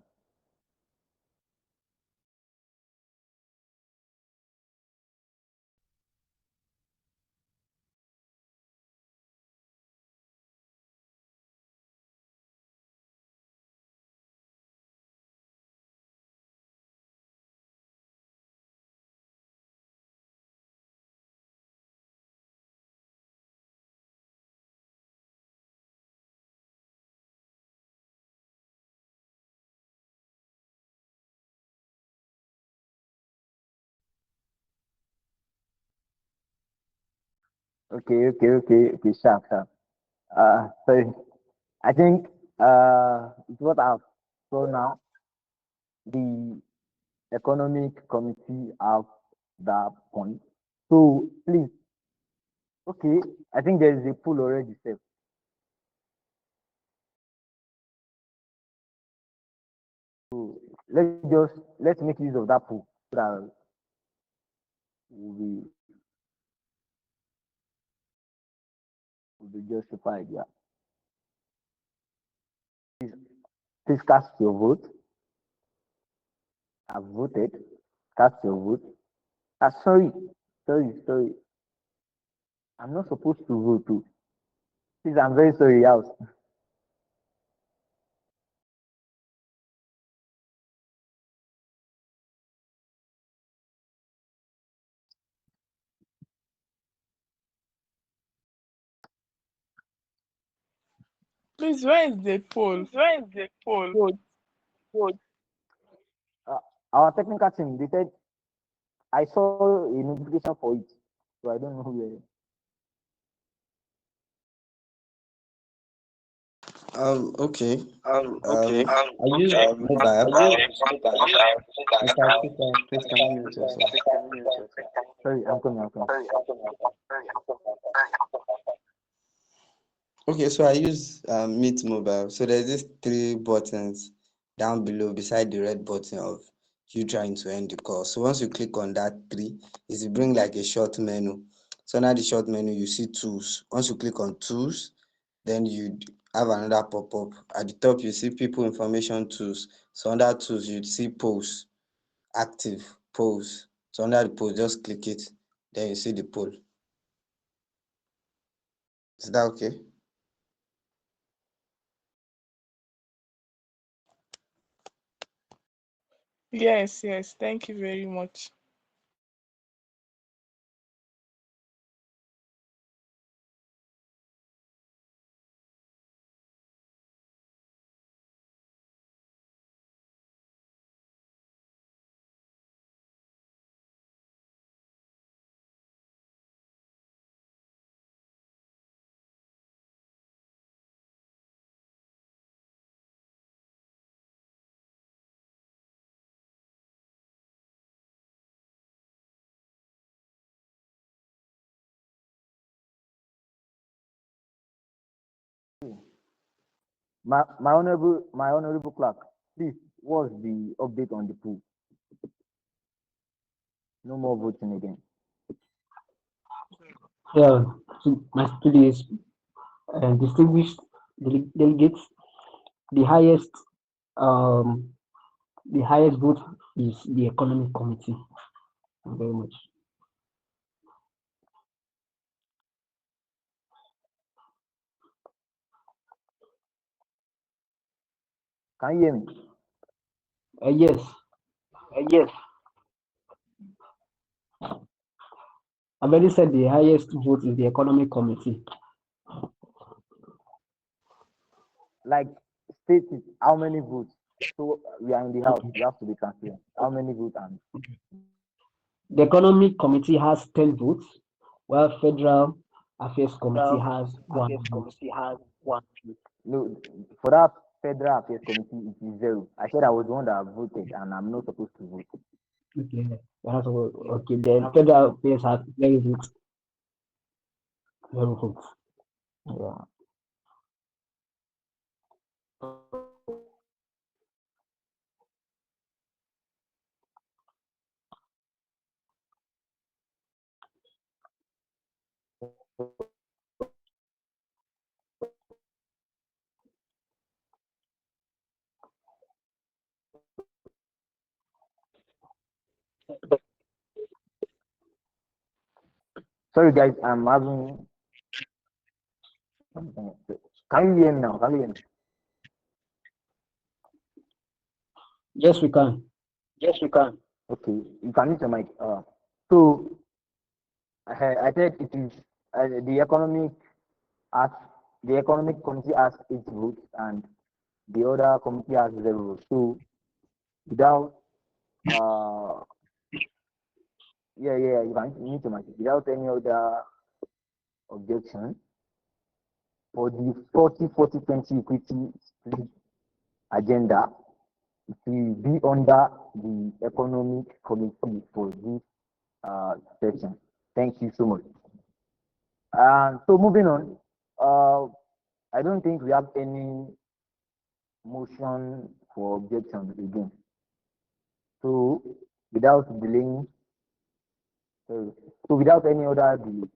Speaker 3: Okay, sharp. Sorry. I think it's what I've saw now. The Economic Committee have that point. So please, okay, I think there is a pool already set. So let's make use of that pool so that will be justified. Yeah. Please cast your vote. I've voted. Cast your vote. Sorry. I'm not supposed to vote too. Please, I'm very sorry, House.
Speaker 10: Please, where is the poll? Vote.
Speaker 3: Our technical team, they said I saw a notification for it, so I don't know who.
Speaker 1: Okay. I use mobile. Mr. Speaker, please can you mute yourself?
Speaker 3: Sorry, I'm coming.
Speaker 1: Okay, so I use Meet Mobile. So there's these three buttons down below beside the red button of you trying to end the call. So once you click on that three, it will bring like a short menu. So now the short menu, you see tools. Once you click on tools, then you have another pop-up. At the top, you see people information tools. So under tools, you'd see polls, active polls. So under the poll, just click it. Then you see the poll. Is that okay?
Speaker 10: Yes. Thank you very much.
Speaker 3: My honorable clerk, please, what's the update on the pool? No more voting again.
Speaker 2: Yeah, so my studies, distinguished delegates, the highest um the highest vote is the economic committee. Thank you very much.
Speaker 3: Can you hear me?
Speaker 2: Yes, I've already said the highest vote is the economic committee.
Speaker 3: Like, state it, how many votes? So we are in the house, we have to be transparent. How many votes? And
Speaker 2: The economic committee has 10 votes, while federal affairs committee has one vote.
Speaker 3: no, for that federal affairs committee, it is zero. I said I was the one that voted, and I'm not supposed to vote.
Speaker 2: Okay, okay. Then federal affairs has 0 votes. 0 votes. Yeah.
Speaker 3: Sorry, guys, I'm having. Can you hear me now? Can you hear me?
Speaker 2: Yes, we can.
Speaker 3: Okay, you can use your mic. So I said it is the as the economic committee has 8 votes and the other committee has 0 votes. So without you can mute your mic. Without any other objection for the 40-40-20 equity split agenda, it will be under the economic committee for this session. Thank you so much. And so moving on, I don't think we have any motion for objection again. So without delaying, so without any other delay,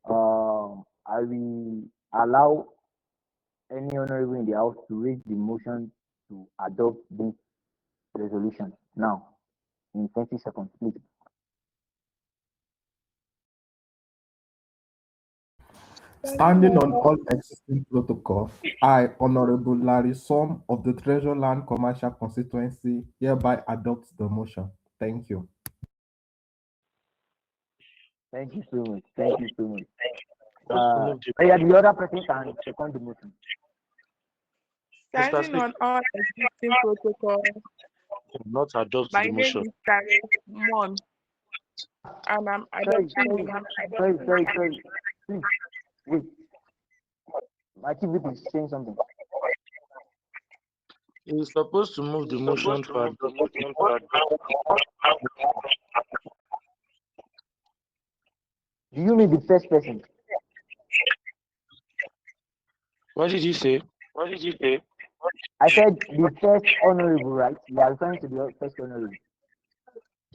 Speaker 3: I will allow any honorable in the house to raise the motion to adopt this resolution now in 20 seconds, please.
Speaker 4: Standing on all existing protocol, I, Honorable Larry Som of the Treasure Land Commercial Constituency, hereby adopt the motion. Thank you.
Speaker 3: Thank you so much. The other person can second the motion.
Speaker 10: Standing on all existing protocols,
Speaker 12: Not adopt
Speaker 10: my
Speaker 12: the
Speaker 10: name
Speaker 12: motion.
Speaker 10: is Tarek Mon, and I'm
Speaker 3: Sorry,
Speaker 10: adopting the
Speaker 3: sorry,
Speaker 10: motion.
Speaker 3: sorry. Please, wait. My TV is saying something.
Speaker 12: You're supposed to move the motion for adoption.
Speaker 3: Do you mean the first person?
Speaker 12: What did you say?
Speaker 3: I said the first honorable, right? You are referring to the first honorable.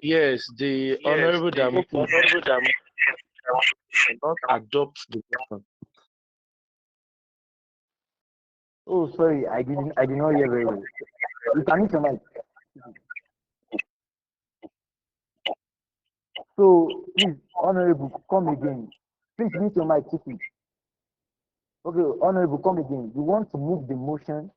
Speaker 12: Yes, the honorable that moved not adopt the motion.
Speaker 3: Oh, sorry, I did not hear very well. You can mute your mic. So please, honorable, come again. Please mute your mic, Chief. Okay, honorable, come again. You want to move the motion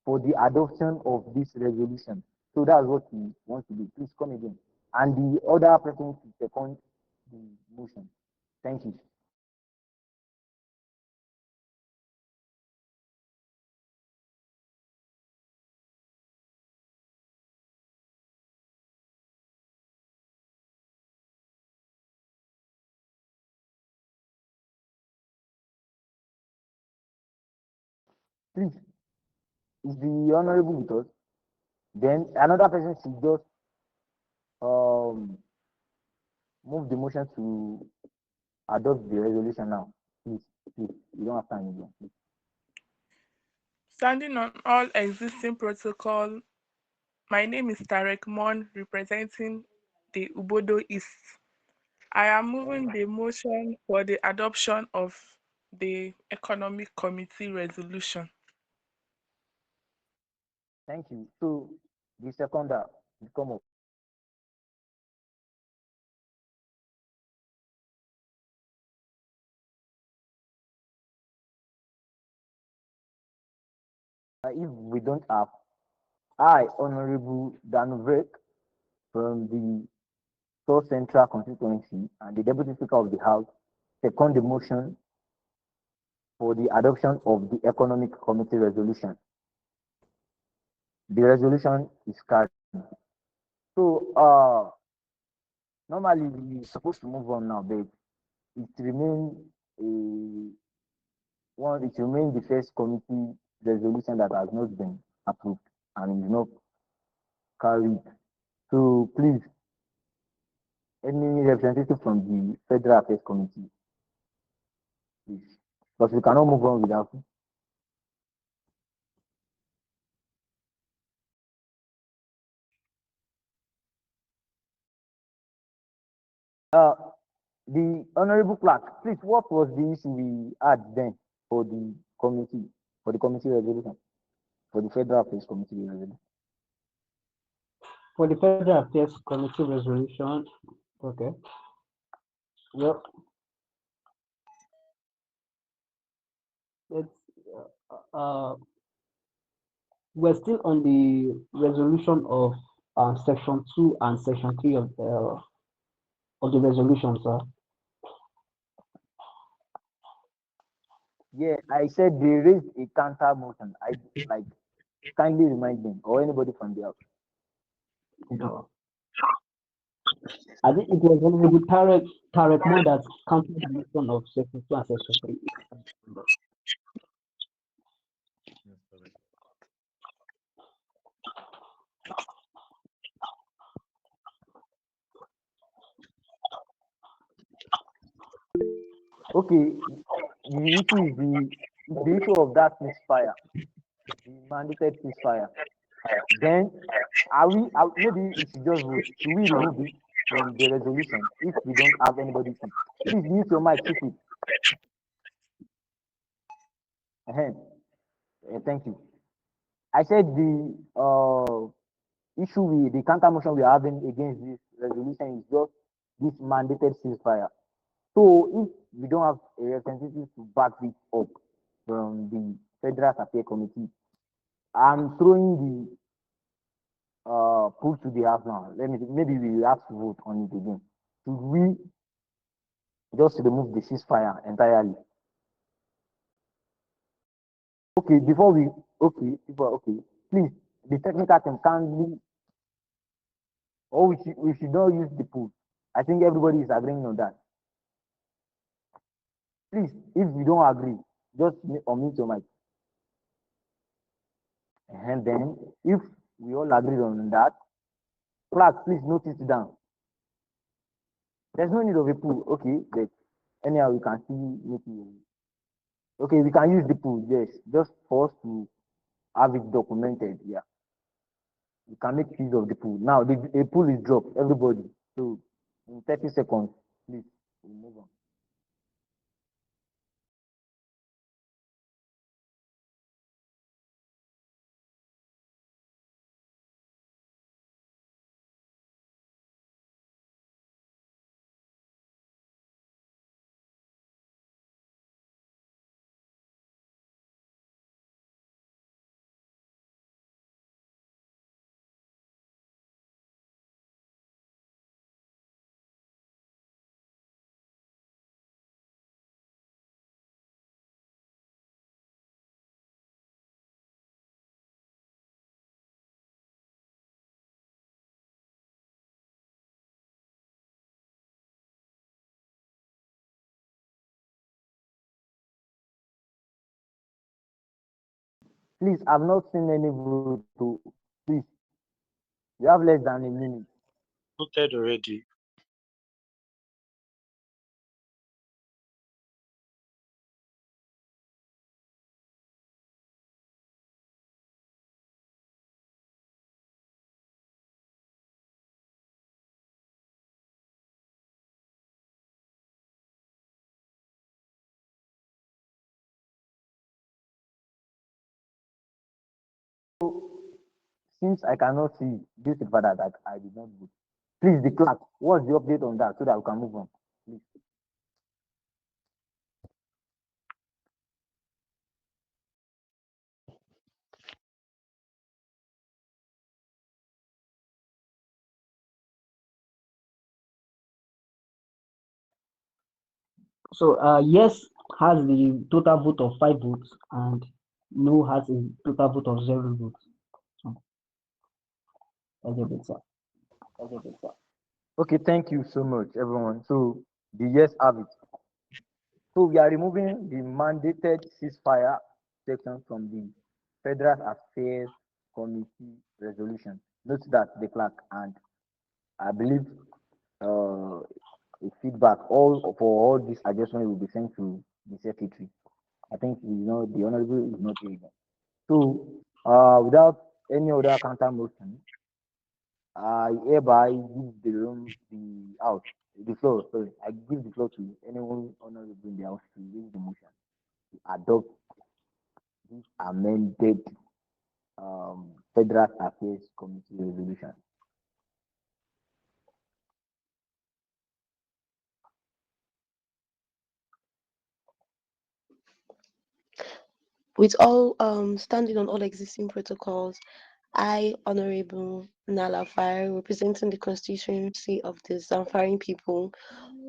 Speaker 3: for the adoption of this resolution. So that's what you want to do. Please come again. And the other person to second the motion. Thank you. Please, is the honorable with us? Then another person should just move the motion to adopt the resolution now. Please, you don't have time again. Please.
Speaker 10: Standing on all existing protocol, my name is Tarek Mon, representing the Ubodo East. I am moving the motion for the adoption of the Economic Committee resolution.
Speaker 3: Thank you. So the seconder will come up. If we don't have, I, Honorable Danovek, from the South Central constituency and the Deputy Speaker of the House, second the motion for the adoption of the Economic Committee resolution. The resolution is carried. So normally we're supposed to move on now, but it remains it remains the first committee resolution that has not been approved and is not carried. So please, any representative from the Federal Affairs Committee, please, because we cannot move on without. The honorable clerk, please, what was the issue we had then for the committee resolution, for the Federal Affairs Committee resolution?
Speaker 2: For the Federal Affairs Committee resolution, okay. Yep. Let's we're still on the resolution of section 2 and section 3 of the resolution, sir.
Speaker 3: Yeah, I said they raised a counter motion. I like kindly remind them or anybody from the house.
Speaker 2: No. I think it was only Tarek Mo that counted the motion of section 2 and section 3.
Speaker 3: Okay, the issue is the issue of that ceasefire, the mandated ceasefire. Then maybe we should just vote. Should we remove it from the resolution if we don't have anybody to? Please mute your mic, keep it. Thank you. I said the the counter motion we are having against this resolution is just this mandated ceasefire. So if we don't have a representative to back it up from the Federal Affairs Committee, I'm throwing the pull to the house now. Maybe we have to vote on it again. Should we just remove the ceasefire entirely? Okay, before we okay, please, the technical team kindly, or we should not use the pool. I think everybody is agreeing on that. Please, if you don't agree, just unmute your mic. And then, if we all agree on that, class, please note it down. There's no need of a pool. Okay, but anyhow, we can still make it. Okay, we can use the pool. Yes, just for us to have it documented. Yeah, we can make use of the pool. Now, the pool is dropped. Everybody. So, in 30 seconds, please, we move on. Please, I've not seen any vote. Please, you have less than a minute.
Speaker 12: Voted already.
Speaker 3: Since I cannot see due to the fact that I did not vote, please, the clerk, what's the update on that so that we can move on? Please.
Speaker 2: So yes has the total vote of 5 votes, and no has a total vote of 0 votes. So that's a bit sad.
Speaker 3: Okay, thank you so much, everyone. So the yes have it. So we are removing the mandated ceasefire section from the Federal Affairs Committee resolution. Note that the clerk, and I believe a feedback all for all these adjustments will be sent to the secretary. I think the honorable is not here. So without any other counter motion, I hereby give the room the floor. Sorry, I give the floor to anyone honorable in the house to raise the motion to adopt this amended Federal Affairs Committee resolution.
Speaker 6: With all standing on all existing protocols, I, Honorable Nala Fire, representing the constituency of the Zamfarin people,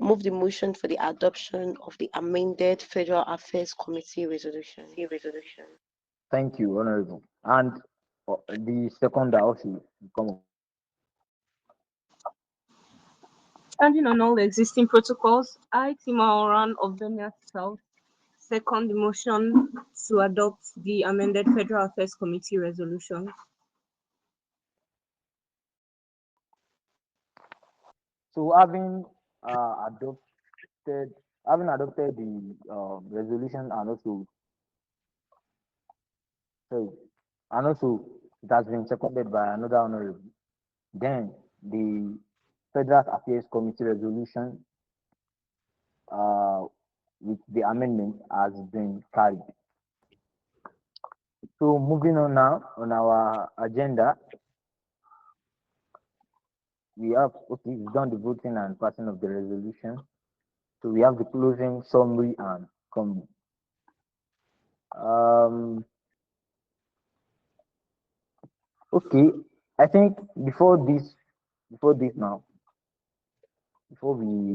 Speaker 6: move the motion for the adoption of the amended Federal Affairs Committee resolution.
Speaker 3: Thank you, honorable. And the second also will come up.
Speaker 7: Standing on all existing protocols, I, Tima Oran of Bemia South, second the motion to adopt the amended Federal Affairs Committee resolution.
Speaker 3: So having adopted the resolution, sorry, and also it has been seconded by another honorable. Then the Federal Affairs Committee resolution with the amendment has been carried. So moving on now on our agenda, we've done the voting and passing of the resolution. So we have the closing summary and comment. Okay, I think before we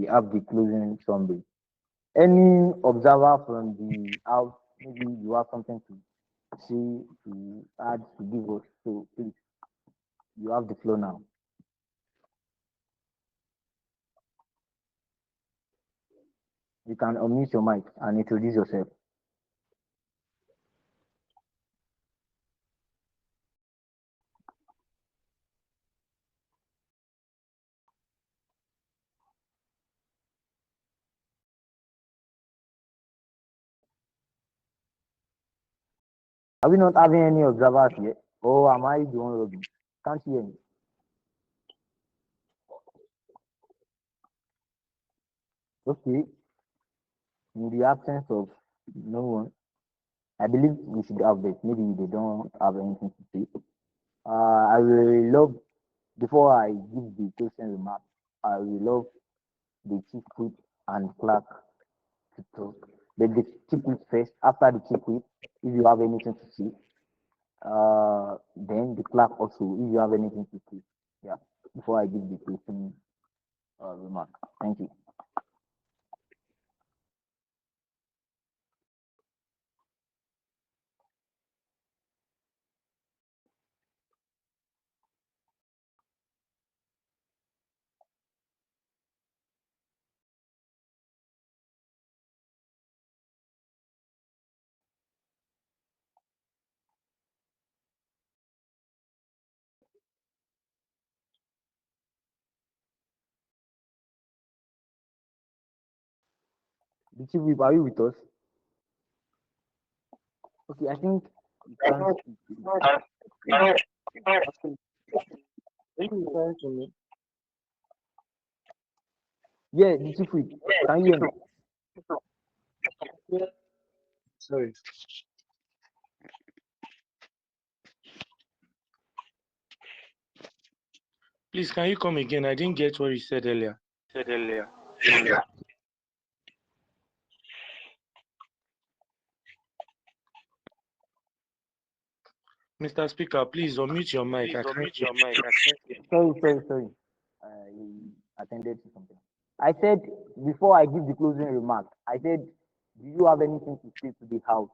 Speaker 3: have the closing summary, any observer from the house, maybe you have something to say to add to give us. So please, you have the floor now. You can unmute your mic and introduce yourself. Are we not having any observers yet? Or am I the one logging? Can't you hear me? Okay. In the absence of no one, I believe we should have this. Maybe they don't have anything to say. I will love, before I give the closing remark, I will love the chief whip and clerk to talk. But the chief whip first. After the chief whip, if you have anything to say, then the clerk also, if you have anything to say. Yeah. Before I give the closing remark. Thank you. The chief whip, are you with us? Okay, I think you can't speak.
Speaker 12: Are you referring to me?
Speaker 3: Yeah, the chief whip. Can you hear me?
Speaker 12: Yeah. Sorry. Please, can you come again? I didn't get what you said earlier. Mr. Speaker, please unmute your mic. I can't hear.
Speaker 3: Sorry. I attended to something. I said, before I give the closing remark, I said, do you have anything to say to the House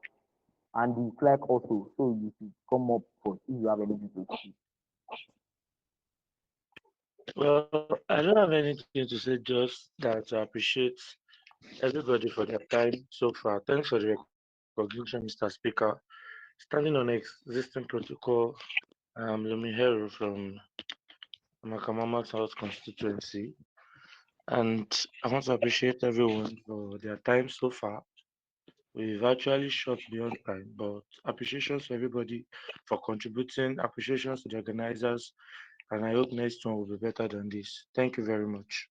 Speaker 3: and the clerk also? So you should come up for if you have anything to say.
Speaker 12: Well, I don't have anything to say, just that I appreciate everybody for their time so far. Thanks for the recognition, Mr. Speaker. Standing on existing protocol, I'm Lumihero from Makamama South constituency, and I want to appreciate everyone for their time so far. We've actually shot beyond time, but appreciations to everybody for contributing, appreciations to the organizers, and I hope next one will be better than this. Thank you very much.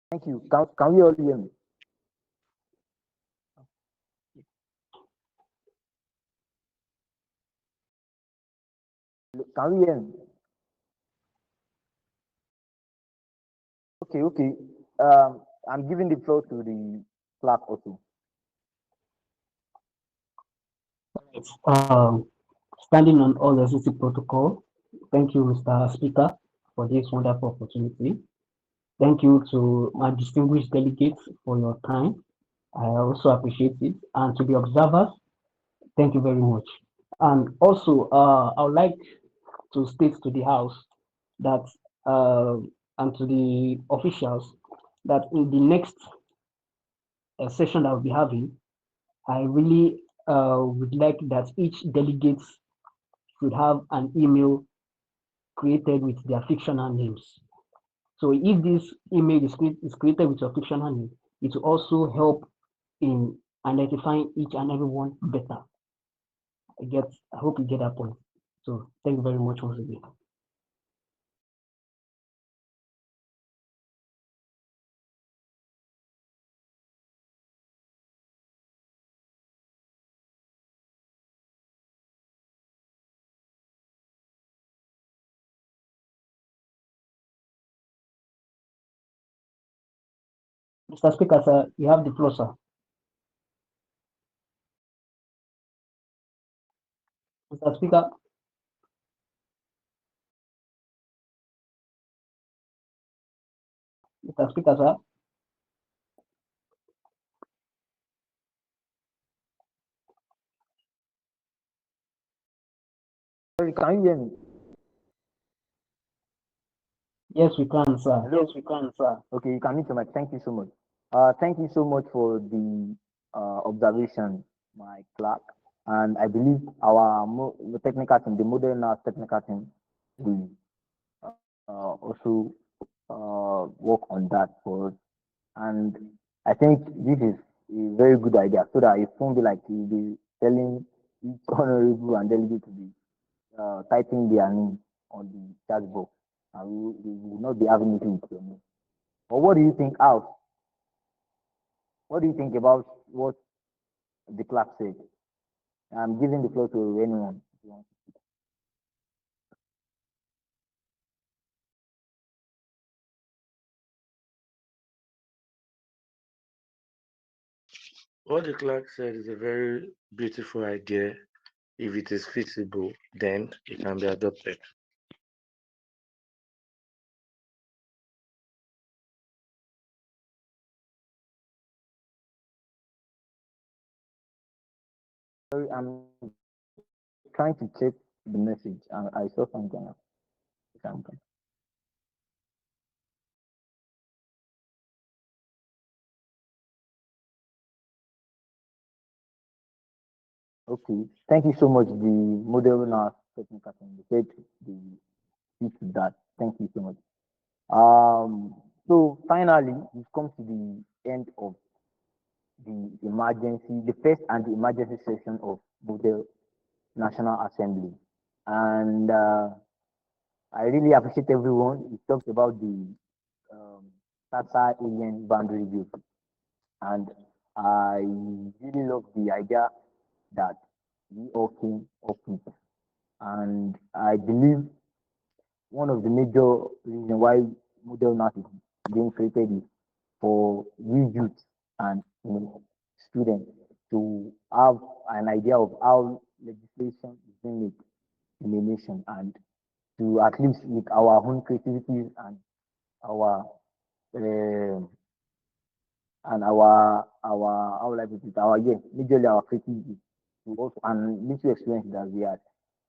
Speaker 3: Thank you. Can we all hear me? Can we hear me? Okay. I'm giving the floor to the clerk also.
Speaker 2: Um, Standing on all existing protocol, thank you, Mr. Speaker, for this wonderful opportunity. Thank you to my distinguished delegates for your time. I also appreciate it. And to the observers, thank you very much. And also, I would like to state to the House that, and to the officials, that in the next session that we'll be having, I really would like that each delegate should have an email created with their fictional names. So if this email is created with your fictional name, it will also help in identifying each and every one better. I hope you get that point. So thank you very much once again. Mr. Speaker, sir, you have the floor, sir. Mr. Speaker. Mr. Speaker, sir.
Speaker 3: Sorry, can you hear me?
Speaker 2: Yes, we can, sir.
Speaker 3: Hello? Yes, we can, sir. Okay, you can mute your mic. Thank you so much. Thank you so much for the observation, my clerk. And I believe our the technical team, the modern technical team, will also work on that for us. And I think this is a very good idea, so that it won't be like you'll be telling each honorable and delegate to be typing their name on the chat box, and we will not be having anything with your name. But what do you think, Al? What do you think about what the clerk said? I'm giving the floor to anyone. If you want.
Speaker 12: What the clerk said is a very beautiful idea. If it is feasible, then it can be adopted.
Speaker 3: Sorry, I'm trying to check the message, and I saw something. Something. Okay, thank you so much. The model NASS technical team, they said the speak to that. Thank you so much. So finally, we've come to the end of the first and the emergency session of model National Assembly, and I really appreciate everyone. We talked about the Tata alien boundary view, and I really love the idea that we all came up with, and I believe one of the major reasons why model NAS is being created is for we youth and students to have an idea of how legislation is being made in the nation, and to at least with our own creativity and our um our how will I put it, our majorly our creativity, to also and little experience that we had,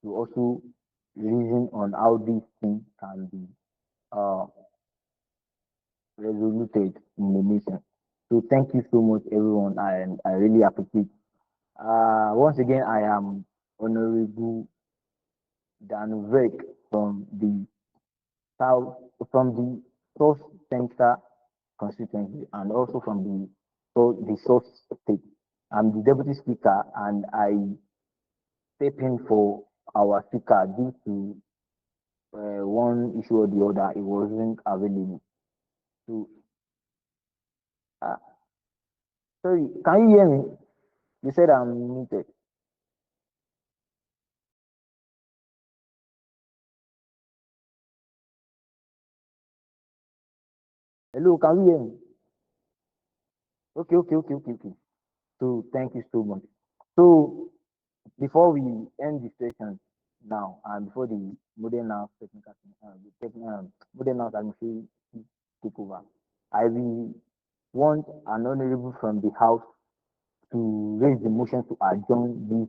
Speaker 3: to also reason on how these things can be uh resoluted in the nation. So thank you so much everyone, and I really appreciate. Once again, I am Honorable Danvek from the South, from the South Central constituency, and also from the South State. I'm the Deputy Speaker, and I step in for our Speaker due to one issue or the other. It wasn't available. So, uh, sorry, can you hear me? You said I'm muted. Hello, can you hear me? Okay. So thank you so much. So before we end the session now, and before the modern now technical modern now administration take over, I will want an honorable from the house to raise the motion to adjourn this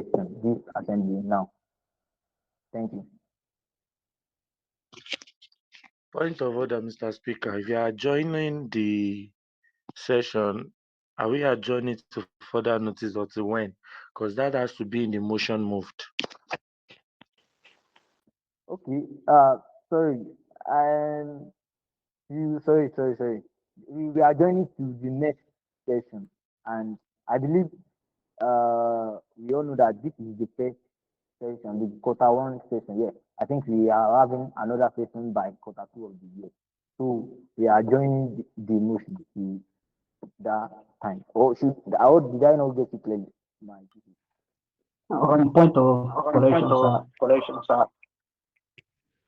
Speaker 3: session, this assembly now. Thank you.
Speaker 12: Point of order, Mr. Speaker. If you are joining the session, are we adjourning to further notice or to when? Because that has to be in the motion moved.
Speaker 3: Okay. Sorry. Um. Sorry. We are joining to the next session, and I believe we all know that this is the first session, the quarter one session. Yeah, I think we are having another session by quarter two of the year. So we are joining the motion to that time. Or did I not get it clearly? My
Speaker 2: On point of correction, sir.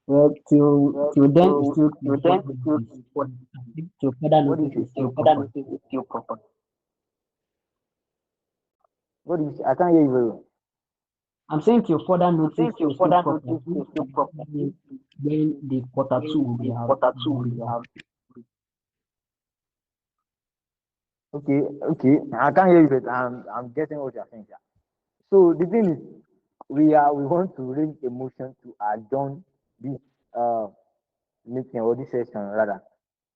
Speaker 2: Well, till then, it's still till further
Speaker 3: what is
Speaker 2: notice is
Speaker 3: it?
Speaker 2: still proper.
Speaker 3: What is I can't hear you very well.
Speaker 2: I'm saying till further notice is still proper. When the quarter two will be out.
Speaker 3: Okay, okay. I can't hear you, but I'm getting what you're saying, sir. So the thing is, we want to raise a motion to adjourn this uh meeting or this session rather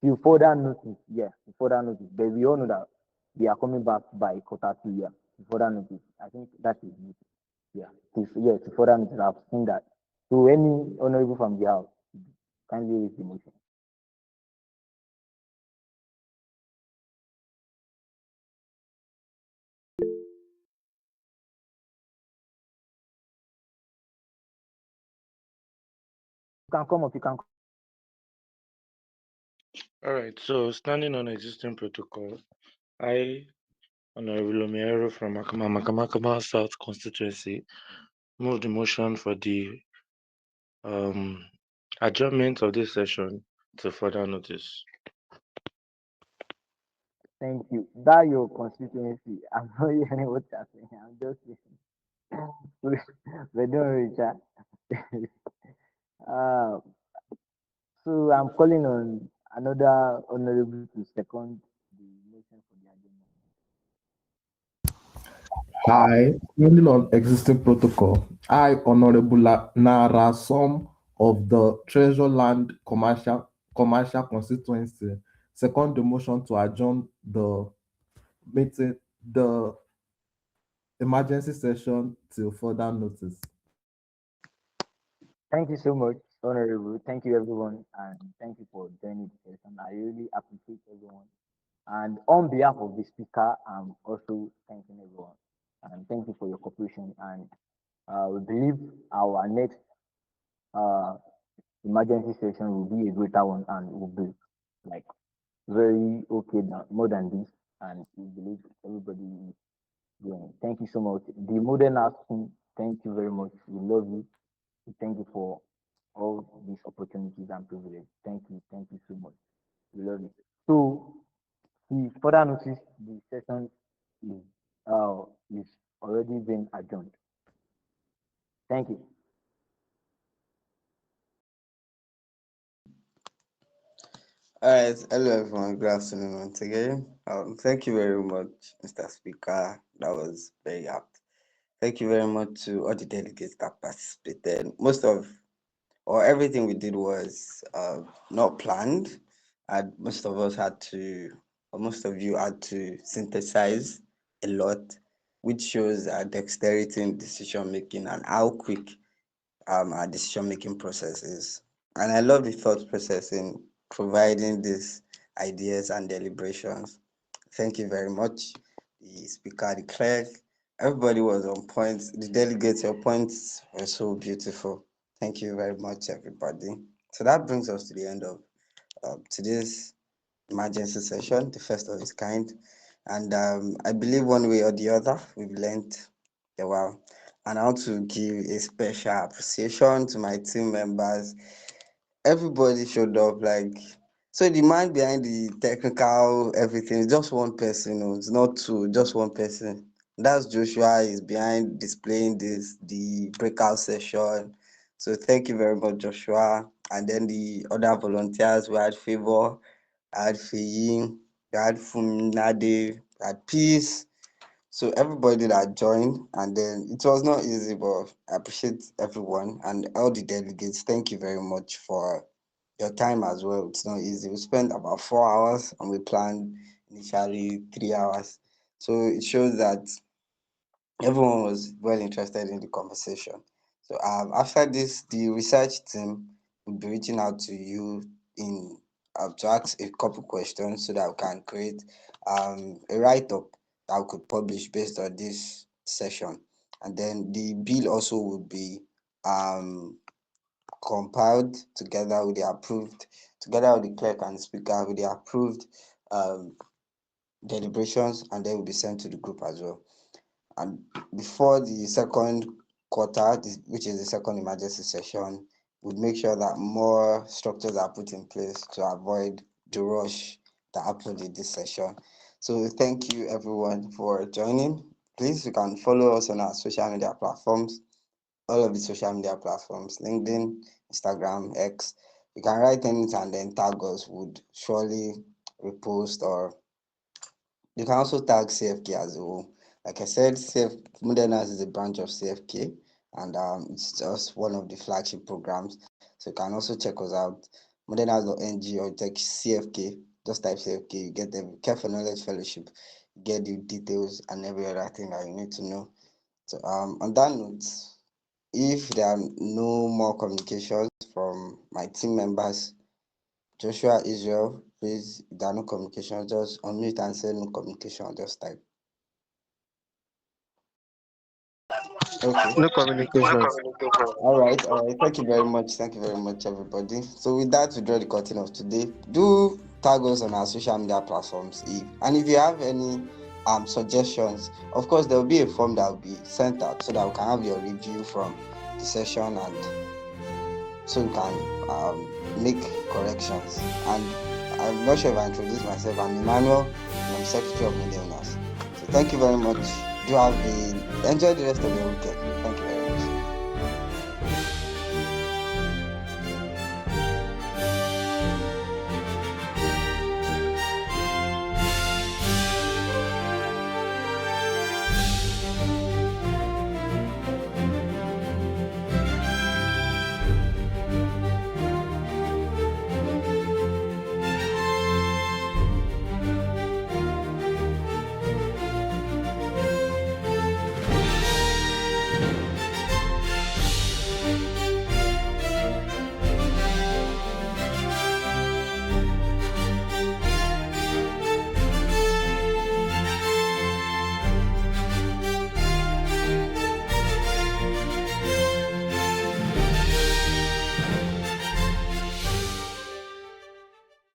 Speaker 3: till further notice. Yeah, till further notice. But we all know that we are coming back by quarter two. Yeah, till further notice. I think that is it. Yeah, till further notice. I've seen that. So any honorable from the house, kindly raise the motion. You can come up. You can.
Speaker 12: All right. So standing on existing protocol, I, Honorable Omiero from Makama South constituency, move the motion for the um adjournment of this session to further notice.
Speaker 3: Thank you. That your constituency. I'm not hearing what you're saying. I'm just listening. We don't reach out. uh, so I'm calling on another honorable to second the motion for the agenda.
Speaker 4: I, standing on existing protocol, I, Honorable Nara Som of the Treasure Land Commercial Constituency, second the motion to adjourn the meeting, the emergency session till further notice.
Speaker 3: Thank you so much, honorable. Thank you, everyone, and thank you for joining the session. I really appreciate everyone. And on behalf of the speaker, I'm also thanking everyone. And thank you for your cooperation. And we believe our next uh, emergency session will be a greater one and will be like very okay more than this. And we believe everybody is doing. Thank you so much. The modern asking, thank you very much. We love you. We thank you for all these opportunities and privileges. Thank you so much. We love you. So the further notice the session is uh is already been adjourned. Thank you.
Speaker 1: All right, hello everyone. Good afternoon once again. Thank you very much, Mr. Speaker. That was very apt. Thank you very much to all the delegates that participated. Most of or everything we did was not planned, and most of us had to, or most of you had to synthesize a lot, which shows our dexterity in decision making and how quick our decision making process is. And I love the thought process in providing these ideas and deliberations. Thank you very much. The speaker, the clerk, everybody was on point. The delegates, your points were so beautiful. Thank you very much, everybody. So that brings us to the end of today's emergency session, the first of its kind. And I believe one way or the other, we've learned a while. And I want to give a special appreciation to my team members. Everybody showed up. Like, so the man behind the technical everything is just one person. No, it's not two, just one person. That's Joshua is behind displaying the breakout session. So thank you very much, Joshua. And then the other volunteers, we had Favor, I had Feyi, I had Fuminade, I had Peace. So everybody that joined, and then it was not easy, but I appreciate everyone and all the delegates. Thank you very much for your time as well. It's not easy. We spent about 4 hours and we planned initially 3 hours. So it shows that everyone was well interested in the conversation. So after this, the research team will be reaching out to you in to ask a couple questions so that we can create a write-up that we could publish based on this session. And then the bill also will be compiled together with the approved, together with the clerk and the speaker with the approved um, deliberations, and then will be sent to the group as well. And before the second quarter, which is the second emergency session, we'd make sure that more structures are put in place to avoid the rush that happened in this session. So thank you everyone for joining. Please, you can follow us on our social media platforms, all of the social media platforms, LinkedIn, Instagram, X. You can write anything and then tag us, would surely repost or You can also tag CFK as a whole. Like I said, Modernas is a branch of CFK, and it's just one of the flagship programs. So you can also check us out, modernas.ng, or check CFK. Just type CFK, you get the Care for Knowledge Fellowship, you get the details and every other thing that you need to know. So on that note, if there are no more communications from my team members, Joshua, Israel, please, if there are no communications, just unmute and say no communication, just type. Okay.
Speaker 12: No communications.
Speaker 1: All right. Thank you very much. Thank you very much, everybody. So with that, we draw the curtain of today. Do tag us on our social media platforms, and if you have any suggestions, of course there will be a form that will be sent out so that we can have your review from the session, and so we can make corrections. And I'm not sure if I introduced myself. I'm Emmanuel, and I'm Secretary of Media Owners. So thank you very much. Enjoy the rest of your weekend. Thank you.